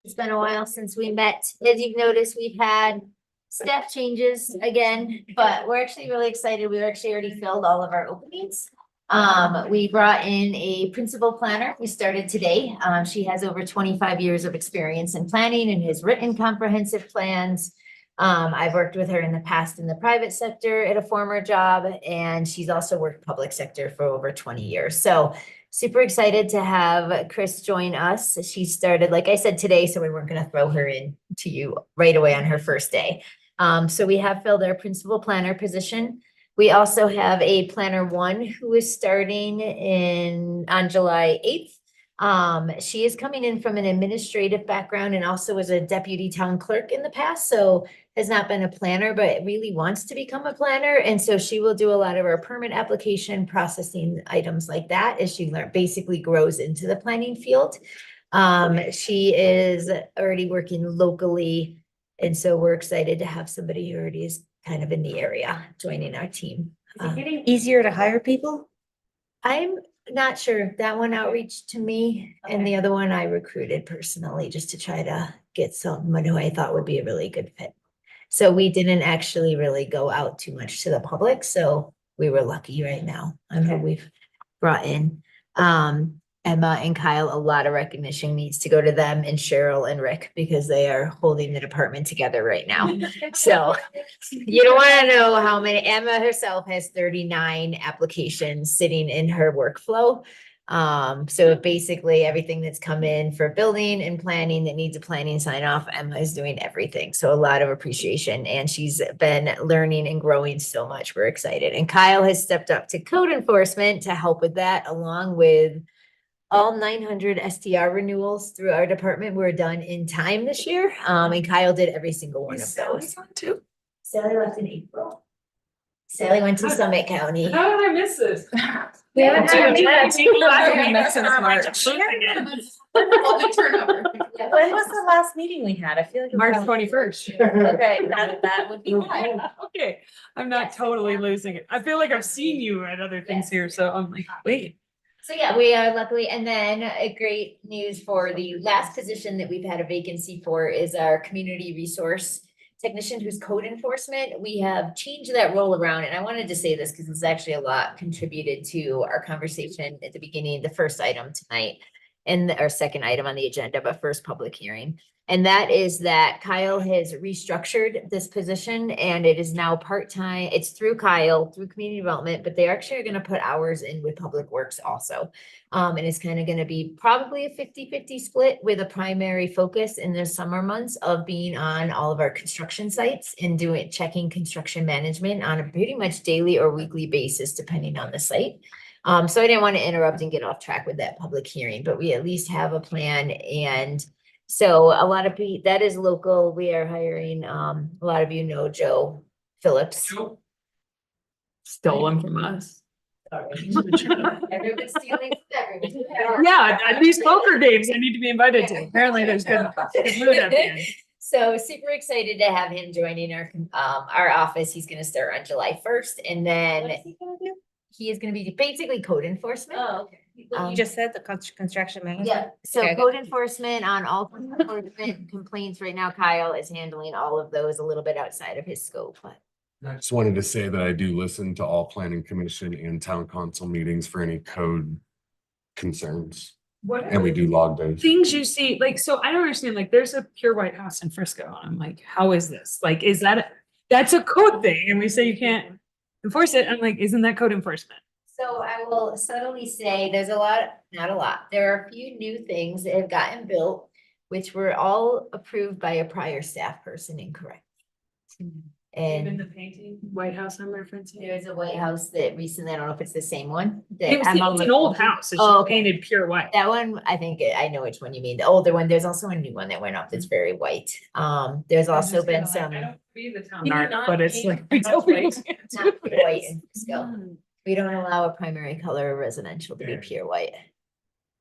It's been a while since we met. As you've noticed, we've had staff changes again, but we're actually really excited. We actually already filled all of our openings. We brought in a principal planner. We started today. She has over 25 years of experience in planning and has written comprehensive plans. I've worked with her in the past in the private sector at a former job, and she's also worked public sector for over 20 years. So super excited to have Chris join us. She started, like I said, today, so we weren't going to throw her in to you right away on her first day. So we have filled our principal planner position. We also have a planner one who is starting on July 8th. She is coming in from an administrative background and also was a deputy town clerk in the past. So has not been a planner, but really wants to become a planner. And so she will do a lot of our permit application processing items like that as she basically grows into the planning field. She is already working locally. And so we're excited to have somebody who already is kind of in the area joining our team. Is it getting easier to hire people? I'm not sure. That one outreached to me and the other one I recruited personally just to try to get someone who I thought would be a really good fit. So we didn't actually really go out too much to the public. So we were lucky right now on who we've brought in. Emma and Kyle, a lot of recognition needs to go to them and Cheryl and Rick because they are holding the department together right now. So you don't want to know how many. Emma herself has 39 applications sitting in her workflow. So basically everything that's come in for building and planning that needs a planning sign off, Emma is doing everything. So a lot of appreciation, and she's been learning and growing so much. We're excited. And Kyle has stepped up to code enforcement to help with that, along with all 900 STR renewals through our department were done in time this year. And Kyle did every single one of those. Too. Sally left in April. Sally went to Summit County. How did I miss this? We haven't had a meeting. When was the last meeting we had? I feel like. March 21st. Okay, that would be fine. Okay, I'm not totally losing it. I feel like I've seen you at other things here, so I'm like, wait. So yeah, we are luckily, and then a great news for the last position that we've had a vacancy for is our community resource technician who's code enforcement. We have changed that role around, and I wanted to say this because it's actually a lot contributed to our conversation at the beginning, the first item tonight, and our second item on the agenda, but first public hearing. And that is that Kyle has restructured this position and it is now part-time. It's through Kyle, through community development, but they actually are going to put hours in with public works also. And it's kind of going to be probably a 50-50 split with a primary focus in the summer months of being on all of our construction sites and checking construction management on a pretty much daily or weekly basis, depending on the site. So I didn't want to interrupt and get off track with that public hearing, but we at least have a plan. And so a lot of people, that is local. We are hiring, a lot of you know Joe Phillips. Stolen from us. Everyone's stealing from everyone. Yeah, at these poker games I need to be invited to. Apparently there's good mood at the end. So super excited to have him joining our office. He's gonna start on July 1st, and then he is gonna be basically code enforcement. Oh, okay. You just said the construction management. Yeah, so Okay. code enforcement on all enforcement complaints right now, Kyle is handling all of those a little bit outside of his scope, but. I just wanted to say that I do listen to all planning commission and town council meetings for any code concerns. What And we do log those. things you see, like, so I don't understand, like, there's a pure white house in Frisco. And I'm like, how is this? Like, is that's a code thing? And we say you can't enforce it. I'm like, isn't that code enforcement? So I will subtly say there's not a lot. There are a few new things that have gotten built, which were all approved by a prior staff person incorrect. Even And the painting, White House I'm referencing. there's a White House that recently, I don't know if it's the same one. that It's Emma it's was- an old house. It's Oh, just okay. painted pure white. That one, I think, I know which one you mean, the older one. There's also a new one that went up that's very white. There's also been some. I don't be the town Can you art, not but it's paint like. the we tell house people white? can't do Not this. white in Frisco. We don't allow a primary color of residential to be pure white.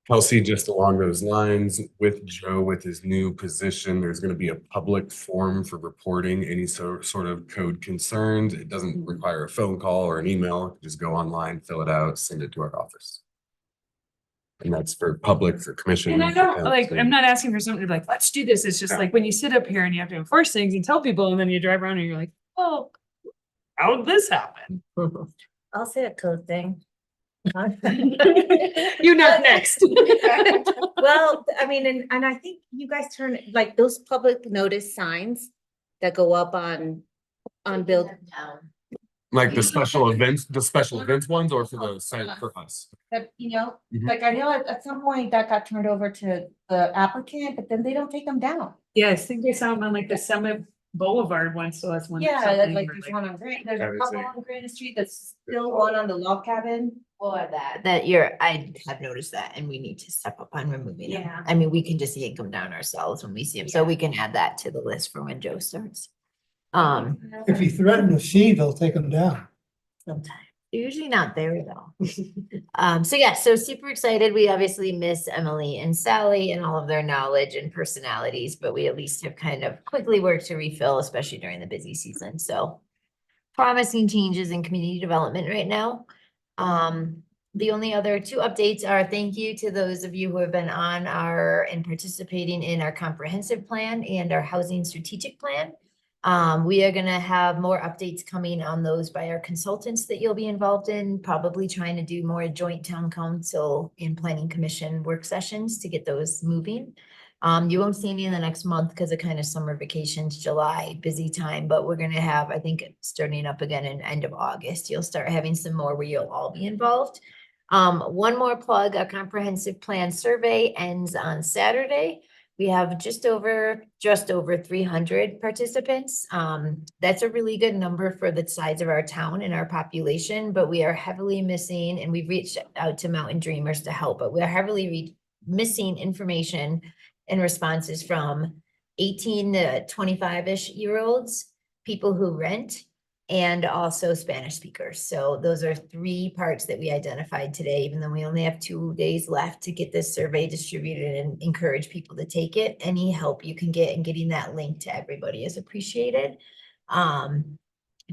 Kelsey, just along those lines with Joe, with his new position, there's going to be a public forum for reporting any sort of code concerns. It doesn't require a phone call or an email. Just go online, fill it out, send it to our office. And that's for public, for commission. And I don't, for like, council. I'm not asking for something to be like, let's do this. It's just like when you sit up here and you have to enforce things and tell people, and then you drive around and you're like, oh, how did this happen? I'll say a code thing. You're not next. Well, I mean, and I think you guys turn, like, those public notice signs that go up on build. Like the special events ones or for the site for us? That, you know, Mhm. like, I know at some point that got turned over to the applicant, but then they don't take them down. Yeah, I think I saw them on like the Summit Boulevard one, so that's one. or Yeah, something, like or there's like- one on Granite, there's I a would couple say- on Granite Street, that's still one on the log cabin. Or that I have noticed that and we need to step up on removing them. Yeah. I mean, we can just yank them down ourselves when we see them, so we can add that to the list for when Joe starts. If you threaten a fee, they'll take them down. Sometimes, usually not there though. So yeah, so super excited. We obviously miss Emily and Sally and all of their knowledge and personalities, but we at least have kind of quickly worked to refill, especially during the busy season. So promising changes in community development right now. The only other two updates are thank you to those of you who have been on and participating in our comprehensive plan and our housing strategic plan. We are gonna have more updates coming on those by our consultants that you'll be involved in, probably trying to do more joint town council and planning commission work sessions to get those moving. You won't see any in the next month because of kind of summer vacations, July, busy time, but we're gonna have, I think, starting up again in end of August, you'll start having some more where you'll all be involved. One more plug, a comprehensive plan survey ends on Saturday. We have just over 300 participants. That's a really good number for the size of our town and our population, but we are heavily missing, and we've reached out to Mountain Dreamers to help, but we are heavily missing information and responses from 18 to 25-ish year olds, people who rent, and also Spanish speakers. So those are three parts that we identified today, even though we only have 2 days left to get this survey distributed and encourage people to take it. Any help you can get in getting that link to everybody is appreciated.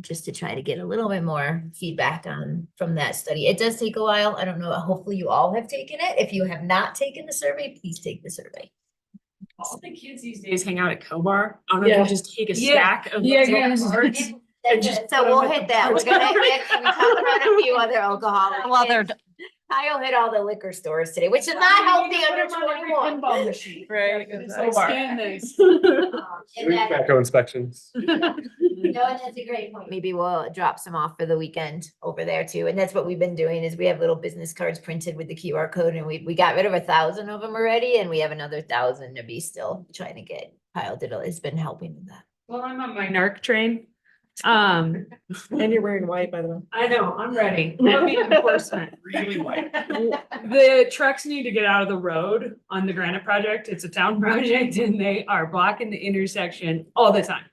Just to try to get a little bit more feedback from that study. It does take a while. I don't know, hopefully you all have taken it. If you have not taken the survey, please take the survey. All the kids these days hang out at Cobar. I don't know if Yeah. you just take a Yeah. stack of. Yeah, little yeah. cards and just So put 'em we'll at hit the that. We're gonna, front. we talked about a few other alcoholic. Well, they're kids. Kyle hit all the liquor stores today, which is not healthy under 21. Pinball machine. Right, So scan this. And that- Tobacco inspections. No, and that's a great point. Maybe we'll drop some off for the weekend over there too. And that's what we've been doing is we have little business cards printed with the QR code, and we got rid of 1,000 of them already, and we have another 1,000 to be still trying to get. Kyle has been helping with that. Well, I'm on my NARC train. And you're wearing white, by the way. I know, I'm ready. Heavy enforcement. Really white. The trucks need to get out of the road on the Granite project. It's a town project and they are blocking the intersection all the time.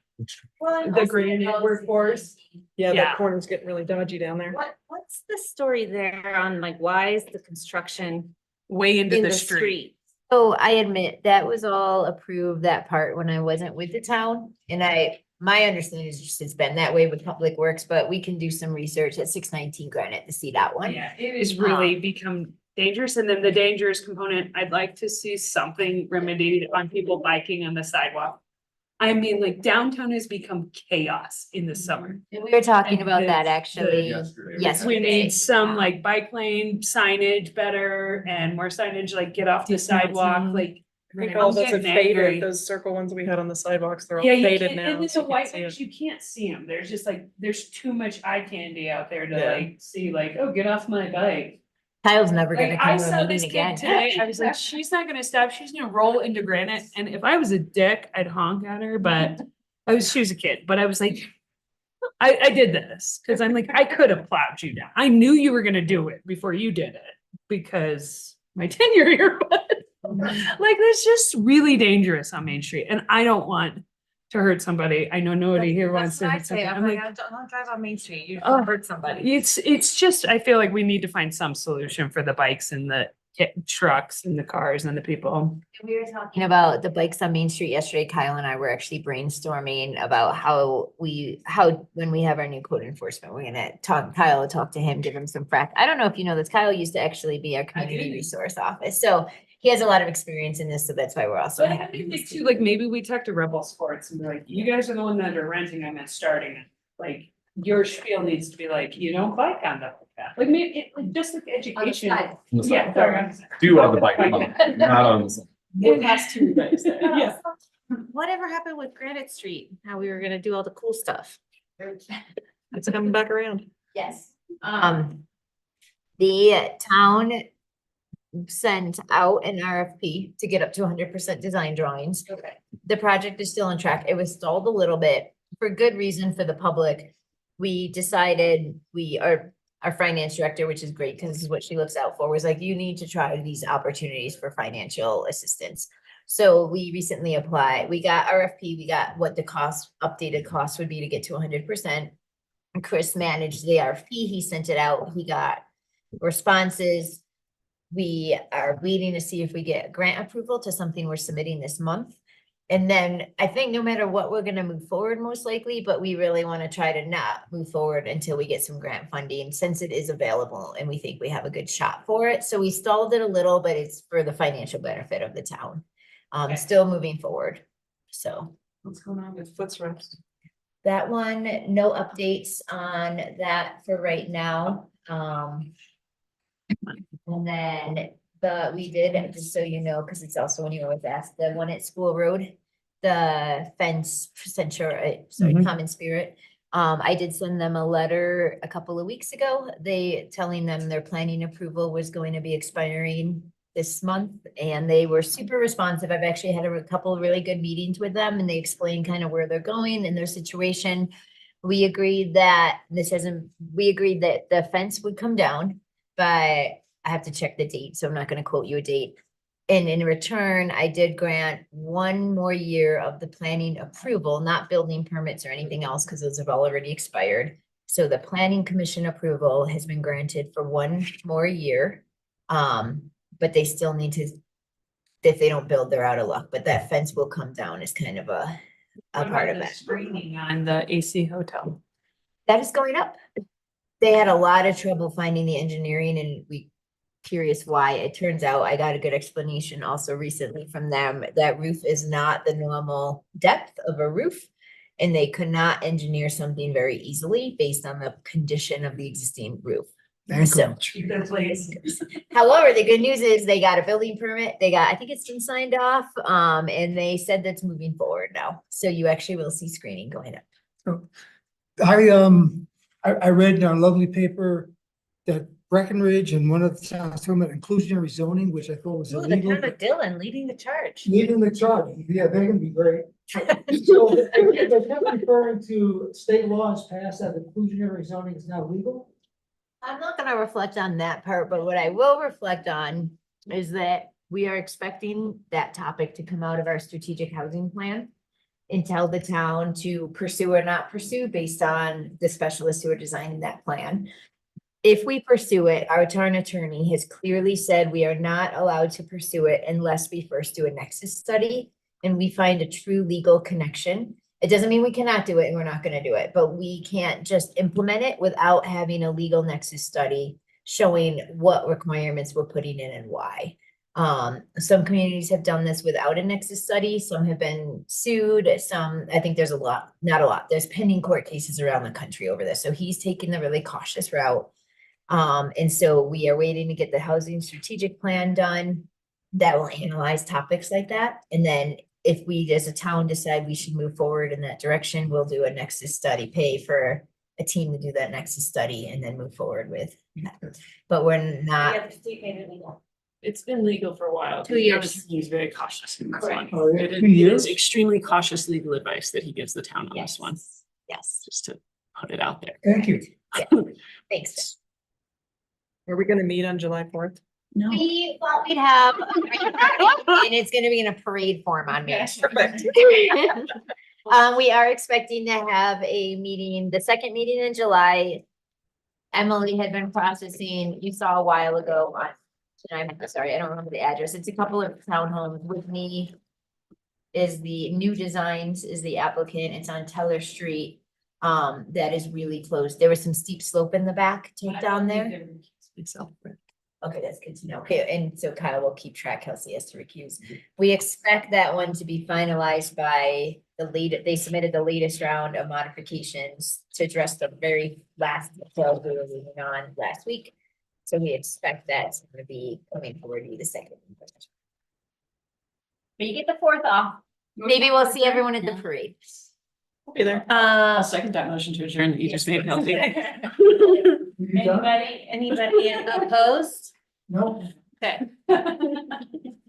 The Granite workforce. Yeah, Yeah. that corner's getting really dodgy down there. What's the story there on like, why is the construction Way into in the the street. street? So I admit that was all approved, that part, when I wasn't with the town. And my understanding is just it's been that way with Public Works, but we can do some research at 619 Granite to see that one. Yeah, it has really become dangerous. And then the dangerous component, I'd like to see something remedied on people biking on the sidewalk. I mean, like downtown has become chaos in the summer. And we were talking And about the- that actually. Yesterday. Yes. We need some like bike lane signage better and more signage, like get off the sidewalk, like. I think I'm all those have getting angry. faded, those circle ones we had on the sidewalks, they're all Yeah, you faded can't, now. and then so the you can't white see ones, it. you can't see them. There's just like, there's too much eye candy out there to Yeah. like see like, oh, get off my bike. Kyle's never gonna Like I come to saw a this meeting kid again. today, I was like, she's not gonna stop, she's gonna roll into Granite, and if I was a dick, I'd honk at her, but she was a kid, but I was like, I did this, cause I'm like, I could have plowed you down. I knew you were gonna do it before you did it, because my tenure here, but like, it's just really dangerous on Main Street, and I don't want to hurt somebody. I know nobody here wants to hurt somebody. I'm like, don't drive on Main Street, you Oh, hurt somebody. it's just, I feel like we need to find some solution for the bikes and the trucks and the cars and the people. We were talking about the bikes on Main Street yesterday. Kyle and I were actually brainstorming about how when we have our new code enforcement, we're gonna Kyle will talk to him, give him some I don't know if you know this, Kyle used to actually be our community resource office. So he has a lot of experience in this, so that's why we're also But I happy. think too, like maybe we talk to Rebel Sports and be like, you guys are the one that are renting them and starting it. Like your spiel needs to be like, you don't bike on the path. Like maybe just like education. side. Yeah, sorry. Do on the bike, not on the. It has two bikes there. Yeah. Whatever happened with Granite Street? How we were gonna do all the cool stuff? It's coming back around. Yes. The town sent out an RFP to get up to 100% design drawings. Okay. The project is still on track. It was stalled a little bit for good reason for the public. We decided our finance director, which is great because this is what she looks out for, was like, you need to try these opportunities for financial assistance. So we recently applied, we got RFP, we got what the updated cost would be to get to 100%. Chris managed the RFP, he sent it out, he got responses. We are waiting to see if we get grant approval to something we're submitting this month. And then I think no matter what, we're gonna move forward most likely, but we really want to try to not move forward until we get some grant funding since it is available and we think we have a good shot for it. So we stalled it a little, but it's for the financial benefit of the town. Still moving forward. So What's going on with Footsrest? that one, no updates on that for right now. And then we did, just so you know, because it's also when you always ask, the one at School Road, the fence, Common Spirit. I did send them a letter a couple of weeks ago, telling them their planning approval was going to be expiring this month, and they were super responsive. I've actually had a couple of really good meetings with them, and they explained kind of where they're going and their situation. We agreed that the fence would come down, but I have to check the date, so I'm not gonna quote you a date. And in return, I did grant 1 more year of the planning approval, not building permits or anything else, because those have already expired. So the planning commission approval has been granted for 1 more year. But they still need to, if they don't build, they're out of luck, but that fence will come down as kind of a part of that. Screening on the AC hotel. That is going up. They had a lot of trouble finding the engineering, and curious why. It turns out I got a good explanation also recently from them. That roof is not the normal depth of a roof, and they could not engineer something very easily based on the condition of the existing roof. So, however, the good news is they got a building permit. I think it's been signed off, and they said that's moving forward now. So you actually will see screening going up. I read in our lovely paper that Breckenridge and one of the towns talking about inclusionary zoning, which I thought was Ooh, the illegal. town of Dillon leading the charge. Leading the charge, yeah, they're gonna be great. So they're kept referring to state laws passed that inclusionary zoning is now legal. I'm not gonna reflect on that part, but what I will reflect on is that we are expecting that topic to come out of our strategic housing plan and tell the town to pursue or not pursue based on the specialists who are designing that plan. If we pursue it, our town attorney has clearly said we are not allowed to pursue it unless we first do a nexus study and we find a true legal connection. It doesn't mean we cannot do it and we're not gonna do it, but we can't just implement it without having a legal nexus study showing what requirements we're putting in and why. Some communities have done this without a nexus study. Some have been sued. I think there's not a lot. There's pending court cases around the country over this. So he's taking the really cautious route. And so we are waiting to get the housing strategic plan done that will analyze topics like that. And then if we as a town decide we should move forward in that direction, we'll do a nexus study, pay for a team to do that nexus study and then move forward with that. But we're not. It's been legal for a while. 2 years. He's very cautious in this one. Oh, yeah, It 2 is years? extremely cautious legal advice that he gives the town on Yes. this one, Yes. just to put it out there. Thank you. Thanks. Are we gonna meet on July 4th? We thought we'd have, and it's gonna be in a parade form on Main Street. We are expecting to have a meeting, the second meeting in July. Emily had been processing, you saw a while ago on I'm sorry, I don't remember the address. It's a couple of townhomes. Whitney is the New Designs is the applicant. It's on Teller Street. That is really close. There was some steep slope in the back, take down there. Okay, that's good to know. Okay, and so Kyle will keep track. Kelsey has to recuse. We expect that one to be finalized by they submitted the latest round of modifications to address the very last details we were moving on last week. So we expect that's gonna be coming forward to be the second. But you get the 4th off. Maybe we'll see everyone at the parade. Be there. I'll second that motion to adjourn that you just made, Kelsey. Anybody opposed? No. Okay.